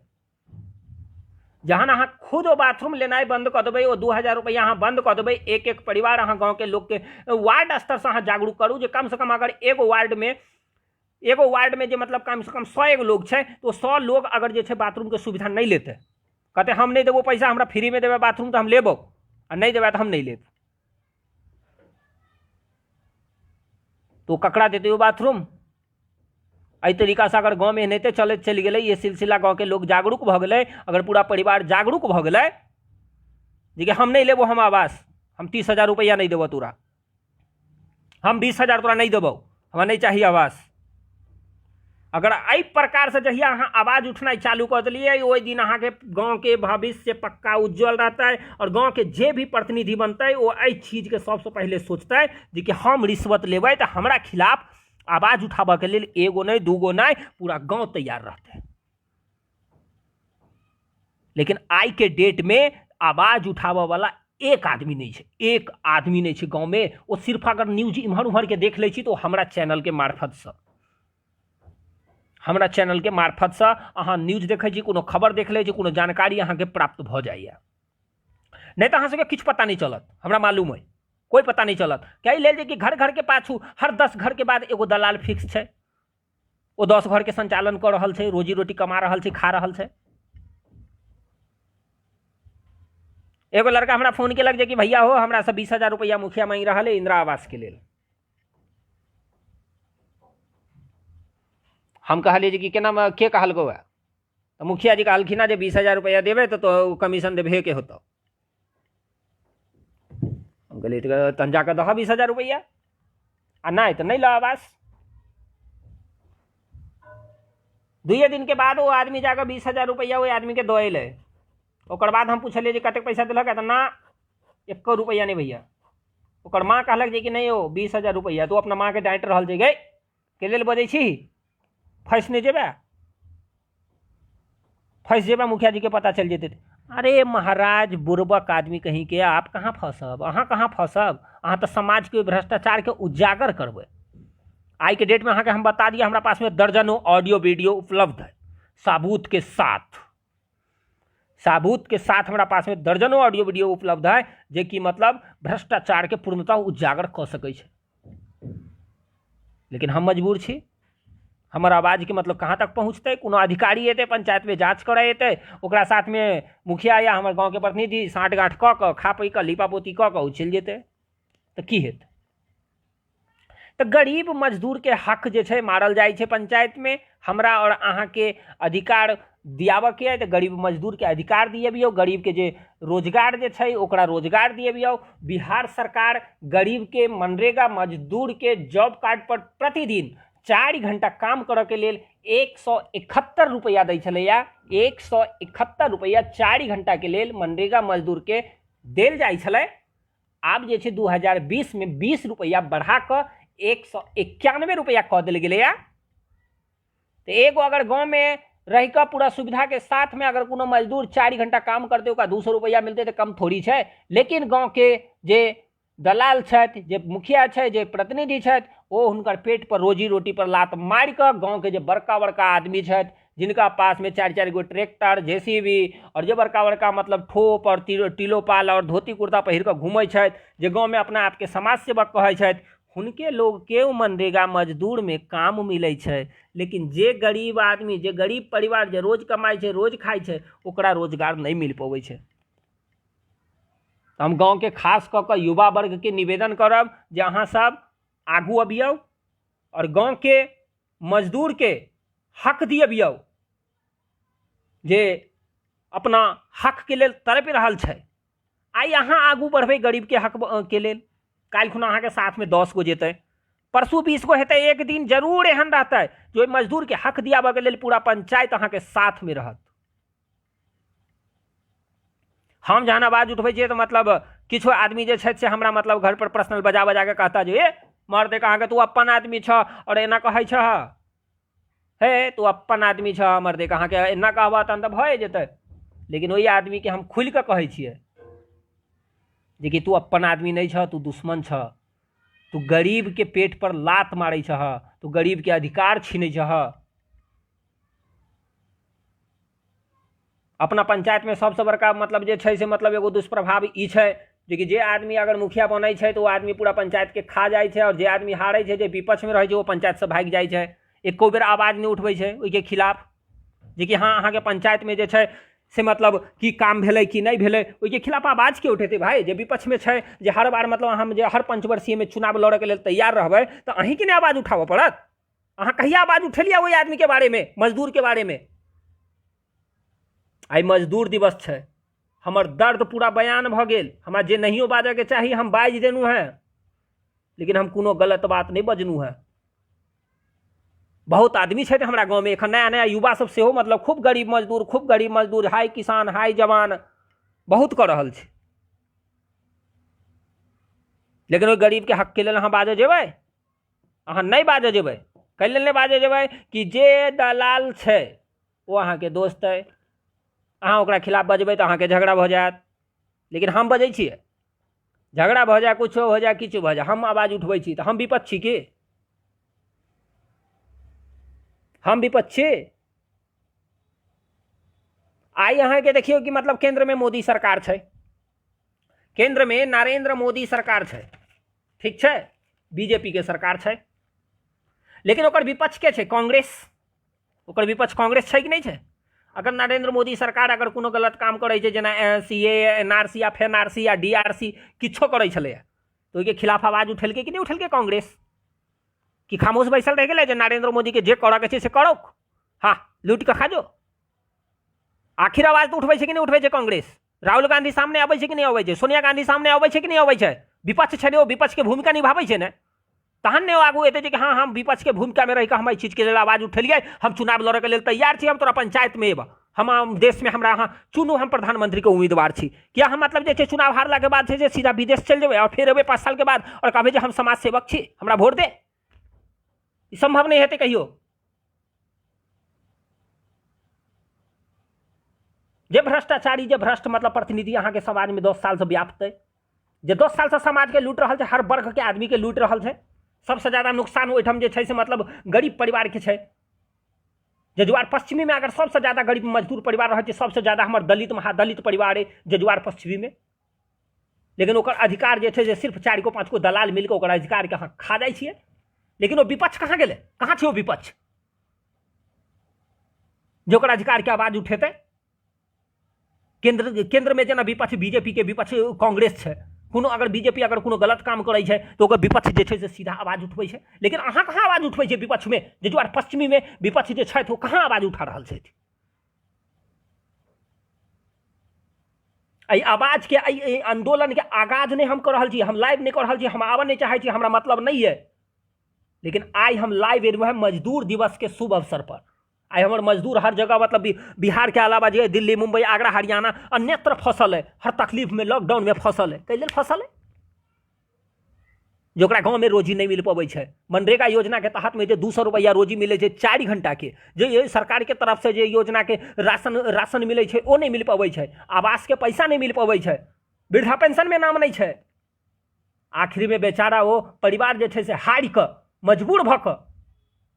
जहन अहाँ खुद वो बाथरूम लेनाइ बंद कर देबै, वो 2000 रुपैया अहाँ बंद कर देबै, एक एक परिवार अहाँ गाँव के लोग के वार्ड स्तर से अहाँ जागरूक करू जे कम से कम अगर एगो वार्ड में जे मतलब कम से कम 100 लोग छै तो 100 लोग अगर जे छै बाथरूम के सुविधा नहीं लेते, कहते हम नहीं देबो पैसा, हमरा फ्री में देबै बाथरूम तो हम लेबो, और नहीं देबै तो हम नहीं लेब, तो ककरा देते वो बाथरूम? एहि तरीका से अगर गाँव में एनाहिते चलैत चलि गेलै, ये सिलसिला गाँव के लोग जागरूक भऽ गेलै, अगर पूरा परिवार जागरूक भऽ गेलै जे कि हम नहीं लेबो हम आवास, हम 30,000 रुपैया नहीं देबो तोरा, हम 20,000 तोरा नहीं देबो, हमरा नहीं चाहिए आवास। अगर एहि प्रकार से जहिया अहाँ आवाज उठनाइ चालू कर देलिए, ओहि दिन अहाँ के गाँव के भविष्य पक्का उज्जवल रहता है। और गाँव के जे भी प्रतिनिधि बनते वो एहि चीज के सबसे पहले सोचते जे कि हम रिश्वत लेबै तो हमरा खिलाफ आवाज उठाबऽ के लेल एगो नहीं दूगो नहीं पूरा गाँव तैयार रहते। लेकिन आई के डेट में आवाज उठाबऽ वाला एक आदमी नहीं है, एक आदमी नहीं है गाँव में। वो सिर्फ अगर न्यूज इम्हर उम्हर के देख लै छी तो हमरा चैनल के मार्फत से, हमरा चैनल के मार्फत से अहाँ न्यूज देखै छी, कोनो खबर देख लै छी, कोनो जानकारी अहाँ के प्राप्त भऽ जाइए। नहीं तो अहाँ सबके किछु पता नहीं चलत, हमरा मालूम है कोई पता नहीं चलत। कई लेल जे कि घर घर के पाछू हर 10 घर के बाद एगो दलाल फिक्स छै, वो 10 घर के संचालन कर रहल छै, रोजी रोटी कमा रहल छै, खा रहल छै। एगो लड़का हमरा फोन केलक जे कि भैया हो हमरा से 20,000 रुपैया मुखिया मांगि रहल है इंदिरा आवास के लेल। हम कहलिए जे कि केना के कहलको है? तो मुखिया जी कहलखिन जे 20,000 रुपैया देबै तो कमीशन देबे के होतो। हम कहलिए तहन जाकर दह 20,000 रुपैया, आ नहीं तो नहीं लो आवास। 2 दिन के बाद वो आदमी जाकर 20,000 रुपैया वो आदमी के दऽ एलै। ओकर बाद हम पूछलिए जे कतेक पैसा देलक है, तो ना 1 रुपैया नहीं भैया। ओकर माँ कहलक जे कि नहीं हो 20,000 रुपैया। तो अपना माँ के डांट रहल छै, गई के लेल बजै छी, फंस नहीं जेबे, फंस जेबे, मुखिया जी के पता चल जेतै। अरे महाराज बुर्बक आदमी कहीं के, आप कहाँ फंसब? अहाँ कहाँ फंसब? अहाँ तो समाज के भ्रष्टाचार के उजागर करबै। आज के डेट में अहाँ के हम बता दिया, हमारा पास में दर्जनों ऑडियो वीडियो उपलब्ध है साबूत के साथ। साबूत के साथ हमारा पास में दर्जनों ऑडियो वीडियो उपलब्ध है जे कि मतलब भ्रष्टाचार के पूर्णतः उजागर कऽ सकै छै। लेकिन हम मजबूर छी, हमर आवाज के मतलब कहाँ तक पहुँचते? कोनो अधिकारी एतै पंचायत में जांच करे एतै, ओकरा साथ में मुखिया या हमर गाँव के प्रतिनिधि साँठ गाँठ कऽ कऽ खा पी कऽ लीपा पोती कऽ कऽ चलि जेतै, तो की हेतै? तो गरीब मजदूर के हक जे छै मारल जाइ छै पंचायत में। हमरा और अहाँ के अधिकार दियाबऽ के तऽ गरीब मजदूर के अधिकार दिएबियौ, गरीब के जे रोजगार जे छै ओकरा रोजगार दिएबियौ। बिहार सरकार गरीब के मनरेगा मजदूर के जॉब कार्ड पर प्रतिदिन 4 घंटा काम करऽ के लेल 171 रुपया दै छलैया। 171 रुपया 4 घंटा के लेल मनरेगा मजदूर के देल जाइ छलै। आब जे छै 2020 में 20 रुपया बढ़ा कऽ 191 रुपया कऽ देल गेलैया। तो एगो अगर गाँव में रह कर पूरा सुविधा के साथ में अगर कोनो मजदूर 4 घंटा काम करते ओकरा 200 रुपया मिलते तो कम थोड़ी है। लेकिन गाँव के जे दलाल छथि, जे मुखिया छै, जे प्रतिनिधि छथि, ओ हुनकर पेट पर रोजी रोटी पर लात मारि कऽ गाँव के जे बड़का बड़का आदमी छथि जिनका पास में 4-4 गो ट्रैक्टर, जेसीबी और जे बड़का बड़का मतलब ठोप और टिलोपाल और धोती कुर्ता पहिर कऽ घूमै छथि, जे गाँव में अपना आपके समाज सेवक कहै छथि, हुनके लोग के मनरेगा मजदूर में काम मिलै छै। लेकिन जे गरीब आदमी, जे गरीब परिवार, जे रोज कमाई छै, रोज खाई छै, ओकरा रोजगार नहीं मिल पबै छै। हम गाँव के खास कऽ कऽ युवा वर्ग के निवेदन करब जे अहाँ सब आगू अबियौ और गाँव के मजदूर के हक दियबियौ जे अपना हक के लेल तड़प रहल छै। आई अहाँ आगू बढ़बै गरीब के हक के लेल, काल्हि खुना अहाँ के साथ में 10 गो जेतै, परसू 20 गो हेतै, एक दिन जरूर एहन रहतै जो मजदूर के हक दियाबऽ के लेल पूरा पंचायत अहाँ के साथ में रहत। हम जहन आवाज उठबै छियै तो मतलब किछो आदमी जे छै से हमरा मतलब घर पर पर्सनल बजा बजा के कहता जे ए मर्दे कहाँ के तू अपन आदमी छ और एना कहै छ, हे तू अपन आदमी छ मर्दे कहाँ के एना कहबा तहन तऽ भए जेतै। लेकिन वही आदमी के हम खुल के कहै छियै जे कि तू अपन आदमी नहीं छ, तू दुश्मन छ, तू गरीब के पेट पर लात मारै छ, तू गरीब के अधिकार छीनै छ। अपना पंचायत में सबसे बड़का मतलब जे छै से मतलब एगो दुष्प्रभाव ई छै जे जे आदमी अगर मुखिया बनै छै तो वो आदमी पूरा पंचायत के खा जाइ छै और जे आदमी हारै छै, जे विपक्ष में रहै छै, वो पंचायत से भागि जाइ छै, एको बेर आवाज नहीं उठबै छै ओइके खिलाफ जे कि हाँ अहाँ के पंचायत में जे छै से मतलब की काम भेलै कि नहीं भेलै, ओइके खिलाफ आवाज के उठेतै भाई। जे विपक्ष में छै, जे हर बार मतलब हम जे हर पंचवर्षीय में चुनाव लड़े के लेल तैयार रहबै तो अहीं के ने आवाज उठाबऽ पड़त। अहाँ कहिया आवाज उठेलिया ओहि आदमी के बारे में, मजदूर के बारे में? आई मजदूर दिवस छै, हमर दर्द पूरा बयान भ गेल। हमरा जे नहियो बाजऽ के चाही हम बाजि देनु है, लेकिन हम कोनो गलत बात नहीं बजनु है। बहुत आदमी छै हमरा गाँव में, एखन नया नया युवा सब सेहो मतलब खूब गरीब मजदूर, हाई किसान, हाई जवान बहुत कर रहल छै। लेकिन ओहि गरीब के हक के लेल अहाँ बाजऽ जेबै? अहाँ नहीं बाजऽ जेबै। कै लेल नहीं बाजऽ जेबै कि जे दलाल छै वो अहाँ के दोस्त है, अहाँ ओकरा खिलाफ बजबै तो अहाँ के झगड़ा भऽ जायत। लेकिन हम बजै छियै, झगड़ा भऽ जाए, कुछो हो जाए, किछु भऽ जाए, हम आवाज उठबै छी तो हम विपक्ष छी की? हम विपक्ष छी? आई अहाँ के देखियो कि मतलब केंद्र में मोदी सरकार छै, केंद्र में नरेंद्र मोदी सरकार छै, ठीक छै, बीजेपी के सरकार छै, लेकिन ओकर विपक्ष के छै? कांग्रेस। ओकर विपक्ष कांग्रेस छै कि नहीं छै? अगर नरेंद्र मोदी सरकार अगर कोनो गलत काम करै छै, जेना सीए, एनआरसी या फेनआरसी या डीआरसी किछो करै छलै तो ओइके खिलाफ आवाज उठेलकै कि नहीं उठेलकै कांग्रेस? कि खामोश बैसल रह गेलै जे नरेंद्र मोदी के जे करऽ के छै से करो, हाँ लूट के खा जो? आखिर आवाज तो उठबै छै कि नहीं उठबै छै कांग्रेस? राहुल गांधी सामने अबै छै कि नहीं अबै छै? सोनिया गांधी सामने अबै छै कि नहीं अबै छै? विपक्ष छै, ओ विपक्ष के भूमिका निभाबै छै ने, तहन ने आगू एतै कि हाँ हम विपक्ष के भूमिका में रहिकऽ हम एहि चीज के लेल आवाज उठेलियै, हम चुनाव लड़े के लेल तैयार छी, हम तोरा पंचायत में एबऽ, हम देश में हमरा अहाँ चुनू, हम प्रधानमंत्री के उम्मीदवार छी। क्या हम मतलब जे छै चुनाव हारला के बाद छै सीधा विदेश चल जेबै और फिर एबै 5 साल के बाद और कहबै जे हम समाज सेवक छी, हमरा वोट दे? ई संभव नहीं हेतै कहियो। जे भ्रष्टाचारी, जे भ्रष्ट मतलब प्रतिनिधि अहाँ के समाज में 10 साल से व्याप्त है, जे 10 साल से समाज के लूट रहल छै, हर वर्ग के आदमी के लूट रहल छै। सबसे ज्यादा नुकसान ओहिठाम जे छै से मतलब गरीब परिवार के छै। जजुआर पश्चिमी में अगर सबसे ज्यादा गरीब मजदूर परिवार रहै छै, सबसे ज्यादा हमर दलित महादलित परिवार है जजुआर पश्चिमी में। लेकिन ओकर अधिकार जे छै से सिर्फ 4 गो 5 गो दलाल मिलकर ओकर अधिकार के अहाँ खा जाइ छियै। लेकिन वो विपक्ष कहाँ गेलै? कहाँ छै वो विपक्ष जो ओकर अधिकार के आवाज उठेतै? केंद्र में जेना विपक्ष बीजेपी के विपक्ष कांग्रेस छै, कोनो अगर बीजेपी अगर कोनो गलत काम करै छै तो ओकर विपक्ष जे छै से सीधा आवाज उठबै छै। लेकिन अहाँ कहाँ आवाज उठबै छै विपक्ष में? जजुआर पश्चिमी में विपक्ष जे छथि वो कहाँ आवाज उठा रहल छथि? एहि आवाज के एहि आंदोलन के आगाज नहीं हम कर रहल छी, हम लाइव नहीं कर रहल छी, हम आबऽ नहीं चाहै छी, हमरा मतलब नहीं है। लेकिन आई हम लाइव एलहुँ हैं मजदूर दिवस के शुभ अवसर पर। आई हमारे मजदूर हर जगह मतलब बिहार के अलावा जो दिल्ली, मुंबई, आगरा, हरियाणा अन्यत्र फसल है, हर तकलीफ में, लॉकडाउन में फसल है। कै लेल फसल है? जोकरा गाँव में रोजी नहीं मिल पाबै छै। मनरेगा योजना के तहत में जो 200 रुपया रोजी मिले छै 4 घंटा के, जो सरकार के तरफ से जो योजना के राशन मिले छै वो नहीं मिल पाबै छै। आवास के पैसा नहीं मिल पाबै छै, वृद्धा पेंशन में नाम नहीं छै। आखिर में बेचारा वो परिवार जे छै से हारि कऽ मजबूर भऽ कऽ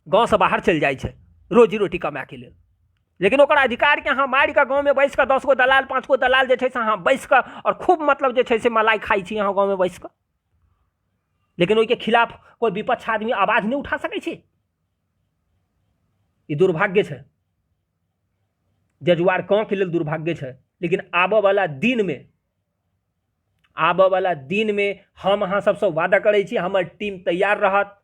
गाँव से बाहर चल जाइ छै रोजी रोटी कमाए के लेल। लेकिन ओकर अधिकार के अहाँ मारि कऽ गाँव में बैस कऽ 10 गो दलाल 5 गो दलाल जे छै से अहाँ बैस कऽ और खूब मतलब जे छै से मलाई खाइ छी अहाँ गाँव में बैस कऽ। लेकिन ओहि के खिलाफ कोई विपक्ष आदमी आवाज नहीं उठा सकै छै। ई दुर्भाग्य छै, जजुआर गाँव के लेल दुर्भाग्य छै। लेकिन आबऽ वाला दिन में हम अहाँ सबसे वादा करै छी, हमर टीम तैयार रहत।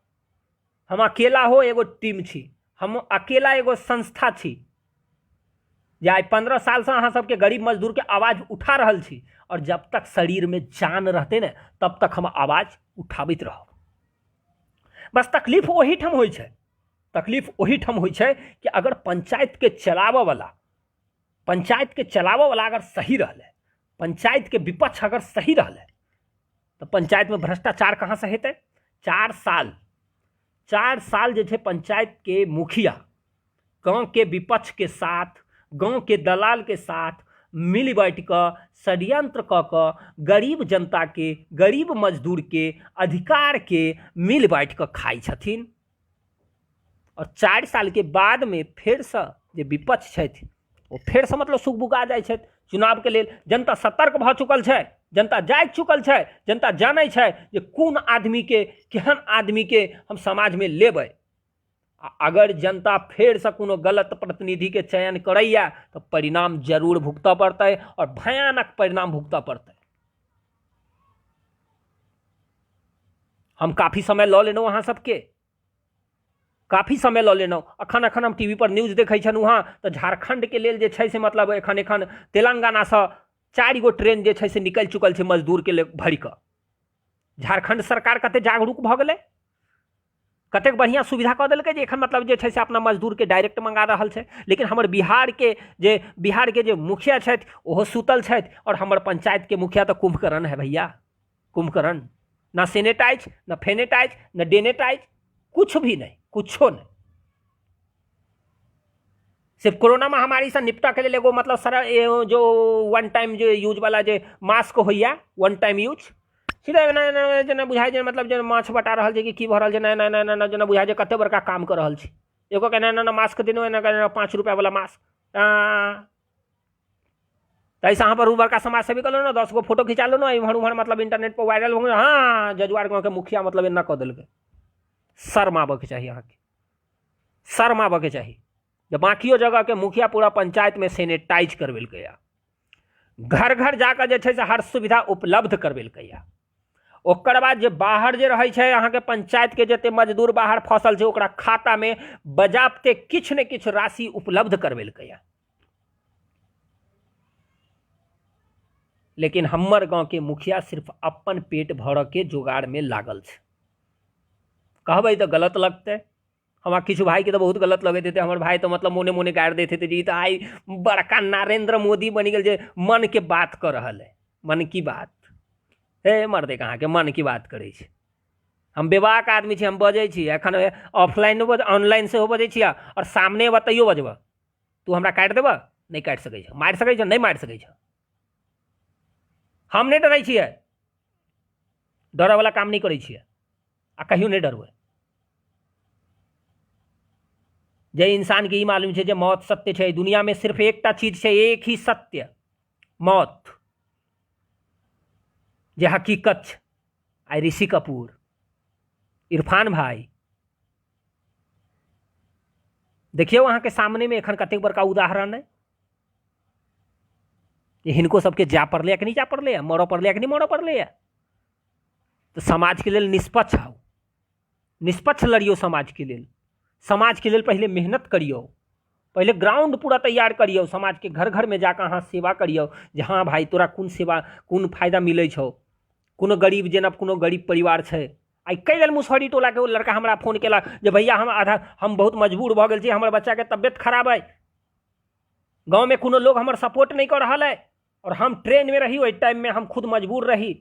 हम अकेला हो एगो टीम छी, हम अकेला एगो संस्था छी जे आई 15 साल से अहाँ सबके गरीब मजदूर के आवाज उठा रहल छी। और जब तक शरीर में जान रहते ना तब तक हम आवाज उठाबैत रहब। बस तकलीफ वही ठम होइ छै, तकलीफ वही ठम होइ छै कि अगर पंचायत के चलावऽ वाला अगर सही रहले, पंचायत के विपक्ष अगर सही रहले, तो पंचायत में भ्रष्टाचार कहाँ से हेतै? 4 साल जे छै पंचायत के मुखिया गांव के विपक्ष के साथ, गांव के दलाल के साथ मिल बैठ कर षड्यंत्र क के गरीब जनता के, गरीब मजदूर के अधिकार के मिल बैठ कर खाई छथिन। और 4 साल के बाद में फिर से जे विपक्ष छथि वो फिर से मतलब सुखबुगा जाइ छथि। चुनाव के लेल जनता सतर्क भ चुकल छै, जनता जाग चुकल छै, जनता जानै छै जे कोन आदमी के, केहन आदमी के हम समाज में लेबै। अगर जनता फिर से कोनो गलत प्रतिनिधि के चयन करैया तो परिणाम जरूर भुगतऽ पड़तै और भयानक परिणाम भुगतऽ पड़तै। हम काफी समय लऽ लेलहुँ अहाँ सबके, काफी समय लऽ लेलहुँ। अखन हम टीवी पर न्यूज देखै छलहुँ हँ तो झारखंड के लेल जे छै से मतलब एखन तेलंगाना से 4 गो ट्रेन जे छै से निकल चुकल छै मजदूर के लेल भरि कऽ। झारखंड सरकार कते जागरूक भऽ गेलै, कतेक बढ़िया सुविधा कऽ देलकै जे एखन मतलब जे छै से अपना मजदूर के डायरेक्ट मंगा रहल छै। लेकिन हमर बिहार के जे मुखिया छथि ओहो सुतल छथि और हमर पंचायत के मुखिया तो कुंभकर्ण है भैया, कुंभकर्ण। ना सैनिटाइज, ना फेनेटाइज, ना डेनेटाइज, कुछ भी नहीं, कुछो नहीं। सिर्फ कोरोना महामारी से निपटा के लिए एगो मतलब सारा जो 1 टाइम जो यूज वाला जो मास्क होइया 1 टाइम यूज, सीधा जेना बुझाइ जे मतलब जे माछ बटा रहल छै कि की भऽ रहल छै, ना जेना बुझाइ जे कते बड़का काम कर रहल छी। एगो के ना मास्क देनो ना 5 रुपया वाला मास्क। ऐसा यहाँ पर बड़का समाज सेवी कर लो ना, 10 गो फोटो खिंचा लो ना, इम्हर उम्हर मतलब इंटरनेट पर वायरल हो गए। हाँ, जजुआर गाँव के मुखिया मतलब एना कऽ देलकै। शर्म आबऽ के चाहिए अहाँके, शर्म आबऽ के चाहिए। जब बाकियो जगह के मुखिया पूरा पंचायत में सैनिटाइज करवेलकै, घर घर जाकर जे छै से हर सुविधा उपलब्ध करवेलकै। ओकर बाद जे बाहर जे रहै छै अहाँके पंचायत के जते मजदूर बाहर फसल छै ओकरा खाता में बजाबते किछु ने किछु राशि उपलब्ध करवेलकै। लेकिन हमर गांव के मुखिया सिर्फ अपन पेट भरऽ के जुगाड़ में लागल छै। कहबै तो गलत लगतै, हमारा किछु भाई के तो बहुत गलत लगे थे। हमारे भाई तो मतलब मोने मोने गाड़ देते थे जी तो आई बड़का नरेंद्र मोदी बन गए, मन के बात कर रहा है, मन की बात। हे मर्दे कहाँ के मन की बात करे छी। हम बेबाक आदमी छी, हम बजै छी एखन ऑफलाइन ऑनलाइन से हो बजै छी और सामने बतैयो बजबह तू हमरा काटि देबह, नहीं काटि सकै छ, मारि सकै छ, नहीं मारि सकै छ। हम नहीं डरै छियै, डरऽ वाला काम नहीं करै छियै आ कहियो नहीं डरबै। जे इंसान के ई मालूम छै जे मौत सत्य छै, दुनिया में सिर्फ एकटा चीज छै, एक ही सत्य, मौत, जे हकीकत छै। आई ऋषि कपूर, इरफान भाई, देखिए वहां के सामने में एखन कतेक बड़का उदाहरण है। हिनको सबके जा पड़लै कि नहीं जा पड़लै, मरऽ पड़लै कि नहीं मरऽ पड़लै। तो समाज के लेल निष्पक्ष आओ, निष्पक्ष लड़ियो समाज के लेल। समाज के लेल पहले मेहनत करियो, पहले ग्राउंड पूरा तैयार करियो, समाज के घर घर में जाकर अहाँ सेवा करियो जे हाँ भाई तोरा कोन सेवा कोन फायदा मिलै छौ। कोनो गरीब जेना कोनो गरीब परिवार छै, आई कई दिन मुसहरी टोला के लड़का हमरा फोन केला जे भैया हम बहुत मजबूर भऽ गेल छी, हमर बच्चा के तबियत खराब है, गाँव में कोनो लोग हमर सपोर्ट नहीं कर रहा है और हम ट्रेन में रही, वही टाइम में हम खुद मजबूर रही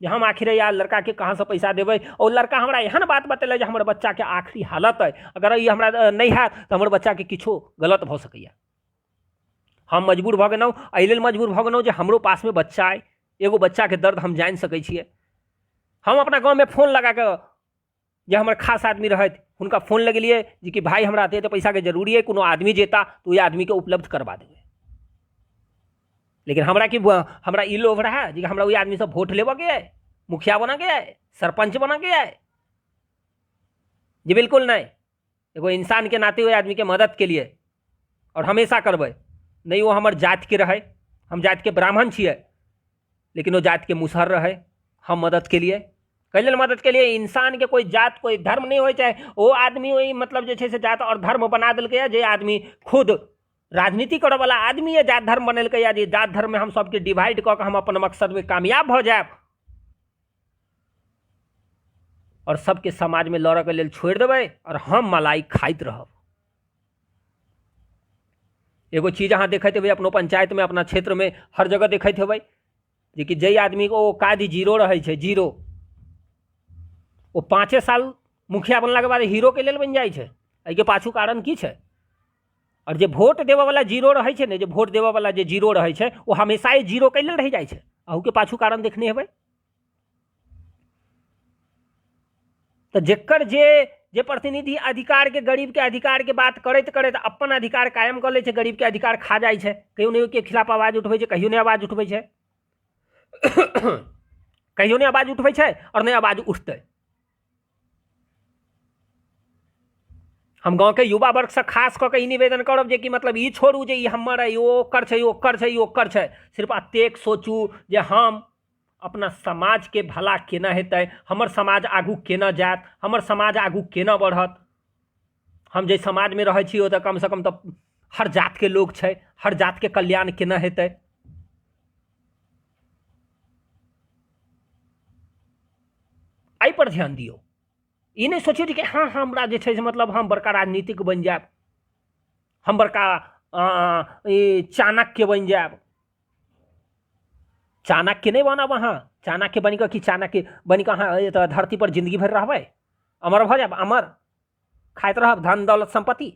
जे हम आखिर यार लड़का के कहाँ से पैसा देबै। और लड़का हमरा एहन बात बतेले जे हमर बच्चा के आखिरी हालत है, अगर ये हमरा नहीं है तो हमर बच्चा के किछो गलत भऽ सकैया। हम मजबूर भऽ गेलहुँ, एहि लेल मजबूर भऽ गेलहुँ जे हमरो पास में बच्चा है, एगो बच्चा के दर्द हम जानि सकै छियै। हम अपना गाँव में फोन लगा के जे हमर खास आदमी रहत हुनका फोन लगेलिए जे कि भाई हमरा एते पैसा के जरूरी है, कोनो आदमी जेता तो ये आदमी के उपलब्ध करवा देबै। लेकिन हमरा ई लोभ रहा जे हमरा वही आदमी से वोट लेबऽ के है, मुखिया बना के है, सरपंच बना के है, जी बिल्कुल नहीं। एगो इंसान के नाते वही आदमी के मदद के लिए और हमेशा करबै, नहीं वो हमर जाति के रहे, हम जाति के ब्राह्मण छियै लेकिन वो जाति के मुसहर रहे, हम मदद के लिए कैले मदद के लिए। इंसान के कोई जात कोई धर्म नहीं हो, चाहे वो आदमी वही मतलब जे से जात और धर्म बना दिल्कै है, जे आदमी खुद राजनीति करे वाला आदमी है जात धर्म बनेलकै या जे जात धर्म में हम सबके डिवाइड कऽ के हम अपन मकसद में कामयाब भऽ जाएब और सबके समाज में लड़ऽ के लेल छोड़ि देबै और हम मलाई खाइत रहब। एगो चीज अहाँ देखैत हेबै अपनो पंचायत में, अपना क्षेत्र में हर जगह देखैत हेबै जे कि जै आदमी को कादी जीरो रहे छै, जीरो वो 5 साल मुखिया बनला के बाद हीरो के लेल बनि जाइ छै। एहि के पाछू कारण की छै? और जे वोट देवे वाला जीरो रहे छै ने, जे वोट देवे वाला जे जीरो रहे छै वो हमेशा ही जीरो के लेल रह जाइ छै। अहू के पाछू कारण देखने हेबै। तो जेकर जे प्रतिनिधि अधिकार के गरीब के अधिकार के बात करैत करैत अपन अधिकार कायम कर ले छै, गरीब के अधिकार खा जाइ छै, कहियो नहीं के खिलाफ आवाज उठबै छै, कहियो नहीं आवाज उठबै छै कहियो नहीं आवाज उठबै छै और नहीं आवाज उठतै। हम गाँव के युवा वर्ग से खास कऽ के ई निवेदन करब जे कि मतलब ई छोड़ू जे ई हमर है, ओ ओकर छै, ओकर छै, ओकर छै। सिर्फ एतेक सोचू जे हम अपना समाज के भला केना हेतै, हमर समाज आगू केना जायत, हमर समाज आगू केना बढ़त। हम जे समाज में रहै छी ओ तऽ कम से कम तऽ हर जात के लोग छै, हर जात के कल्याण केना हेतै। एहि पर ध्यान दियौ। ई नहीं सोचियो कि हाँ हमरा जे छै से मतलब हम बड़का राजनीतिक बन जाएब, हम बड़का चाणक्य बन जाएब। चाणक्य नहीं बनब अहाँ, चाणक्य बन कऽ कि चाणक्य बन कऽ अहाँ धरती पर जिंदगी भर रहबै, अमर भऽ जाएब, अमर खाइत रहब धन दौलत संपत्ति।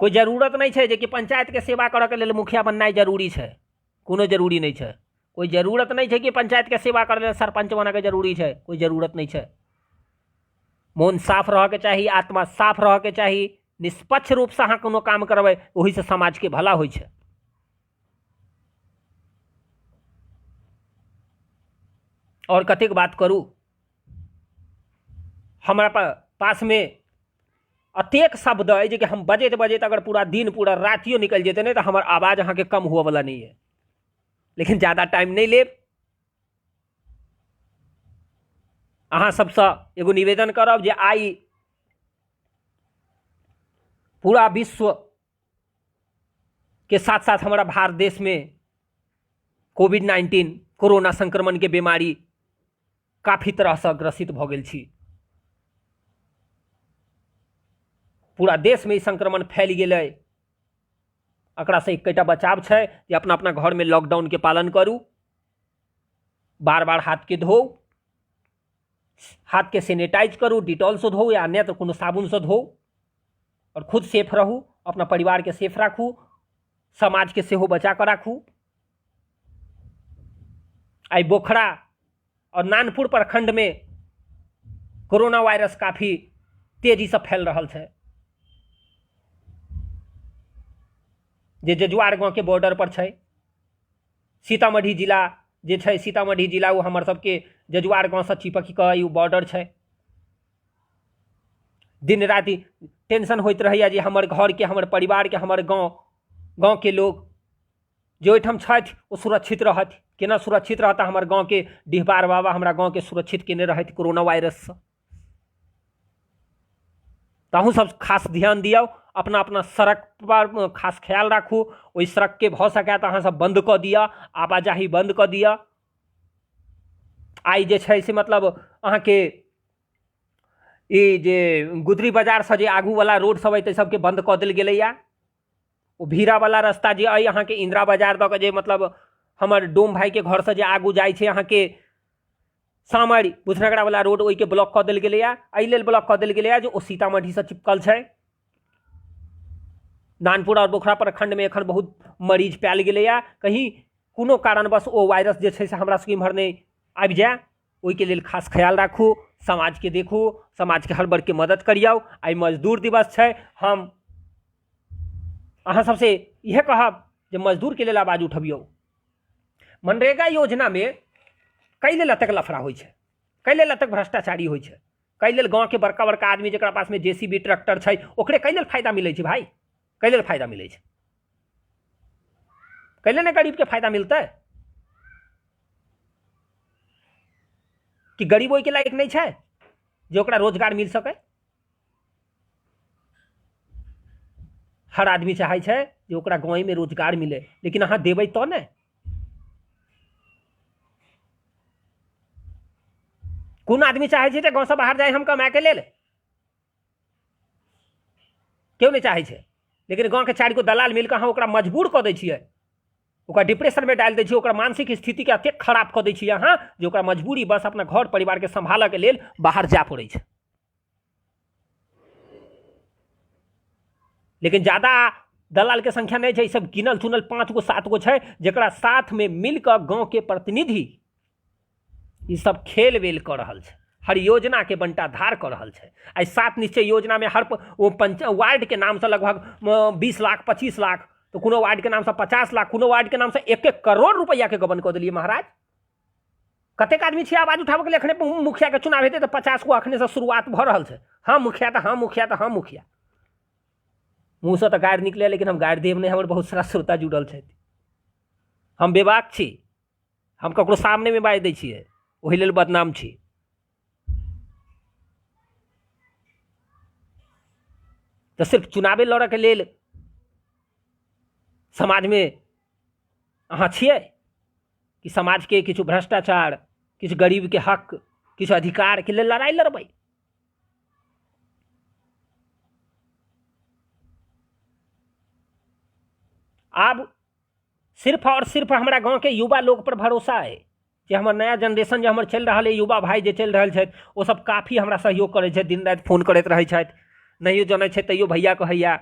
कोई जरूरत नहीं छै जे कि पंचायत के सेवा करऽ के लेल मुखिया बननाइ जरूरी छै, कोनो जरूरी नहीं छै। कोई जरूरत नहीं है कि पंचायत के सेवा करे सरपंच बना के जरूरी है, कोई जरूरत नहीं है। मन साफ रह के चाहिए, आत्मा साफ रह के चाहिए, निष्पक्ष रूप से अहाँ कोनो काम करबै वही से समाज के भला होइ छै। और कतेक बात करूँ, हमरा पास में अतेक शब्द है जे कि हम बजैत बजैत अगर पूरा दिन पूरा रातियो निकल जेतै ने तो हमर आवाज अहाँ के कम हुआ वाला नहीं है। लेकिन ज़्यादा टाइम नहीं लेब। अहाँ सबसे एगो निवेदन करब जे आई पूरा विश्व के साथ साथ हमारा भारत देश में कोविड-19 कोरोना संक्रमण के बीमारी काफी तरह से ग्रसित भ गेल छी। पूरा देश में ई संक्रमण फैल गेलै। एकरा से एकटा बचाव छै जे अपना अपना घर में लॉकडाउन के पालन करू, बार बार हाथ के धो, हाथ के सैनिटाइज करू, डिटॉल से धो या अन्य तो कोनो साबुन से धो, और खुद सेफ रहू, अपना परिवार के सेफ राखू, समाज के सेहो बचा कर राखू। आई बोखरा और नानपुर प्रखंड में कोरोना वायरस काफी तेजी से फैल रहा है। जे जजुआर गाँव के बॉर्डर पर छै, सीतामढ़ी जिला जे छै, सीतामढ़ी जिला वो हमर सबके जजुआर गाँव से चिपक के उ बॉर्डर छै। दिन राति टेंशन होइत रहैया जे हमर घर के, हमर परिवार के, हमर गाँव के लोग जे ओहिठाम छथि वो सुरक्षित रहत। केना सुरक्षित रहता? हमर गाँव के डिहबार बाबा हमरा गाँव के सुरक्षित केने रहत कोरोना वायरस से। तो अहूँ सब खास ध्यान दियौ, अपना अपना सड़क पर खास ख्याल राखू। ओहि सड़क के भऽ सकै तऽ अहाँ सब बंद कऽ दिअ, आवाजाही बंद कऽ दिअ। आइ जे छै से मतलब अहाँके ई जे गुदरी बाजार से जे आगू वाला रोड सब अइ ताहि सबके बंद कऽ देल गेलैया। ओ भीड़ा वाला रास्ता जे अइ अहाँके इंदिरा बाजार दऽ के जे मतलब हमर डोम भाई के घर से जे आगू जाइ छै अहाँके सामरी बुधनगरा वाला रोड, ओहिके ब्लॉक कऽ देल गेलैया। एहि लेल ब्लॉक कऽ देल गेलैया जे ओ सीतामढ़ी से चिपकल छै। नानपुर और बोखरा प्रखंड में एखन बहुत मरीज पायल गेलैया। कहीं कोनो कारणवश ओ वायरस जे छै से हमरा सबके इम्हर नहि आबि जाए, ओहिके लेल खास ख्याल राखू। समाज के देखू, समाज के हर वर्ग के मदद करियौ। आइ मजदूर दिवस छै। हम अहाँ सबसे इहे कहब जे मजदूर के लेल आवाज उठबियौ। मनरेगा योजना में कई लेल तक लफड़ा होइ छै, कई लेल तक भ्रष्टाचारी होइ छै, कई लेल गाँव के बड़का बड़का आदमी जकरा पास में जेसीबी ट्रैक्टर छै ओकरे कई लेल फायदा मिलै छै भाई, कई लेल फायदा मिलै छै, कई लेल गरीब के फायदा मिलतै कि गरीब ओहि के लायक नहीं छै जे ओकरा रोजगार मिल सके। हर आदमी चाहे छै जे ओकरा गाँव में रोजगार मिले, लेकिन अहाँ देबै तो ने। कोन आदमी चाहे छै जे गाँव से बाहर जाए हम कमाए के लेल? क्यों नहीं चाहे छै? लेकिन गाँव के 4 गो दलाल मिलकर अहाँ ओकरा मजबूर कऽ दै छियै, ओकरा डिप्रेशन में डाल दै छियै, ओकरा मानसिक स्थिति के एतेक खराब कऽ दै छियै अहाँ जे ओकरा मजबूरी बस अपना घर परिवार के संभालऽ के लेल बाहर जाए पड़ै छै। लेकिन ज्यादा दलाल के संख्या नहीं छै, सब गिनल चुनल 5 गो 7 गो छै जकरा साथ में मिलकर गाँव के प्रतिनिधि ई सब खेल वेल कर रहल छै, हर योजना के बंटाधार कर रहल छै। आई 7 निश्चय योजना में हर वार्ड के नाम से लगभग 20 लाख 25 लाख, तो कोनो वार्ड के नाम से 50 लाख, कोनो वार्ड के नाम से 1-1 करोड़ रुपया के गबन कऽ देलियै महाराज। कतेक आदमी छै आवाज उठाबऽ के लिए? अखने मुखिया के चुनाव हेतै तऽ 50 गो अखने से शुरुआत भऽ रहल छै। हाँ मुखिया तऽ हाँ मुखिया तऽ हाँ मुखिया, मुँह से तऽ गारि निकले, लेकिन हम गारि देब नहीं। हमर बहुत सारा श्रोता जुड़ल छथि, हम बेबाक छी, हम ककरो सामने में बाजि दै छियै, ओहि लेल बदनाम छी। तो सिर्फ चुनावे लड़ऽ के लेल समाज में अहाँ छियै कि समाज के किछु भ्रष्टाचार, किछु गरीब के हक, किछु अधिकार के लेल लड़ाई लड़बै? आब सिर्फ और सिर्फ हमारा गाँव के युवा लोग पर भरोसा है कि हमर नया जनरेशन जो हमर चल रहा है, युवा भाई जो चल रहल छथि वो सब काफी हमरा सहयोग करै छथि, दिन राति फोन करैत रहै छथि। नहियो जानै छै तैयो भैया कहैया,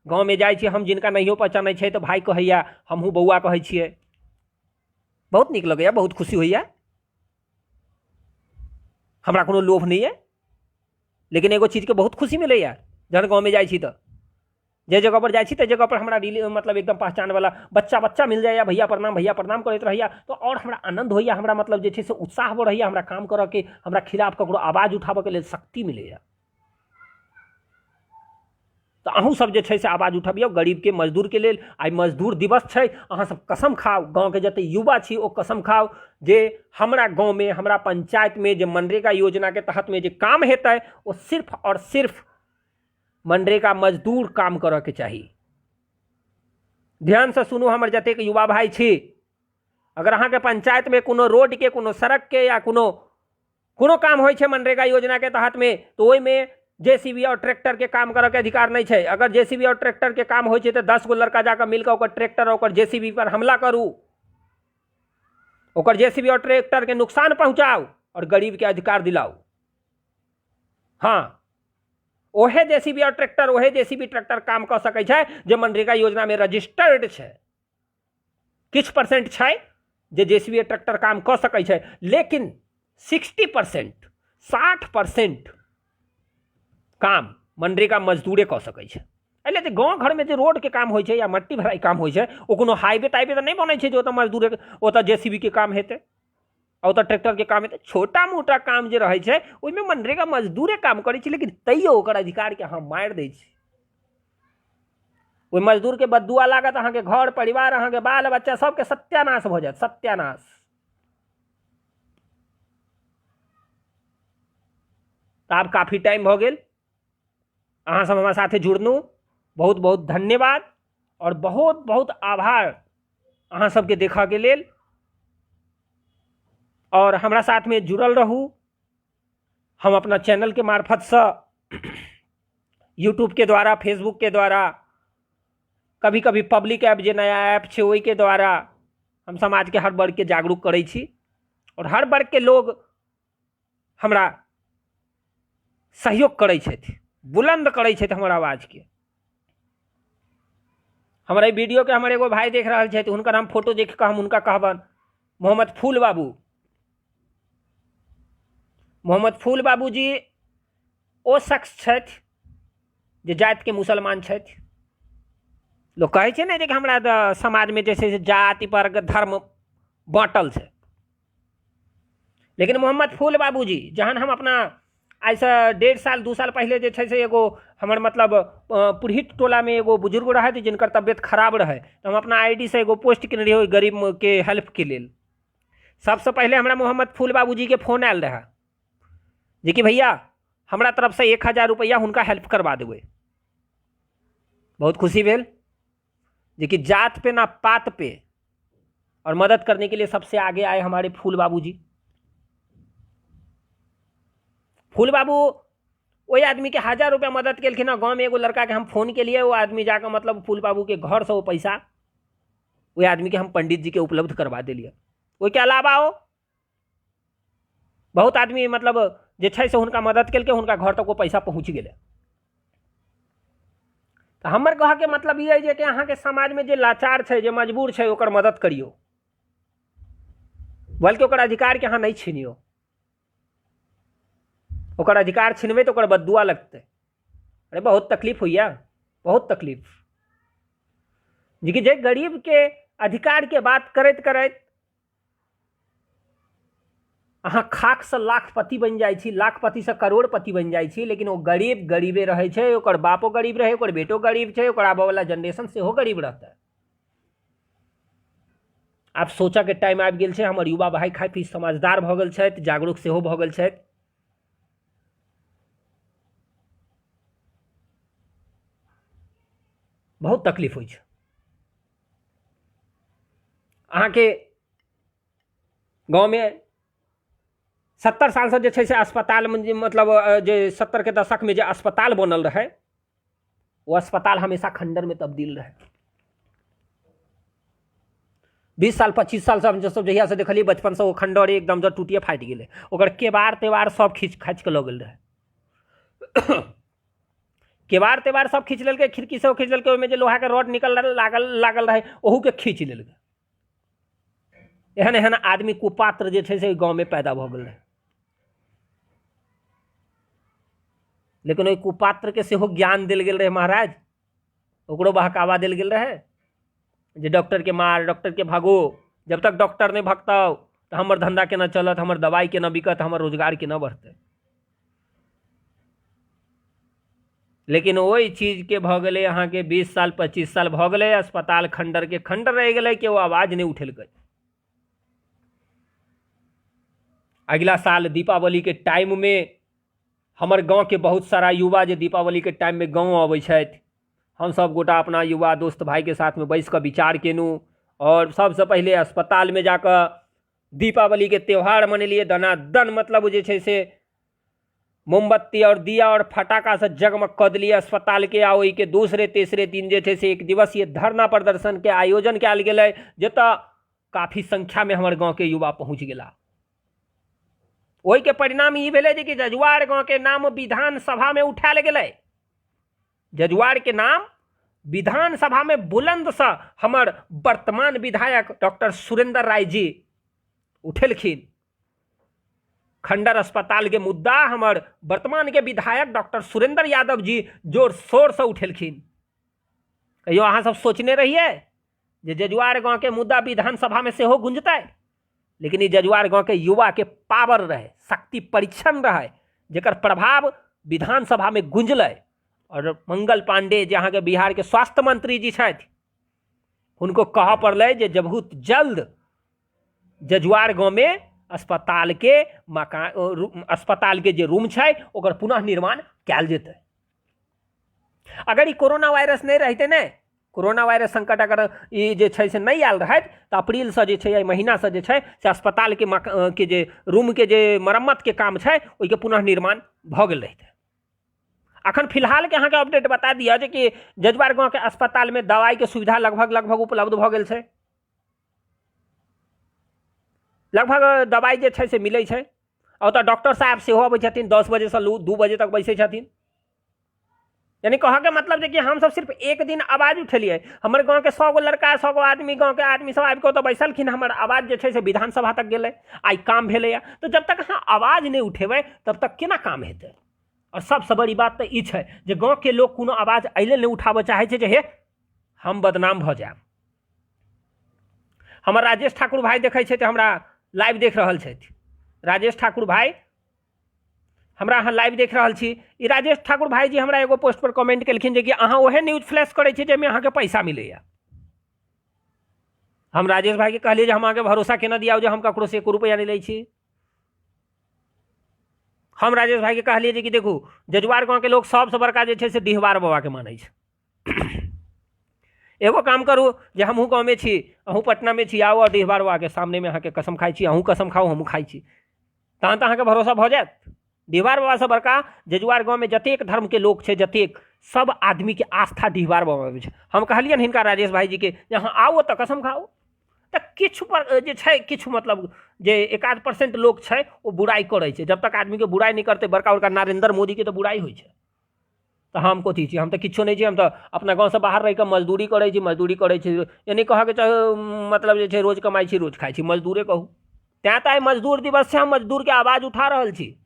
गाँव में जाइ छी हम जिनका नहियो पहचानै छै तो भाई कहैया, हमहूँ बौआ कहै छियै। बहुत नीक लगैया, बहुत खुशी होइया। हमरा कोनो लोभ नहीं है, लेकिन एगो चीज के बहुत खुशी मिलैया जहन गाँव में जाइ छी तो जे जगह पर जाइ छी ते जगह पर हमरा मतलब एकदम पहचान वाला बच्चा मिल जाइया, भैया प्रणाम करैत रहैया, तो और हमरा आनंद होइया, हमरा मतलब जे छै से उत्साह बढ़ैया, हमरा काम करऽ के, हमरा खिलाफ ककरो आवाज उठाबऽ के लेल शक्ति मिलैया। तो अहूँ सब जे छै से आवाज उठबियौ गरीब के, मजदूर के लेल। आई मजदूर दिवस छै, अहाँ सब कसम खाओ, गाँव के जते युवा छी ओ कसम खाओ जे हमरा गाँव में, हमरा पंचायत में जे मनरेगा योजना के तहत में जे काम हेतै वो सिर्फ और सिर्फ मनरेगा मजदूर काम करऽ के चाही। ध्यान से सुनू हमर जतेक युवा भाई छी, अगर अहाँ के पंचायत में कोनो रोड के, कोनो सड़क के या कोनो काम होइ छै मनरेगा योजना के तहत में, तो ओहि में जेसीबी और ट्रैक्टर के काम करऽ के अधिकार नहीं छै। अगर जेसीबी और ट्रैक्टर के काम होइ छै तो 10 गो लड़का जाकर मिलकर ओकर ट्रैक्टर और ओकर जेसीबी पर हमला करू, ओकर जेसीबी और ट्रैक्टर के नुकसान पहुंचाओ और गरीब के अधिकार दिलाओ। हाँ, ओहे जेसीबी और ट्रैक्टर, ओहे जेसीबी ट्रैक्टर काम कऽ सकै छै जे मनरेगा योजना में रजिस्टर्ड छै। किछ परसेंट छै जे जेसीबी ट्रैक्टर काम कऽ सकै छै, लेकिन 60% 60% काम मनरेगा मजदूरे कऽ सकै छै। एहिले तऽ गाँव घर में जे रोड के काम होइ छै या मट्टी भराई काम होइ छै, ओ कोनो हाईवे ताईवे तऽ नहीं बनै छै जे ओतऽ मजदूर, ओतऽ जेसीबी के काम हेतै, ओतऽ ट्रैक्टर के काम हेतै। छोटा मोटा काम जे रहै छै ओहिमे मनरेगा मजदूरे काम करै छै, लेकिन तैयो ओकर अधिकार के अहाँ मारि दै छी। ओहि मजदूर के बदुआ लागत, अहाँके घर परिवार, अहाँके बाल बच्चा सबके सत्यानाश भऽ जायत, सत्यानाश। आब काफी टाइम भऽ गेल, अहाँ सब हमारे साथे जुड़नू, बहुत बहुत धन्यवाद और बहुत बहुत आभार अहाँ सबके देखा के लेल। और हमरा साथ में जुड़ल रहू। हम अपना चैनल के मार्फत से यूट्यूब के द्वारा, फेसबुक के द्वारा, कभी कभी पब्लिक ऐप जो नया ऐप है वही के द्वारा हम समाज के हर वर्ग के जागरूक करै छी और हर वर्ग के लोग हमरा सहयोग करै छथि, बुलंद करै छथि हमर आवाज के। हमारे वीडियो के हमारे एगो भाई देख रहा है, उनका हम फोटो देख कर हम उनका कहबन मोहम्मद फूल बाबू। मोहम्मद फूल बाबू जी ओ शख्स छथि जे जाति के मुसलमान छथि। लोग कहै छै ने जे हमरा समाज में जैसे जाति वर्ग धर्म बाँटल छै, लेकिन मोहम्मद फूल बाबू जी जहन हम अपना आज से 1.5 साल 2 साल पहले जे छै से एगो हमर मतलब पुरहित टोला में एगो बुजुर्ग रहे जिनकर तबियत खराब रहे, तो हम अपना आईडी से एगो पोस्ट केने रहिए गरीब के हेल्प के लेल। सबसे पहले हमरा मोहम्मद फूल बाबू जी के फोन आयल रहा जे कि भैया हमरा तरफ से 1000 रुपया हुनका हेल्प करवा देवे। बहुत खुशी भेल जे कि जात पे ना पात पे और मदद करने के लिए सबसे आगे आए हमारे फूल बाबू जी। फूल बाबू वही आदमी के 1000 रुपया मदद केलखिन। गाँव में एगो लड़का के हम फोन के लिए, वो आदमी जाकर मतलब फूल बाबू के घर से वो पैसा वही आदमी के हम पंडित जी के उपलब्ध करवा दिलिए। वही के अलावा वो बहुत आदमी मतलब जे छै से हुनका मदद केलकै, हुनका घर तक वो पैसा पहुँच गए। तो हमर कह के मतलब ये है कि अहाँ के समाज में जे लाचार है, जे मजबूर है, ओकर मदद करियो, बल्कि ओकर अधिकार के अहाँ नहीं छीनियो। ओकर अधिकार छीनबे तो ओकर बददुआ लगते। अरे बहुत तकलीफ हुई है, बहुत तकलीफ जी कि जे गरीब के अधिकार के बात करैत करैत अहाँ खाक से लाखपति बन जाइ छी, लाखपति से करोड़पति बन जाइ छी, लेकिन वो गरीब गरीबे रहे छै। ओकर बापो गरीब रहे, ओकर बेटो गरीब छै, ओकर आबे वाला जनरेशन सेहो गरीब रहता है। आप सोचा के टाइम आबि गेल छै। हमर युवा भाई काफी समझदार भ गेल छथि, जागरूक सेहो भ गेल छथि। बहुत तकलीफ होइ छै। अहाँ के गाँव में 70 साल से जे छै से अस्पताल में मतलब जे 70 के दशक में जे अस्पताल बनल रहे, वो अस्पताल हमेशा खंडर में तब्दील रहे। 20 साल 25 साल से हम सब जहिया से देखलिए बचपन से वो खंडर एकदम जब टूटिए फाटि गेले, ओकर केबाड़ तेवार सब खींच खाच के लऽ गेल रहे। केबाड़ तेवार सब खींच लेलकै, खिड़की से खींच लेलकै, ओहिमे जे लोहा के रॉड निकल लागल रहे ओहू के खींच लेलकै। एहन एहन आदमी कुपात्र जे छै से गाँव में पैदा भऽ गेल रहे। लेकिन ओहि कुपात्र के सेहो ज्ञान देल गेल रहे महाराज, ओकरो बहकावा देल गेल रहे जे डॉक्टर के मार, डॉक्टर के भागो, जब तक डॉक्टर नहीं भगतौ तो हमर धंधा केना चलत, हमर दवाई केना बिकत, हमर रोजगार केना बढ़तै। लेकिन वही चीज के भ गेलै अहाँ के 20 साल 25 साल भ गेलै, अस्पताल खंडर के खंडर रह गेलै कि वो आवाज नहीं उठेलकै। अगला साल दीपावली के टाइम में हमर गाँव के बहुत सारा युवा जे दीपावली के टाइम में गाँव अबै छथि, हम सब गोटा अपना युवा दोस्त भाई के साथ में बैस कर विचार केलहुँ और सबसे पहले अस्पताल में जाकर दीपावली के त्यौहार मनेलिए। दनादन मतलब जे छै से मोमबत्ती और दिया और फटाका से जगमग कऽ देलिए अस्पताल के। आ ओहि के दूसरे तेसरे दिन जे छै से 1 दिवसीय धरना प्रदर्शन के आयोजन कयल गेलै, जतऽ काफी संख्या में हमर गाँव के युवा पहुँच गेला। ओहि के परिणाम ई भेलै जे कि जजुआर गाँव के नाम विधानसभा में उठायल गेलै। जजुआर के नाम विधानसभा में बुलंद से हमर वर्तमान विधायक डॉक्टर सुरेंद्र राय जी उठेलखिन। खंडर अस्पताल के मुद्दा हमर वर्तमान के विधायक डॉक्टर सुरेंद्र यादव जी जोर शोर से उठेलखिन। कहियो अहाँ सब सोचने रहिए जे जजुआर गाँव के मुद्दा विधानसभा में सेहो गुंजतै, लेकिन ई जजुआर गाँव के युवा के पावर रहे, शक्ति परीक्षण रहे, जेकर प्रभाव विधानसभा में गुंजलै। और मंगल पांडे जे अहाँ के बिहार के स्वास्थ्य मंत्री जी छथि, उनको कह पड़लै जे बहुत जल्द जजुआर गाँव में अस्पताल के जे रूम छै ओकर पुनः निर्माण कयल जेतै। अगर ई कोरोना वायरस नहीं रहते ने, कोरोना वायरस संकट अगर ई जे छै से नहीं आयल रहत तो अप्रैल से जे छै एहि महीना से जे छै से अस्पताल के जे रूम के जे मरम्मत के काम छै ओहि के पुनः निर्माण भ गेल रहते। अखन फिलहाल के अहाँके अपडेट बता दिया जे कि जजुआर गाँव के अस्पताल में दवाई के सुविधा लगभग उपलब्ध भ गेल छै, लगभग दवाई जे छै से मिलै छै। और तो डॉक्टर साहब सेहो अबै छथिन 10 बजे से 2 बजे तक बैसे छथिन। यानी कह के मतलब कि हम सब सिर्फ एक दिन आवाज उठेलिए, हमारे गाँव के 100 गो लड़का 100 गो आदमी गाँव के आदमी सब आबि के तो बैसलखिन, हमार आवाज जे छै से विधानसभा तक गेलै, आई काम भेलै। तो जब तक अहाँ आवाज नहीं उठेबै तब तक केना काम हेतै। और सबसे बड़ी बात तो ई छै जे गाँव के लोग कोनो आवाज अइले नहीं उठाबऽ चाहे छै जे हे हम बदनाम भ जायब। हमर राजेश ठाकुर भाई देखै छै, हमरा लाइव देख रहल छथि। राजेश ठाकुर भाई हमरा अहाँ लाइव देख रहल छी। ई राजेश ठाकुर भाई जी हमरा एगो पोस्ट पर कमेंट केलखिन जे कि अहाँ ओहे न्यूज फ्लैश करै छी जाहिमे अहाँके पैसा मिलैया। हम राजेश भाई के कहलिए जे हम अहाँके भरोसा केना दियाओ जे हम ककरो से 1 रुपया नहीं लै छी। हम राजेश भाई के कहलिए जे कि देखू जजुआर गाँव के लोग सबसे बड़का जे छै से डिहबार बाबा के मानै छै। एगो काम करू जे हमहूँ गाँव में छी, अहूँ पटना में छी, आओ और डिहबार बाबा के सामने में अहाँके कसम खाई छी, अहूँ कसम खाऊ हमहूँ खाई छी, तहन तऽ अहाँके भरोसा भऽ जायत। डिहबार बाबा से बड़का जजुआर गाँव में जतेक धर्म के लोग छै, जतेक सब आदमी के आस्था डिहबार बाबा में छै। हम कहलियनि हिनका राजेश भाई जी के यहाँ आओ तो कसम खाओ, तो किछु पर जे छै किछु मतलब जे 1-8% लोग छै वो बुराई करे छै। जब तक आदमी के बुराई नहीं करते, बड़का बड़का नरेंद्र मोदी के तो बुराई होइ छै, तो हम कथी छी, हम तो किछो नहीं छी, हम तो अपना गाँव से बाहर रह के मजदूरी करे छी, यानी कह के मतलब जे छै रोज कमाई छी रोज खाई छी, मजदूरे कहू। तैं तो आइ मजदूर दिवस से हम मजदूर के आवाज उठा रहल छी।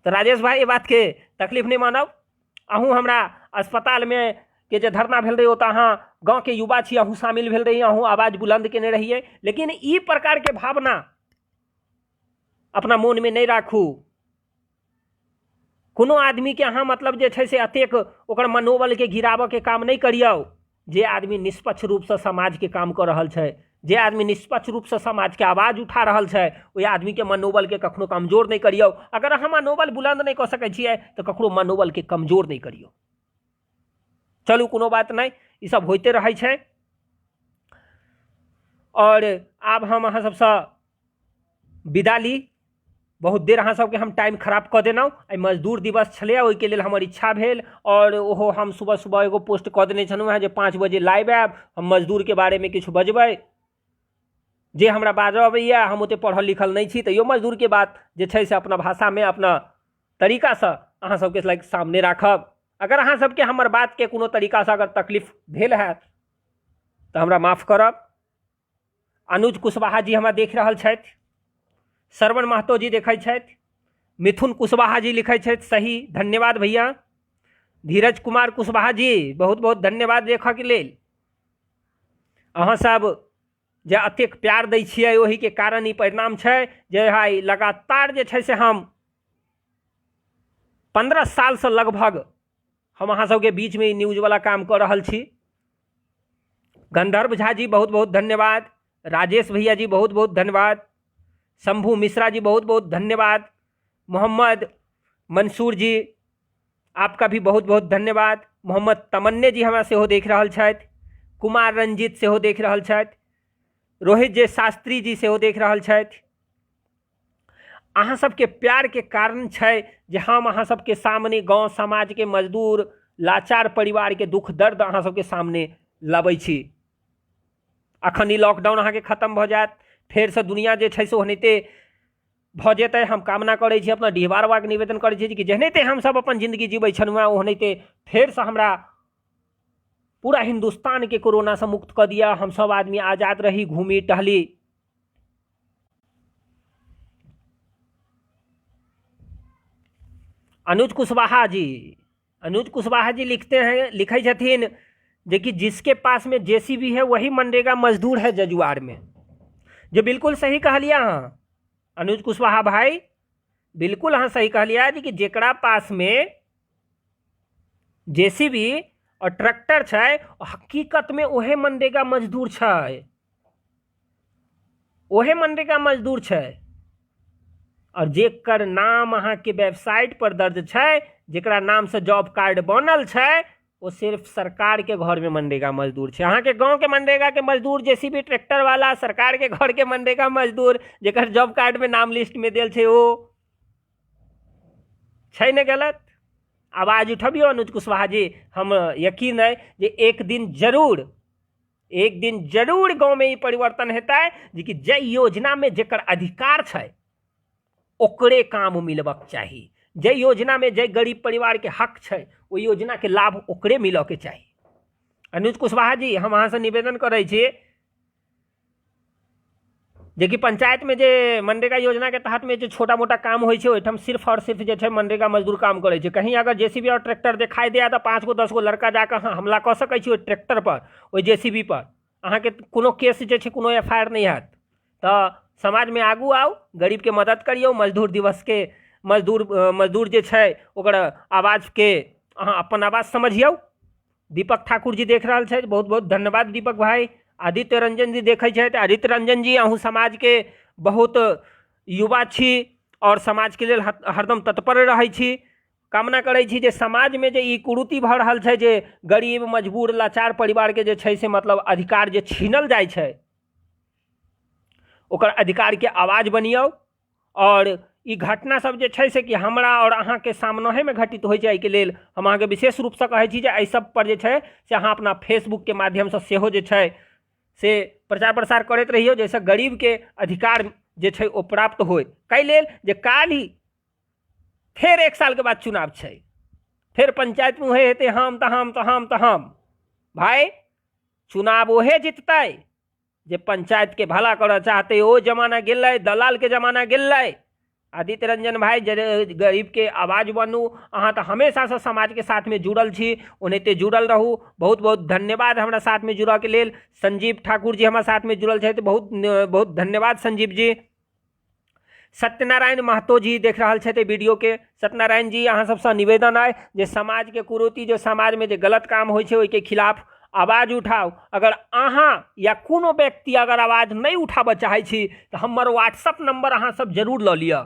तो राजेश भाई ये बात के तकलीफ नहीं मानब। अहूँ हमरा अस्पताल में के जे धरना भेल रही ओतऽ अहाँ गाँव के युवा छी, अहूँ शामिल भेल रही, अहूँ आवाज बुलंद केने रहिए। लेकिन ई प्रकार के भावना अपना मन में नहीं राखू। कोनो आदमी के अहाँ मतलब जे छै से अतेक ओकर मनोबल के गिराबऽ के काम नहीं करियौ। जे आदमी निष्पक्ष रूप से समाज के काम कर रहल छै, जे आदमी निष्पक्ष रूप से समाज के आवाज उठा रहल छै, ओहि आदमी के मनोबल के कखनो कमजोर नहीं करियौ। अगर अहाँ मनोबल बुलंद नहीं कऽ सकै छियै तो ककरो मनोबल के कमजोर नहीं करियौ। चलू कोनो बात नहीं, ई सब होते रहै छै। और आब हम अहाँ सबसे विदा ली। बहुत देर अहाँ सबके हम टाइम खराब कऽ देलहुँ। आई मजदूर दिवस छलै, ओहिके लेल हमर इच्छा भेल और ओहो हम सुबह सुबह एगो पोस्ट कऽ देने छलहुँ जे 5 बजे लाइव आयब, हम मजदूर के बारे में किछु बजबै। जे हमरा बाजऽ अबैया, हम ओते पढ़ल लिखल नहीं छी, तैयो मजदूर के बात जे छै से अपना भाषा में अपना तरीका से अहाँ सबके सामने राखब। अगर अहाँ सबके हमर बात के कोनो तरीका से अगर तकलीफ भेल हैत तो हमरा माफ करब। अनुज कुशवाहा जी हमरा देख रहल छथि, श्रवण महतो जी देखै छथि, मिथुन कुशवाहा जी लिखै छथि सही, धन्यवाद भैया। धीरज कुमार कुशवाहा जी बहुत बहुत धन्यवाद देखऽ के लेल। अहाँ सब जे अतेक प्यार दै छियै ओही के कारण ई परिणाम छै जे भाई लगातार जे छै से हम 15 साल से लगभग हम अहाँ सबके बीच में न्यूज वाला काम कर रहल छी। गंधर्व झा जी बहुत बहुत धन्यवाद, राजेश भैया जी बहुत बहुत धन्यवाद, शंभू मिश्रा जी बहुत बहुत धन्यवाद, मोहम्मद मंसूर जी आपका भी बहुत बहुत धन्यवाद, मोहम्मद तमन्ने जी हमरा सेहो देख रहल छथि, कुमार रंजीत सेहो देख रहल छथि, रोहित जे शास्त्री जी सेहो देख रहल छथि। अहाँ सबके प्यार के कारण छै जे हम अहाँ सबके सामने गाँव समाज के मजदूर लाचार परिवार के दुख दर्द अहाँ सबके सामने लबै छी। अखन ई लॉकडाउन अहाँ के खत्म भऽ जायत, फेर से दुनिया जे छै से ओहनाइते भऽ जेतै। हम कामना करै छी, अपना डिहबार बाबा के निवेदन करै छी कि जेहनाइते हम सब अपन जिंदगी जीबै छलहुँ ओहनाइते फेर से हमरा पूरा हिंदुस्तान के कोरोना से मुक्त कऽ दिया, हम सब आदमी आजाद रही, घूमी टहली। अनुज कुशवाहा जी लिखते हैं, लिखे छथिन जे कि जिसके पास में जेसीबी है वही मनरेगा मजदूर है जजुआर में। जो बिल्कुल सही कहलिया हाँ अनुज कुशवाहा भाई, बिल्कुल हाँ सही कहलिया जी कि जेकरा पास में जेसीबी और ट्रैक्टर छै हकीकत में ओहे मनरेगा मजदूर छै, ओहे मनरेगा मजदूर छै। और जेकर नाम अहाँ के वेबसाइट पर दर्ज छै, जेकरा नाम से जॉब कार्ड बनल छै, वो सिर्फ सरकार के घर में मनरेगा मजदूर छै। अहाँ के गांव के मनरेगा के मजदूर, जेसीबी ट्रैक्टर वाला, सरकार के घर के मनरेगा मजदूर जेकर जॉब कार्ड में नाम लिस्ट में देल छै, वो छै ने गलत? आवाज उठबियो अनुज कुशवाहा जी। हम यकीन है जे एक दिन जरूर गांव में ई परिवर्तन हेतै, जे कि जय योजना में जेकर अधिकार छै ओकरे काम मिलबक चाही। जय योजना में जय गरीब परिवार के हक छै, ओ योजना के लाभ ओकरे मिलऽ के चाही। अनुज कुशवाहा जी, हम अहाँ से निवेदन करै छी जे कि पंचायत में जे मनरेगा योजना के तहत में जो छोटा मोटा काम होइ छै, ओहिठाम सिर्फ और सिर्फ जे छै मनरेगा मजदूर काम करै छै। कहीं अगर जेसीबी और ट्रैक्टर दिखाई दिया तो 5 गो 10 गो लड़का जाकर हमला कऽ सकै छी ओहि ट्रैक्टर पर, ओहि जेसीबी पर। अहाँके कोनो केस जे छै, कोनो एफआईआर नहीं हैत। तऽ समाज में आगू आओ, गरीब के मदद करियो। मजदूर दिवस के मजदूर जे छै ओकर आवाज के अहाँ अपन आवाज समझियो। दीपक ठाकुर जी देख रहल छै, बहुत बहुत धन्यवाद दीपक भाई। आदित्य रंजन जी देखै छै, आदित्य रंजन जी अहूँ समाज के बहुत युवा छी और समाज के लेल हरदम तत्पर रहै छी। कामना करै छी जे समाज में जे ई कुरीति भऽ रहल छै, जे गरीब मजबूर लाचार परिवार के जे छै से मतलब अधिकार जे छीनल जाइ छै, ओकर अधिकार के आवाज बनियो। और ई घटना सब जे छै से कि हमरा और अहाँ के सामने में घटित होइ छै, एहिके लेल हम अहाँ के विशेष रूप से कहै छी जे एहि सब पर जे छै से अहाँ अपना फेसबुक के माध्यम से सेहो जे छै से प्रचार प्रसार करैत रहियो, जैसे गरीब के अधिकार जे छै ओ प्राप्त होय। कै लेल जे काल ही फिर 1 साल के बाद चुनाव छै, फिर पंचायत में उहे हेतै हम तऽ हम। भाई चुनाव ओहे जीततै जे पंचायत के भला करऽ चाहते। ओ जमाना गेलै, दलाल के जमाना गेलै। आदित्य रंजन भाई, गरीब के आवाज बनू। अहाँ तो हमेशा से समाज के साथ में जुड़ल छी, ओनाहिते जुड़ल रहू। बहुत बहुत धन्यवाद हमरा साथ में जुड़ऽ के लेल। संजीव ठाकुर जी हमारा साथ में जुड़ल छै, तो बहुत बहुत धन्यवाद संजीव जी। सत्यनारायण महतो जी देख रहल छथि वीडियो के। सत्यनारायण जी, अहाँ सबसे निवेदन है जे समाज के कुरीति, जो समाज में जे गलत काम होइ छै, ओहिके खिलाफ आवाज उठाओ। अगर अहाँ या कोनो व्यक्ति अगर आवाज नहीं उठाबऽ चाहै छी तो हमर व्हाट्सअप नंबर अहाँ सब जरूर लऽ लिअ।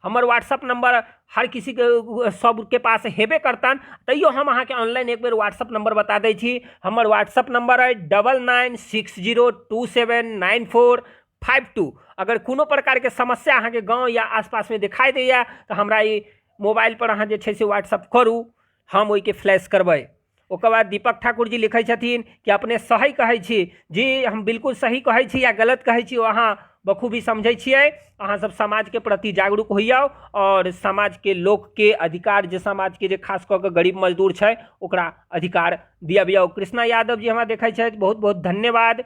हमर व्हाट्सअप नंबर हर किसी के सबके पास हेबे करतन, तैयो हम अहाँ के ऑनलाइन एक बेर व्हाट्सअप नंबर बता दै छी। हमर व्हाट्सअप नंबर है 9960279452। अगर कोनो प्रकार के समस्या अहाँ के गाँव या आसपास में दिखाई दैया तो हमरा ई मोबाइल पर अहाँ जे छै से व्हाट्सअप करू, हम ओइके फ्लैश करबै। ओकर बाद दीपक ठाकुर जी लिखै छथिन कि अपने सही कहै छी। जी, हम बिल्कुल सही कहै छी या गलत कहै छी, अहाँ बखूबी समझै छियै। अहाँ सब समाज के प्रति जागरूक होइयो और समाज के लोक के अधिकार, जे समाज के जे खास कऽ के गरीब मजदूर छै ओकरा अधिकार दियबियो। कृष्णा यादव जी हमरा देखै छथि, बहुत बहुत धन्यवाद।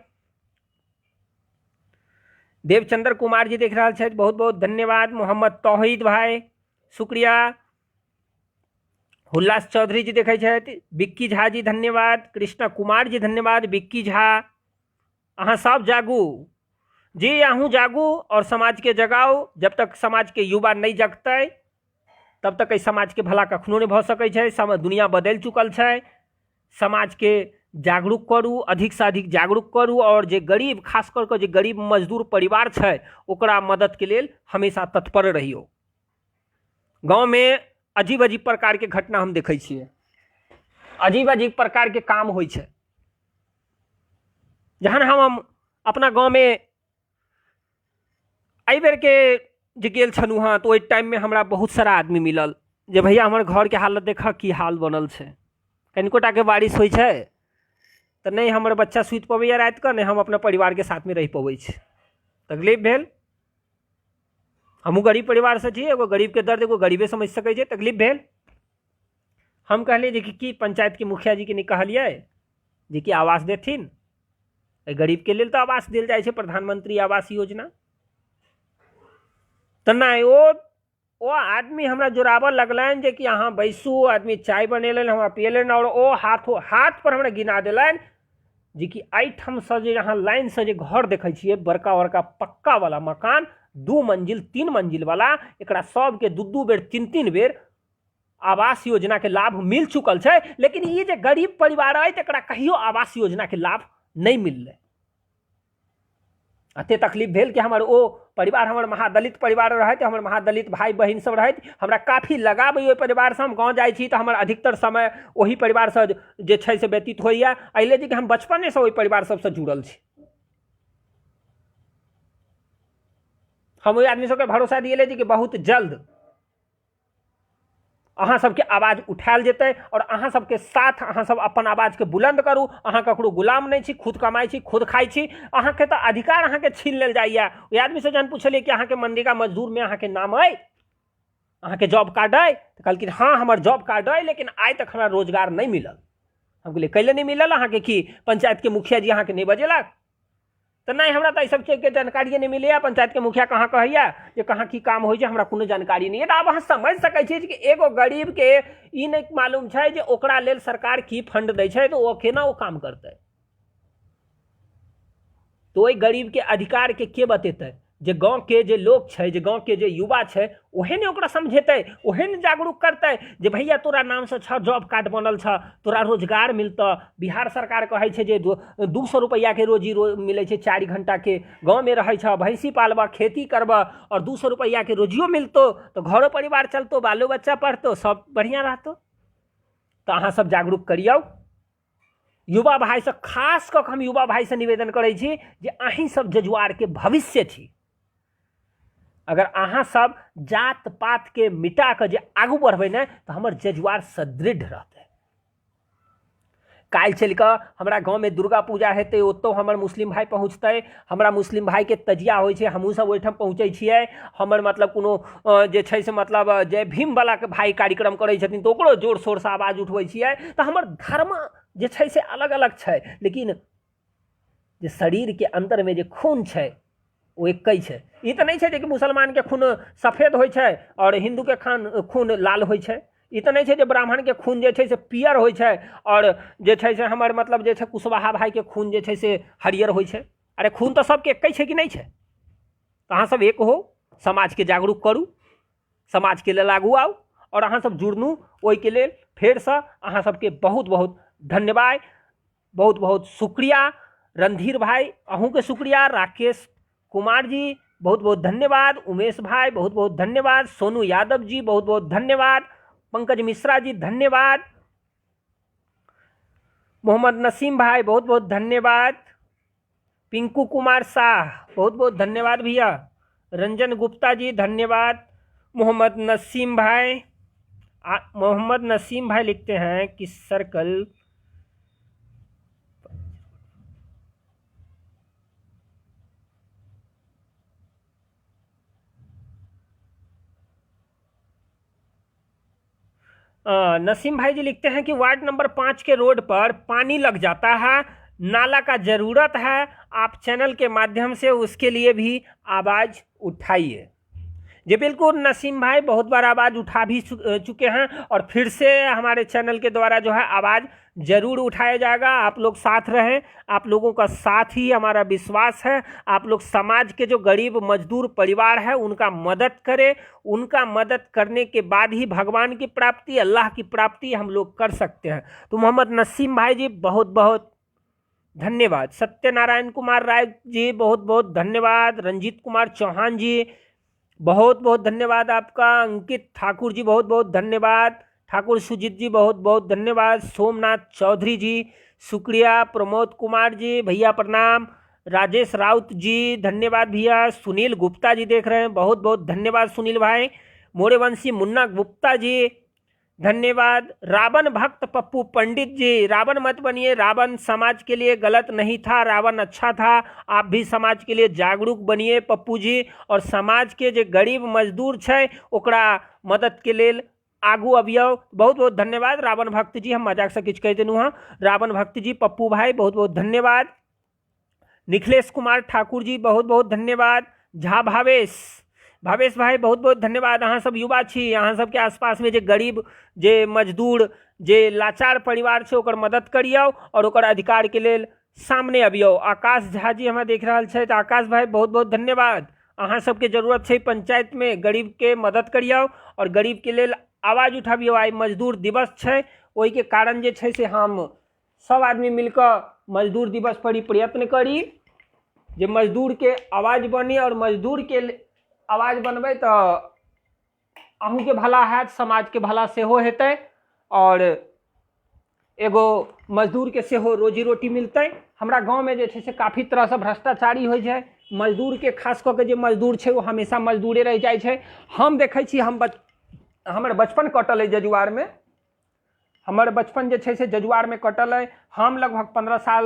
देवचंद्र कुमार जी देख रहल छथि, बहुत बहुत धन्यवाद। मोहम्मद तौहीद भाई शुक्रिया। हुल्लास चौधरी जी देखै छथि, बिक्की झा जी धन्यवाद। कृष्णा कुमार जी धन्यवाद। बिक्की झा, अहाँ सब जागू जी, अहूँ जागू और समाज के जगाओ। जब तक समाज के युवा नहीं जगतै तब तक समाज के भला कखनो नहीं भऽ सकै छै। दुनिया बदल चुकल छै। समाज के जागरूक करू, अधिक से अधिक जागरूक करू और जे गरीब, खास करके जे गरीब मजदूर परिवार छै ओकरा मदद के लेल हमेशा तत्पर रहियो। गाँव में अजीब अजीब प्रकार के घटना हम देखै छियै, अजीब अजीब प्रकार के काम होइ छै। जहन हम अपना गाँव में एहि बेर के जे गेल छलहुँ हँ तो ओहि टाइम में हमरा बहुत सारा आदमी मिलल जे भैया हमर घर के हालत देखा की हाल बनल छै। कनिकोटा के बारिश होइ छै तो नहीं हमर बच्चा सुति पबैया रात के, नहीं हम अपना परिवार के साथ में रह पबै छी। तकलीफ भेल। हमहूँ गरीब परिवार से छी, एगो गरीब के दर्द एगो गरीबे समझ सकै छै। तकलीफ भेल। हम कहलिए जे कि पंचायत के मुखिया जी के नहीं कहलिए जे कि आवास देथिन। गरीब के लेल तो आवास देल जाइ छै, प्रधानमंत्री आवास योजना। तो नहीं, ओ आदमी हमरा जुड़ाबऽ लगलन जे कि अहाँ बैसू। आदमी चाय बनेलन, हमरा पियलन और ओ हाथ पर हमरा गिना देलन जे कि एहिठाम से जे अहाँ लाइन से जे घर देखै छियै, बड़का बड़का पक्का वाला मकान, 2 मंजिल 3 मंजिल वाला, एकरा सबके 2 बेर 3 बेर आवास योजना के लाभ मिल चुकल छै। लेकिन ये जे गरीब परिवार है तकरा कहियो आवास योजना के लाभ नहीं मिललै। एते तकलीफ भेल कि हमर ओ परिवार हमर महादलित परिवार रहत, हमर महादलित भाई बहिन सब रहत, हमरा काफ़ी लगाव ओहि परिवारसँ। हम गाँव जाइ छी तऽ हमर अधिकतर समय ओही परिवारसँ जे छै से व्यतीत होइए, एहि लेल कि हम बचपनेसँ ओहि परिवार सबसँ जुड़ल छी। हम ओहि आदमी सबके भरोसा दिए कि बहुत जल्द अहाँ सबके आवाज उठायल जेतै और अहाँ सबके साथ अहाँ सब अपन आवाज के बुलंद करू। अहाँ ककरो गुलाम नहीं छी, खुद कमाई छी, खुद खाई छी। अहाँ के तो अधिकार अहाँ के छीन लेल जाइए। ओहि आदमी से जहन पूछलिए कि अहाँ के मनरेगा मजदूर में अहाँ के नाम है, अहाँ के जॉब कार्ड है, तो कहलखिन हाँ हमर जॉब कार्ड है, लेकिन आइ तक हमरा रोजगार नहीं मिलल। हम कहलिए कैले नहीं मिलल, अहाँ के कि पंचायत के मुखिया जी अहाँ के नहीं बजेलक? तो नहीं, हमरा तो सब चीज के जानकारी नहीं मिले। पंचायत के मुखिया कहाँ कहैया जे कहाँ की काम हो, हमरा कोनो जानकारी नहीं है। तो आब अहाँ समझ सकै छी कि एगो गरीब के ई नहीं मालूम है जे ओकरा लेल सरकार की फंड दै छै, तो वो केना वो काम करते। तो ओहि गरीब के अधिकार के बतेतै? जे गाँव के जे लोग छै, जे गाँव के जे युवा छै, ओहे ने ओकरा समझेतै, ओहे ने जागरूक करतै जे भैया तोरा नाम से जॉब कार्ड बनल छ, तोरा रोजगार मिलता। बिहार सरकार कहै छै जे 200 रुपया के रोजी मिलै छै 4 घंटा के। गाँव में रहै छ, भैंसी पालबा, खेती करबा और 200 रुपया के रोजियो मिलतो, तो घरो परिवार चलतो, बालो बच्चा पढ़तो, सब बढ़िया रहतो। तो अहाँ सब जागरूक करियौ। युवा भाई से खास कऽ हम युवा भाई से निवेदन करै छी जे अहीं सब जजुआर के भविष्य छी। अगर अहाँ सब जात पात के मिटा के जे आगू बढ़बै ने, तो हमर जजुआर सदृढ़ रहतै। काल्हि चलि कऽ हमरा गाँव में दुर्गा पूजा हेतै, ओतौ हमर मुस्लिम भाई पहुँचतै। हमरा मुस्लिम भाई के तजिया होइ छै, हमहूँ सब ओहिठाम पहुँचै छियै। हमर मतलब कोनो जे छै से मतलब जय भीम वाला के भाई कार्यक्रम करै छथिन, तो ओकरो जोर शोर से आवाज उठबै छियै। तो हमर धर्म जे छै से अलग अलग छै, लेकिन जे शरीर के अंदर में जे खून छै वो एकै छै। ई तो नहीं छै कि मुसलमान के खून सफेद होइ छै और हिंदू के खून लाल होइ छै। ई तो नहीं छै जे ब्राह्मण के खून जे छै से पियर होइ छै और जे छै से हमर मतलब जे छै कुशवाहा भाई के खून जे छै से हरियर होइ छै। अरे खून तो सबके एकै छै कि नहीं छै? तो अहाँ सब एक हो, समाज के जागरूक करू, समाज के लेल आगू आउ और अहाँ सब जुड़नू। ओहि के लेल फेर से अहाँ सबके बहुत बहुत धन्यवाद, बहुत बहुत शुक्रिया। रणधीर भाई अहूँ के शुक्रिया। राकेश कुमार जी बहुत बहुत धन्यवाद। उमेश भाई बहुत बहुत धन्यवाद। सोनू यादव जी बहुत बहुत धन्यवाद। पंकज मिश्रा जी धन्यवाद। मोहम्मद नसीम भाई बहुत बहुत धन्यवाद। पिंकू कुमार शाह बहुत बहुत धन्यवाद भैया। रंजन गुप्ता जी धन्यवाद। मोहम्मद नसीम भाई लिखते हैं कि सर्कल नसीम भाई जी लिखते हैं कि वार्ड नंबर 5 के रोड पर पानी लग जाता है, नाला का जरूरत है, आप चैनल के माध्यम से उसके लिए भी आवाज़ उठाइए। जी बिल्कुल नसीम भाई, बहुत बार आवाज़ उठा भी चुके हैं और फिर से हमारे चैनल के द्वारा जो है आवाज़ जरूर उठाया जाएगा। आप लोग साथ रहें, आप लोगों का साथ ही हमारा विश्वास है। आप लोग समाज के जो गरीब मजदूर परिवार है उनका मदद करें। उनका मदद करने के बाद ही भगवान की प्राप्ति, अल्लाह की प्राप्ति हम लोग कर सकते हैं। तो मोहम्मद नसीम भाई जी बहुत बहुत धन्यवाद। सत्यनारायण कुमार राय जी बहुत बहुत धन्यवाद। रंजीत कुमार चौहान जी बहुत बहुत धन्यवाद आपका। अंकित ठाकुर जी बहुत बहुत धन्यवाद। ठाकुर सुजीत जी बहुत बहुत धन्यवाद। सोमनाथ चौधरी जी शुक्रिया। प्रमोद कुमार जी भैया प्रणाम। राजेश राउत जी धन्यवाद भैया। सुनील गुप्ता जी देख रहे हैं, बहुत बहुत धन्यवाद सुनील भाई। मोरेवंशी मुन्ना गुप्ता जी धन्यवाद। रावण भक्त पप्पू पंडित जी, रावण मत बनिए, रावण समाज के लिए गलत नहीं था, रावण अच्छा था। आप भी समाज के लिए जागरूक बनिए पप्पू जी, और समाज के जो गरीब मजदूर छै ओकरा मदद के लेल आगू अबियौ। बहुत बहुत धन्यवाद रावण भक्त जी, हम मजाक से किछु कह देलूँ हाँ। रावण भक्त जी, पप्पू भाई बहुत बहुत धन्यवाद। निखिलेश कुमार ठाकुर जी बहुत बहुत धन्यवाद। झा भावेश भाई बहुत बहुत धन्यवाद। अहाँ सब युवा छी, अहाँ सबके आसपास में जे गरीब, जे मजदूर, जे लाचार परिवार छै ओकर मदद करियौ और ओकर अधिकार के लेल सामने अबियौ। आकाश झा जी हमरा देख रहल छै, तो आकाश भाई बहुत बहुत धन्यवाद। अहाँ सबके जरूरत छै पंचायत में गरीब के मदद करियौ और गरीब के लेल आवाज उठाबियौ। आई मजदूर दिवस छै, ओहि के कारण जे छै से हम सब आदमी मिलकर मजदूर दिवस पर ही प्रयत्न करी। जे मजदूर के आवाज बनी और मजदूर के आवाज बनबै तो अहूँ के भला हैत, समाज के भला सेहो हेतै और एगो मजदूर के सेहो रोजी रोटी मिलतै। हमरा गाँव में जे छै से काफ़ी तरह से भ्रष्टाचारी होइ छै। मजदूर के खास कऽ के जे मजदूर छै वो हमेशा मजदूरे रह जाइ छै। हम देखै छी, हमर बचपन कटल है जजुआर में, हमर बचपन जे छै से जजुआर में कटल है। हम लगभग 15 साल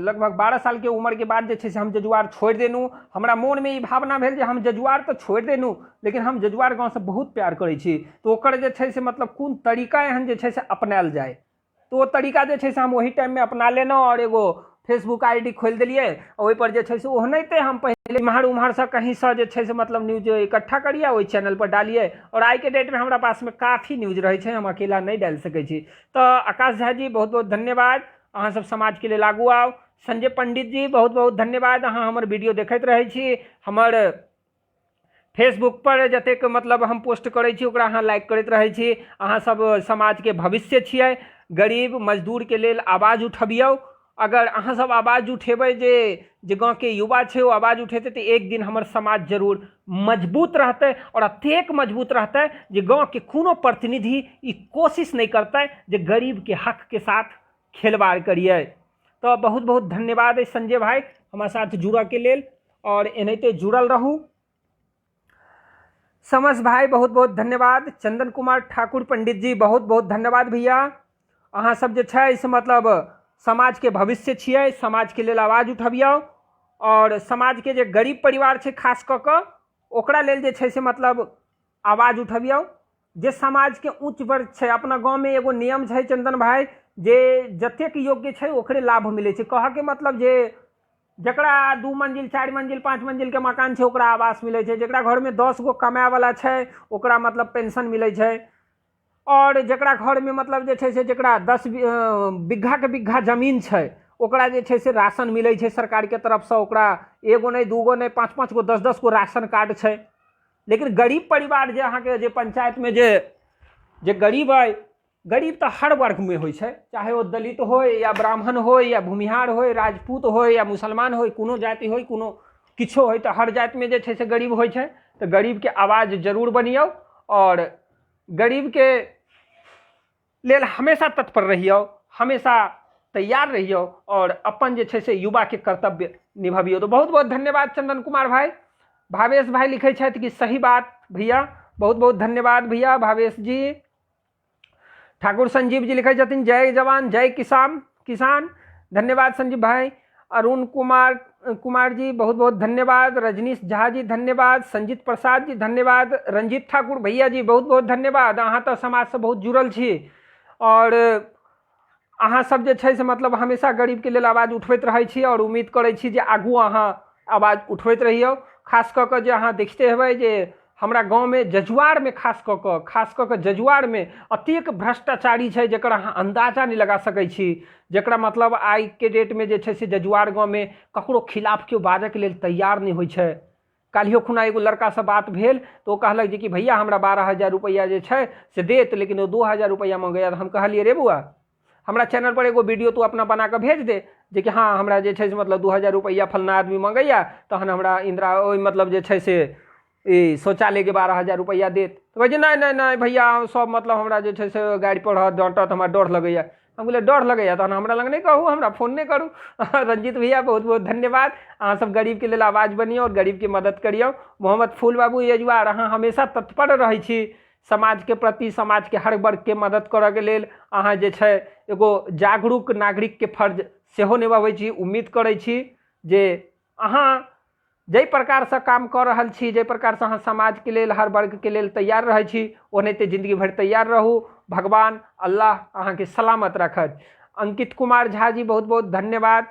लगभग 12 साल के उम्र के बाद जे छै से हम जजुआर छोड़ देलूँ। हमरा मन में ई भावना भेल जे हम जजुआर तो छोड़ देलूँ, लेकिन हम जजुआर गाँव से बहुत प्यार करै छी। तो ओकर जे छै से मतलब कोन तरीका एहन जे छै से अपनायल जाए, तो वो तरीका जे छै से हम वही टाइम में अपना लेलहुँ और एगो फेसबुक आईडी खोल दिलिए। ओहि पर जे छै से ओहनते हम पहले इम्हर उम्हर से कहीं से जे छै से मतलब न्यूज इकट्ठा करिए, वही चैनल पर डालिए। और आई के डेट में हमारा पास में काफ़ी न्यूज रहे छै, हम अकेला नहीं डाल सकै छी। तो आकाश झा जी बहुत बहुत धन्यवाद, अहाँ सब समाज के लिए लागू आओ। संजय पंडित जी बहुत बहुत धन्यवाद, अहाँ हमर वीडियो देखते रहे छी। हमर फेसबुक पर जतेक मतलब हम पोस्ट करै छी ओकरा अहाँ लाइक करते रहे छी। अहाँ सब समाज के भविष्य छियै। गरीब मजदूर के लेल आवाज उठबियौ। अगर अहाँ सब आवाज उठेबै, जे गाँव के युवा छै वो आवाज उठेतै तो एक दिन हमर समाज जरूर मजबूत रहतै और अतेक मजबूत रहतै जे गाँव के कोनो प्रतिनिधि ई कोशिश नहीं करतै जे गरीब के हक के साथ खेलवाड़ करिए। तो बहुत बहुत धन्यवाद है संजय भाई हमारे साथ जुड़े के लेल, और एनाहिते जुड़ल रहू। समझ भाई बहुत बहुत धन्यवाद। चंदन कुमार ठाकुर पंडित जी बहुत बहुत धन्यवाद भैया। अहाँ सब जे छै से मतलब समाज के भविष्य छियै, समाज के लेल आवाज उठबियौ और समाज के जे गरीब परिवार छै खास कऽ कऽ ओकरा लेल जे छै से मतलब आवाज उठबियौ। जे समाज के उच्च वर्ग छै, अपना गाँव में एगो नियम छै चंदन भाई, जे जतेक योग्य छै ओकरे लाभ मिले छै। कह के मतलब जे जकरा 2 मंजिल 4 मंजिल 5 मंजिल के मकान छै ओकरा आवास मिले छै, जकरा घर में 10 गो कमाए वाला छै ओकरा मतलब पेंशन मिले छै, और जकरा घर में मतलब जे छै से जकरा 10 बीघा के बीघा जमीन छै ओकरा जे छै से राशन मिले छै सरकार के तरफ से। ओकरा एगो नहीं, दूगो नहीं, 5-5 गो 10-10 गो राशन कार्ड छै। लेकिन गरीब परिवार जे अहाँ के जे पंचायत में जे गरीब है, गरीब तो हर वर्ग में होइ छै, चाहे वो दलित हो या ब्राह्मण हो या भूमिहार हो, राजपूत हो या मुसलमान हो, कोनो जाति हो, कोनो किछो हो, तो हर जाति में जे छै से गरीब होइ छै। तो गरीब के आवाज जरूर बनियौ और गरीब के लेल हमेशा तत्पर रहियो, हमेशा तैयार रहियो और अपन जे छै से युवा के कर्तव्य निभाबियो। तो बहुत बहुत धन्यवाद चंदन कुमार भाई। भावेश भाई लिखे छथि कि सही बात भैया, बहुत बहुत धन्यवाद भैया भावेश जी। ठाकुर संजीव जी लिखे छथिन जय जवान जय किसान, धन्यवाद संजीव भाई। अरुण कुमार जी बहुत बहुत धन्यवाद। रजनीश झा जी धन्यवाद। संजीत प्रसाद जी धन्यवाद। रंजीत ठाकुर भैया जी बहुत बहुत धन्यवाद। अहाँ तो समाज से बहुत जुड़ल छी और अहाँ सब जे छै से मतलब हमेशा गरीब के लेल आवाज उठबैत रहै छी और उम्मीद करै छी जे आगू अहाँ आवाज उठबैत रहियौ। खास कऽ कऽ जे अहाँ देखते हेबै जे हमरा गाँव में जजुआर में खास कऽ कऽ जजुआर में अतेक भ्रष्टाचारी छै जकर अहाँ अंदाजा नहीं लगा सकै छी। जकरा मतलब आई के डेट में जे छै से जजुआर गाँव में ककरो खिलाफ केओ बाजै के लेल तैयार नहीं होइ छै। काल्हियो खुना एगो लड़का से बात भेल तो वो कहलक जे कि भैया हमरा 12,000 रुपया जे छै से देत, लेकिन वो 2,000 रुपया मांगैया। हम कहलिए रे बुआ हमरा चैनल पर एगो वीडियो तू अपना बना के भेज दे जे कि हाँ हमरा जे छै से मतलब 2,000 रुपया फलना आदमी मांगैया, तहन हमरा इंदिरा मतलब जे छै से शौचालय के 12,000 रुपया देत। तो कहे नहीं भैया सब मतलब हमरा जे छै से गाड़ी पर डांटत, हमरा डर लगैया। हम बोले डर लगैया तहन हमरा लग नहीं कहू, हमरा फोन नहीं करू। रंजीत भैया बहुत बहुत धन्यवाद। अहाँ सब गरीब के लेल आवाज बनियो और गरीब की मदद करियो। मोहम्मद फूल बाबू यजुआर अहाँ हमेशा तत्पर रहै छी समाज के प्रति, समाज के हर वर्ग के मदद करऽ के लेल अहाँ जे छै एगो जागरूक नागरिक के फर्ज सेहो निभाबै छी। उम्मीद करै छी जे अहाँ जै प्रकार से काम कर रहल छी, जै प्रकार से अहाँ समाज के लेल हर वर्ग के लेल तैयार रहै छी, ओनाहिते जिंदगी भर तैयार रहू। भगवान अल्लाह अहाँ के सलामत रखत। अंकित कुमार झा जी बहुत बहुत धन्यवाद।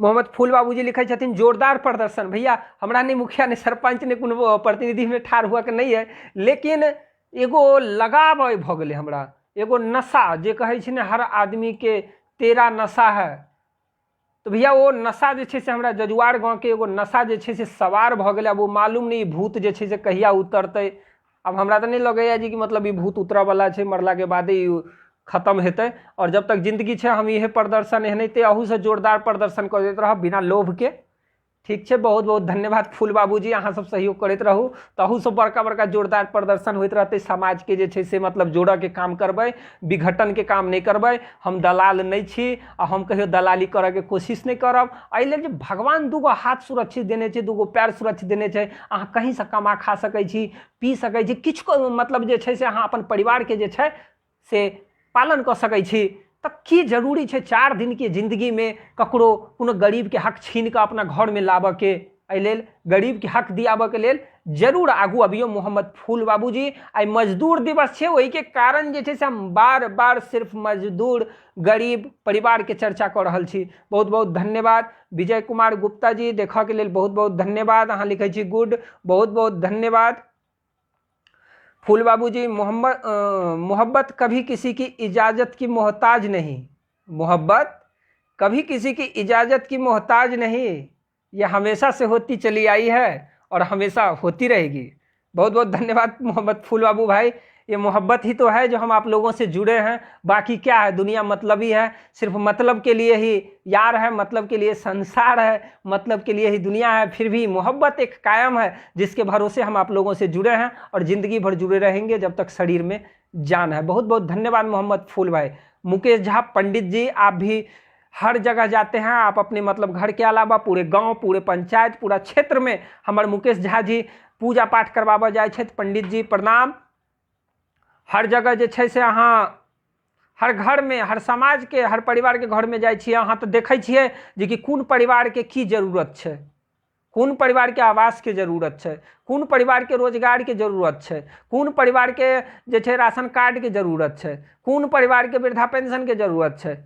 मोहम्मद फूल बाबू जी लिखे छथिन जोरदार प्रदर्शन। भैया हमरा नहीं मुखिया ने सरपंच ने कोनो प्रतिनिधि में ठाढ़ हुआ के नहीं है, लेकिन एगो लगाव भ गेलै हमरा, एगो नशा जे कहै छै ने हर आदमी के तेरा नशा है। तो भैया वो नशा जे छै से हमरा जजुआर गाँव के एगो नशा जे छै से सवार भ गेलै। अब वो मालूम नहीं भूत जे छै से कहिया उतरतै। अब हमरा तो नहीं लगैया जी कि मतलब ई भूत उतरऽ वाला छै, मरला के बादे खत्म हेतै। और जब तक जिंदगी है हम यह प्रदर्शन एहनते अहू से जोरदार प्रदर्शन करते रहब बिना लोभ के। ठीक है, बहुत बहुत धन्यवाद फूल बाबूजी, अहाँ सब सहयोग करते रहू तो अहू सब बड़का बड़का जोरदार प्रदर्शन होते रहते। समाज के जे से मतलब जोड़ के काम करबै, विघटन के काम नहीं करबै। हम दलाल नहीं छी आ हम कहियो दलाली करे के कोशिश नहीं करब। एहि लेल जे भगवान दूगो हाथ सुरक्षित देने छै, दूगो पैर सुरक्षित देने छै, अहाँ कहीं से कमा खा सकै छी, पी सकै छी, किछु मतलब जे छै से अहाँ अपन परिवार के जे छै से पालन कर सकै छी। तो की जरूरी है 4 दिन के जिंदगी में ककरो कोनो गरीब के हक छीन के अपना घर में लाबऽ के। एहि लेल गरीब के हक दियाबऽ के लेल जरूर आगू अबियो मोहम्मद फूल बाबूजी। आई मजदूर दिवस है, वही के कारण जे से हम बार बार सिर्फ मजदूर गरीब परिवार के चर्चा कर रहल छी। बहुत बहुत धन्यवाद विजय कुमार गुप्ता जी, देखा के लेल बहुत बहुत धन्यवाद। अहाँ लिखे छी गुड, बहुत बहुत धन्यवाद फूल बाबूजी। मोहब्बत कभी किसी की इजाज़त की मोहताज नहीं, मोहब्बत कभी किसी की इजाज़त की मोहताज नहीं, यह हमेशा से होती चली आई है और हमेशा होती रहेगी। बहुत बहुत धन्यवाद मोहम्मद फूल बाबू भाई। ये मोहब्बत ही तो है जो हम आप लोगों से जुड़े हैं, बाकी क्या है, दुनिया मतलबी है, सिर्फ मतलब के लिए ही यार है, मतलब के लिए संसार है, मतलब के लिए ही दुनिया है। फिर भी मोहब्बत एक कायम है जिसके भरोसे हम आप लोगों से जुड़े हैं और ज़िंदगी भर जुड़े रहेंगे जब तक शरीर में जान है। बहुत बहुत धन्यवाद मोहम्मद फूल भाई। मुकेश झा पंडित जी, आप भी हर जगह जाते हैं, आप अपने मतलब घर के अलावा पूरे गांव, पूरे पंचायत, पूरा क्षेत्र में हमारे मुकेश झा जी पूजा पाठ करवाबऽ जाए छथि। पंडित जी प्रणाम। हर जगह जे छै से अहाँ हर घर में, हर समाज के, हर परिवार के घर में जाइ छियै अहाँ तो देखै छियै जे कि कोन परिवार के की जरूरत छै, कोन परिवार के आवास के जरूरत छै, कोन परिवार के रोजगार के जरूरत छै, कोन परिवार के जे छै राशन कार्ड के जरूरत छै, कोन परिवार के वृद्धा पेंशन के जरूरत छै।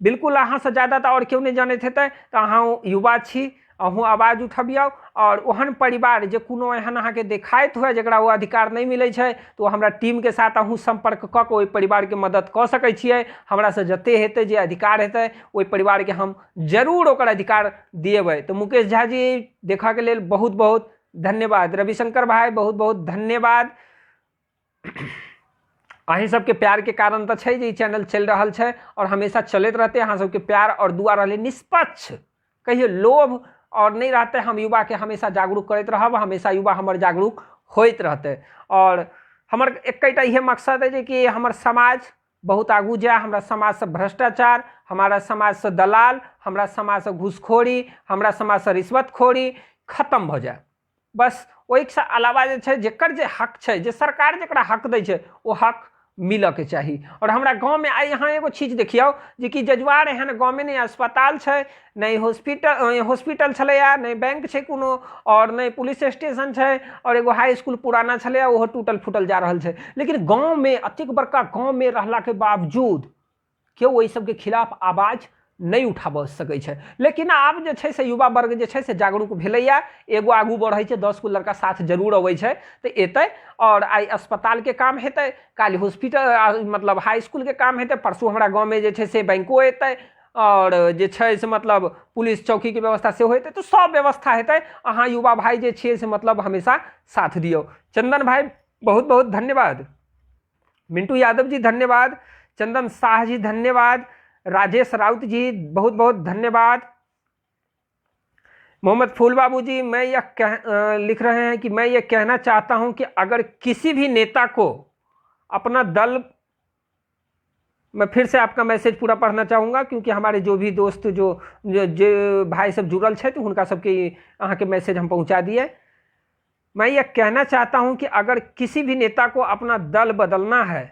बिल्कुल अहाँ से ज़्यादा तो और क्यों नहीं जानते हेतै, तो अहाँ युवा छी, अहूँ आवाज उठबियौ। और ओहन परिवार जे कोनो एहन अहाँ के देखाइत हुए जकरा वो अधिकार नहीं मिले छै, तो हमरा टीम के साथ अहूँ संपर्क कऽ के ओहि परिवार के मदद कऽ सकै छियै। हमरा से जते हेतै, जे अधिकार हेतै, ओहि परिवार के हम जरूर ओकर अधिकार दिएबै। तो मुकेश झा जी देखा के लेल बहुत बहुत धन्यवाद। रविशंकर भाई बहुत बहुत धन्यवाद। अहीं सबके प्यार के कारण तो छै जे ई चैनल चल रहा है और हमेशा चलते रहते। अहाँ सबके प्यार और दुआ रहे निष्पक्ष, कहियो लोभ और नहीं रहते। हम युवा के हमेशा जागरूक करते रहब, हमेशा युवा हमर जागरूक होते रहते। और हमर एकटा इहे मकसद है कि हमर समाज बहुत आगू जाए, हमारा समाज से भ्रष्टाचार, हमारा समाज से दलाल, हमारा समाज से घूसखोरी, हमारा समाज से रिश्वतखोरी खत्म हो जाए। बस ओहि से अलावा जे छै जेकर जे हक छै, जे सरकार जकरा हक दै छै, वो हक मिल के चाहिए। और हमारा गांव में आई यहाँ एगो चीज देखियो जे कि जजुआर एहन गांव में नहीं अस्पताल छै, नहीं हॉस्पिटल छलैया, नहीं बैंक छै कोनो, और नहीं पुलिस स्टेशन छै, और एगो हाई स्कूल पुराना छलैया ओहो टूटल फूटल जा रहल छै। लेकिन गांव में अतिक बड़का गांव में रहला के बावजूद केओ ओहि सबके खिलाफ आवाज नहीं उठाबऽ सकै छै। लेकिन आब जे छै से युवा वर्ग जे छै से जागरूक भेलैया, एगो आगू बढ़ै छै, 10 गो लड़का साथ जरूर अबै छै तो एतै। और आई अस्पताल के काम हेतै, काल्हि हॉस्पिटल मतलब हाई स्कूल के काम हेतै, परसू हमरा गाँव में जे छै से बैंको एतै, और जे छै से मतलब पुलिस चौकी के व्यवस्था सेहो हेतै। तो सब व्यवस्था हेतै। अहाँ युवा भाई जे छियै से मतलब हमेशा साथ दियौ। चंदन भाई बहुत बहुत धन्यवाद। मिंटू यादव जी धन्यवाद। चंदन शाह जी धन्यवाद। राजेश राउत जी बहुत बहुत धन्यवाद। मोहम्मद फूल बाबू जी मैं यह लिख रहे हैं कि मैं ये कहना चाहता हूं कि अगर किसी भी नेता को अपना दल, मैं फिर से आपका मैसेज पूरा पढ़ना चाहूँगा क्योंकि हमारे जो भी दोस्त जो भाई सब जुड़ल है तो उनका सबके अहाँ के मैसेज हम पहुँचा दिए। मैं ये कहना चाहता हूँ कि अगर किसी भी नेता को अपना दल बदलना है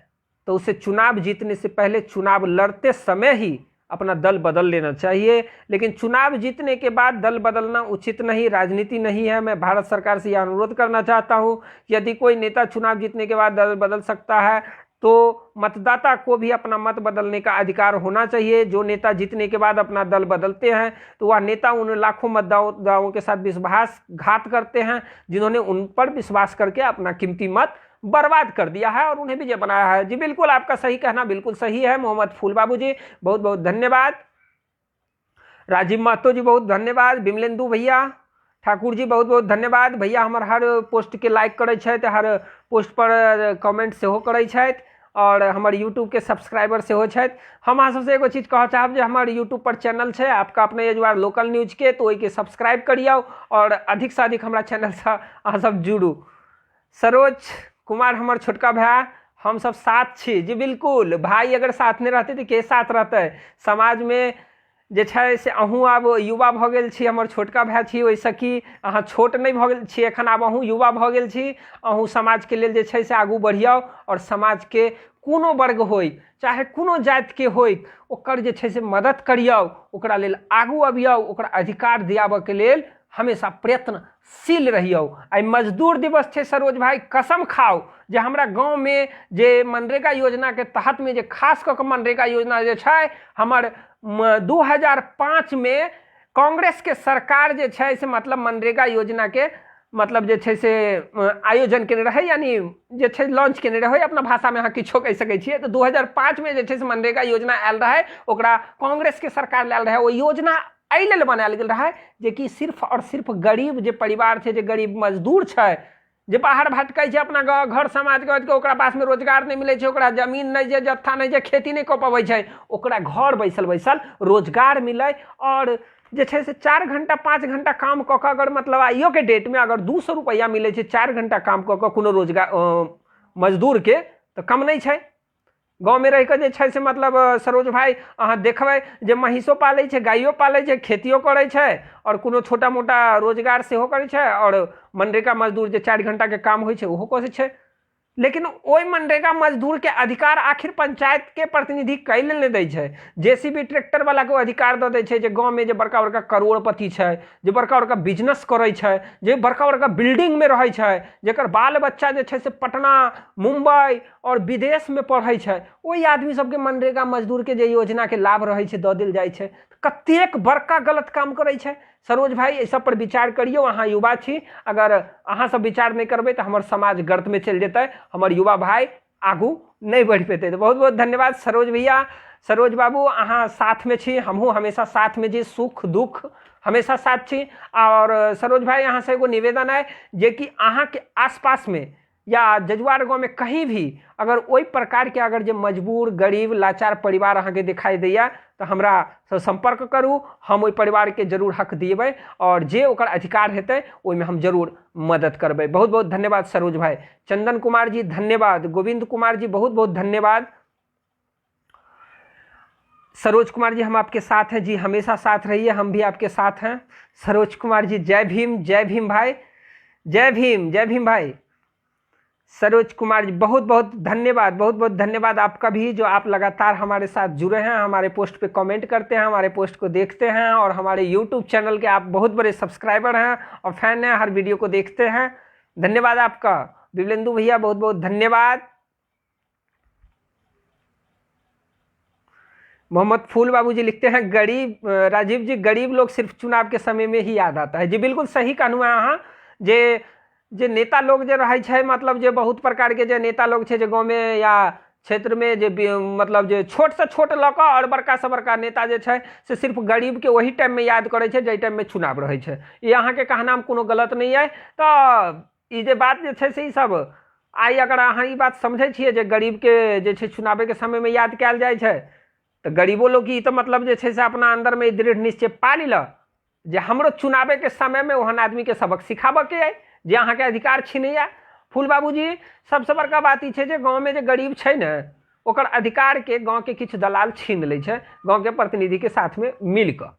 तो उसे चुनाव जीतने से पहले चुनाव लड़ते समय ही अपना दल बदल लेना चाहिए। लेकिन चुनाव जीतने के बाद दल बदलना उचित नहीं, राजनीति नहीं है। मैं भारत सरकार से यह अनुरोध करना चाहता हूँ, यदि कोई नेता चुनाव जीतने के बाद दल बदल सकता है तो मतदाता को भी अपना मत बदलने का अधिकार होना चाहिए। जो नेता जीतने के बाद अपना दल बदलते हैं तो वह नेता उन लाखों मतदाताओं के साथ विश्वासघात करते हैं जिन्होंने उन पर विश्वास करके अपना कीमती मत बर्बाद कर दिया है और उन्हें विजय बनाया है। जी बिल्कुल, आपका सही कहना बिल्कुल सही है मोहम्मद फूल बाबू जी, बहुत बहुत धन्यवाद। राजीव महतो जी बहुत धन्यवाद। बिमलेंदु भैया ठाकुर जी बहुत बहुत धन्यवाद। भैया हमार हर पोस्ट के लाइक करे छथि, हर पोस्ट पर कमेंट सेहो करे छथि और हमारे यूट्यूब के सब्सक्राइबर सेहो छथि। हम अहाँ सबसे एगो चीज कहऽ चाहब जे हमारे यूट्यूब पर चैनल है आपका अपने यजुआर लोकल न्यूज के, तो ओहिके सब्सक्राइब करियौ और अधिक से अधिक हमारा चैनल से अहाँ सब जुड़ू। सरोज कुमार हमर छोटका भाई, हम सब साथ छी जी, बिल्कुल भाई अगर साथ नहीं रहते तो के साथ रहते। समाज में जे छै से अहूँ आब युवा भऽ गेल छी, हमर छोटका भाई छी, ओहिसँ कि अहाँ छोट नहीं भऽ गेल छी एखन, आब अहूँ युवा भऽ गेल छी। अहूँ समाज के लेल जे छै से आगू बढ़ियौ और समाज के कोनो वर्ग होय चाहे कोनो जाति के होय ओकर जे छै से मदद करियौ, ओकरा लेल आगू अबियौ, ओकरा अधिकार दियाबऽ के लेल हमेशा प्रयत्नशील रहियौ। आई मजदूर दिवस छै सरोज भाई, कसम खाओ जे हमरा गाँव में जे मनरेगा योजना के तहत में जे खास कऽ के मनरेगा योजना जे छै हमर 2005 में कांग्रेस के सरकार जे छै से मतलब मनरेगा योजना के मतलब जे छै से आयोजन केने रहे, यानी जे छै लॉन्च केने रहे, अपना भाषा में अहाँ किछो कहि सकै छियै। तो 2005 में जे छै से मनरेगा योजना आयल रहे, ओकरा कांग्रेस के सरकार लायल रहे। ओ योजना एहि लेल बनायल गेल रहे जे कि सिर्फ और सिर्फ गरीब जे परिवार छै, जे गरीब मजदूर छै, जे बाहर भटकै छै अपना गाँव घर समाज के, ओकरा पास में रोजगार नहीं मिले छै, ओकरा जमीन नहीं छै, जत्था नहीं छै, खेती नहीं कऽ पबै छै, ओकरा घर बैसल बैसल रोजगार मिले। और जे छै से 4 घंटा 5 घंटा काम कऽ के अगर मतलब आइयो के डेट में अगर 200 रुपया मिले छै 4 घंटा काम कऽ के कोनो रोजगार मजदूर के, तो कम नहीं छै। गाँव में रह के जे छै से मतलब सरोज भाई अहाँ देखबै जे महिषो पालै छै, गाइयो पालै छै, खेतियो करै छै और कोनो छोटा मोटा रोजगार सेहो करै छै, और मनरेगा मजदूर जे 4 घंटा के काम होइ छै ओहो करै छै। लेकिन ओई मनरेगा मजदूर के अधिकार आखिर पंचायत के प्रतिनिधि कै लेल नहीं दै छै। जेसीबी ट्रैक्टर वाला के अधिकार दऽ दै छै, जे गाँव में जे बड़का बड़का करोड़पति छै, जे बड़का बड़का बिजनेस करै छै, जे बड़का बड़का बिल्डिंग में रहै छै, जेकर बाल बच्चा जे छै से पटना मुंबई और विदेश में पढ़ै छै, ओई आदमी सबके मनरेगा मजदूर के जे योजना के लाभ रहै छै दऽ देल जाइ छै। कतेक बड़का गलत काम करै छै सरोज भाई, एहि सब पर विचार करियौ। अहाँ युवा छी, अगर अहाँ सब विचार नहीं करबै तो हमर समाज गर्त में चल जेतै, हमर युवा भाई आगू नहीं बढ़ पेतै। तो बहुत बहुत धन्यवाद सरोज भैया। सरोज बाबू अहाँ साथ में छी, हमहूँ हमेशा साथ में जी, सुख दुख हमेशा साथ छी। और सरोज भाई अहाँ से एगो निवेदन है जे कि अहाँ के आसपास में या जजुआर गाँव में कहीं भी अगर ओई प्रकार के अगर जे मजबूर गरीब लाचार परिवार अहाँ के दिखाई दैया तो हमरा से संपर्क करू, हम ओई परिवार के जरूर हक दिएबै और जे ओकर अधिकार हेतै ओइमे हम जरूर मदद करबै। बहुत बहुत धन्यवाद सरोज भाई। चंदन कुमार जी धन्यवाद, गोविंद कुमार जी बहुत बहुत धन्यवाद। सरोज कुमार जी हम आपके साथ हैं जी, हमेशा साथ रहिए, हम भी आपके साथ हैं। सरोज कुमार जी जय भीम भाई, जय भीम भाई। सरोज कुमार जी बहुत बहुत धन्यवाद, बहुत बहुत धन्यवाद आपका भी, जो आप लगातार हमारे साथ जुड़े हैं, हमारे पोस्ट पे कमेंट करते हैं, हमारे पोस्ट को देखते हैं और हमारे यूट्यूब चैनल के आप बहुत बड़े सब्सक्राइबर हैं और फैन हैं, हर वीडियो को देखते हैं। धन्यवाद आपका। दिव्लेंदु भैया बहुत बहुत धन्यवाद। मोहम्मद फूल बाबू जी लिखते हैं गरीब राजीव जी, गरीब लोग सिर्फ चुनाव के समय में ही याद आता है। जी बिल्कुल सही कहलू अहाँ, जे नेता लोग जे रहे छै, मतलब जे बहुत प्रकार के जे नेता लोग छै, जे गाँव में या क्षेत्र में जे मतलब जे छोट से छोट लऽ और बड़का से बड़का नेता जे छै से सिर्फ गरीब के वही टाइम में याद करे छै, जे टाइम में चुनाव रहे छै। ये अहाँ के कहना में कोनो गलत नहीं है। तो ई जे बात जे छै से ई सब आई अगर अहाँ ई बात समझे छियै जे गरीब के जे छै चुनावे के समय में याद कयल जाइ छै, तो गरीबो लोग की तो मतलब जे छै से अपना अंदर में दृढ़ निश्चय पा लिअ जे हमरो चुनावे के समय में ओहन आदमी के सबक सिखाबऽ के है जे अहाँ के अधिकार छीनैया। फूल बाबू जी सबसे बड़का बात ई छै जे गाँव में जे गरीब छै ने, ओकर अधिकार के गाँव के किछु दलाल छीन लै छै गाँव के प्रतिनिधि के साथ में मिल कऽ,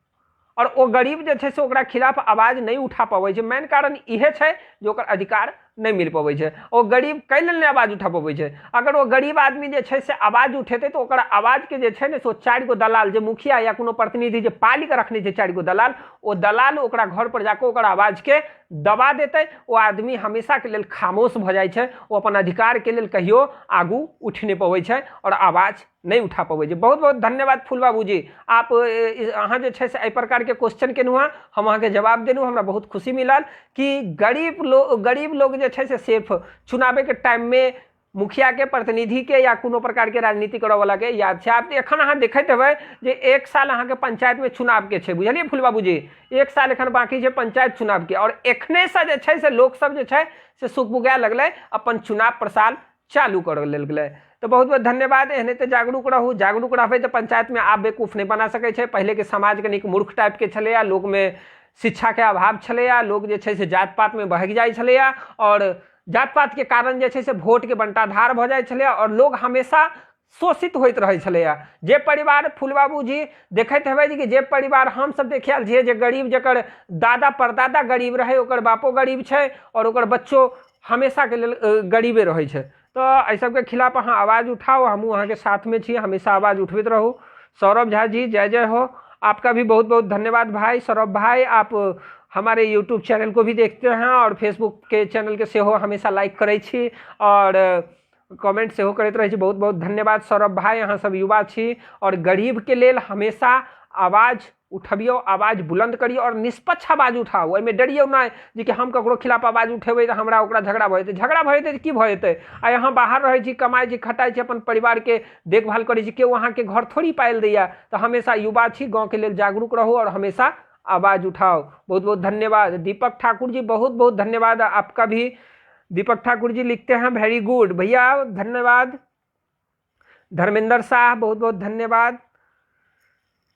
और वो गरीब जे छै से ओकरा खिलाफ आवाज नहीं उठा पाबै छै। मेन कारण इहे छै जे ओकर अधिकार नहीं मिल पाबै छै। ओ गरीब कै लेल नहीं आवाज उठा पाबै छै। अगर वो गरीब आदमी जे छै से आवाज उठेतै तो ओकर आवाज के जे छै ने सो 4 गो दलाल, जे मुखिया या कोनो प्रतिनिधि जे पाली के रखने छै 4 गो दलाल, ओ दलाल ओकरा घर पर जाकर ओकर आवाज के दबा देतै। ओ आदमी हमेशा के लेल खामोश भ जाइ छै, ओ अपन अधिकार के लेल कहियो आगू उठ नहीं पाबै छै और आवाज नहीं उठा पाबै छै। बहुत बहुत धन्यवाद फूल बाबू जी, आप अहाँ जे छै से एहि प्रकार के क्वेश्चन केनू हँ, हम अहाँ के जवाब देलू, हमरा बहुत खुशी मिलल कि गरीब लोग जे छै से सिर्फ चुनावे के टाइम में मुखिया के प्रतिनिधि के या कोनो प्रकार के राजनीति करऽ वाला के याद छै। आप एखन अहाँ देखैत हेबै जे 1 साल अहाँ के पंचायत में चुनाव के छै, बुझलिए फूल बाबू जी, 1 साल एखन बाकी छै पंचायत चुनाव के, और एखने से जे छै से लोक सब जे छै से सुखबुगाए लगलै अपन चुनाव प्रचार चालू कर लेल गेलै। तो बहुत बहुत धन्यवाद। एहने तो जागरूक रहू, जागरूक रहबै तो पंचायत में आप बेवकूफ नहीं बना सकै छै। पहले के समाज कनिक मूर्ख टाइप के छलैया, लोग में शिक्षा के अभाव छलैया, लोग जे छै से जात पात में बहक जाइ छलैया और जात पात के कारण जे छै से वोट के बंटाधार भ जाइ छलैया और लोग हमेशा शोषित होइत रहै छलैया। जे परिवार फूलबाबू जी देखैत हेबै कि जे परिवार हम सब देखियल छियै जे गरीब, जकर दादा परदादा गरीब रहे, ओकर बापो गरीब छै और ओकर बच्चो हमेशा के लेल गरीबे रहै छै। तो एहि सबके खिलाफ अहाँ आवाज उठाओ, हमहूँ अहाँ के साथ में छी, हमेशा आवाज उठबैत रहू। सौरभ झा जी जय जय हो, आपका भी बहुत बहुत धन्यवाद भाई सौरभ भाई। आप हमारे यूट्यूब चैनल को भी देखते हैं और फेसबुक के चैनल के सेहो हमेशा लाइक करै छी और कमेंट सेहो करैत रहै छी। बहुत बहुत धन्यवाद सौरभ भाई, अहाँ सब युवा छी और गरीब के लेल हमेशा आवाज उठबियो, आवाज बुलंद करियो और निष्पक्ष आवाज उठाओ। एहिमे डरियो नहीं जे कि हम ककरो खिलाफ आवाज उठेबै तो हमरा ओकरा झगड़ा भ जेतै। झगड़ा भ जेतै की भ जेतै? आ यहाँ बाहर रहै छी, कमाइ छी, खटाइ छी, अपन परिवार के देखभाल करै छी, केओ अहाँ के घर थोड़ी पायल दैया। तो हमेशा युवा छी, गाँव के लेल जागरूक रहो और हमेशा आवाज उठाओ। बहुत बहुत धन्यवाद। दीपक ठाकुर जी बहुत बहुत धन्यवाद आपका भी। दीपक ठाकुर जी लिखते हैं वेरी गुड भैया, धन्यवाद। धर्मेंद्र शाह बहुत बहुत धन्यवाद।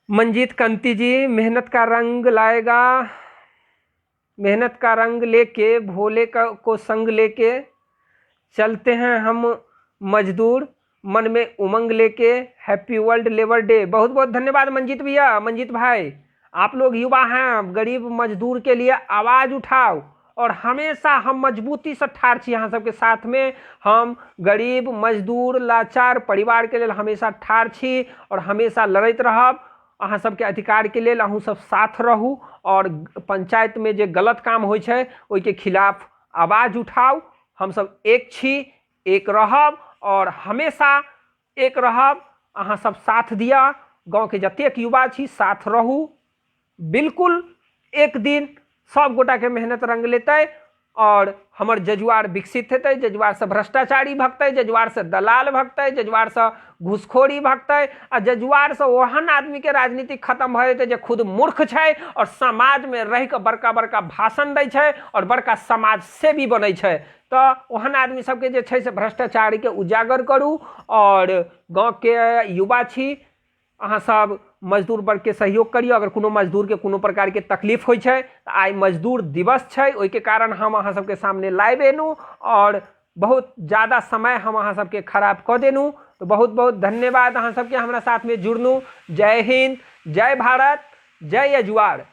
मंजीत कंती जी मेहनत का रंग लाएगा, मेहनत का रंग लेके भोले को संग लेके चलते हैं हम मजदूर, मन में उमंग लेके, हैप्पी वर्ल्ड लेबर डे। बहुत बहुत धन्यवाद मंजीत भैया, मंजीत भाई। आप लोग युवा हैं, गरीब मजदूर के लिए आवाज उठाओ और हमेशा हम मजबूती से ठाड़ छी अहाँ सबके साथ में। हम गरीब मजदूर लाचार परिवार के लिए हमेशा ठाड़ छी और हमेशा लड़ैत रहब। अहाँ सबके अधिकार के लिए अहूँ सब साथ रहू और पंचायत में जे गलत काम होइ छै ओहिके खिलाफ आवाज उठाओ। हम सब एक छी, एक रहब और हमेशा एक रहब। अहाँ सब साथ दिया, गाँव के जतेक युवा छी साथ रहू। बिल्कुल एक दिन सब गोटा के मेहनत रंग लेते और हमर जजुआर विकसित हेतै। जजुआर से भ्रष्टाचारी भगतै, जजुआर से दलाल भगतै, जजुआर से घूसखोरी भगतै आ जजुआर से ओहन आदमी के राजनीति खत्म भ जेतै जे खुद मूर्ख छै और समाज में रह के बड़का बड़का भाषण दै छै और बड़का समाज सेवी बनै छै। तो ओहन आदमी सबके जे छै से भ्रष्टाचारी के उजागर करू और गाँव के युवा छी, अहाँ सब मजदूर वर्ग के सहयोग करियो। अगर कोनो मजदूर के कोनो प्रकार के तकलीफ होइ छै तो आई मजदूर दिवस छै, ओहि के कारण हम अहाँ सबके सामने लाइव एनू और बहुत ज़्यादा समय हम अहाँ सबके खराब कऽ देनू। तो बहुत बहुत धन्यवाद अहाँ सबके हमरा साथ में जुड़नू। जय हिंद, जय भारत, जय यजुआर।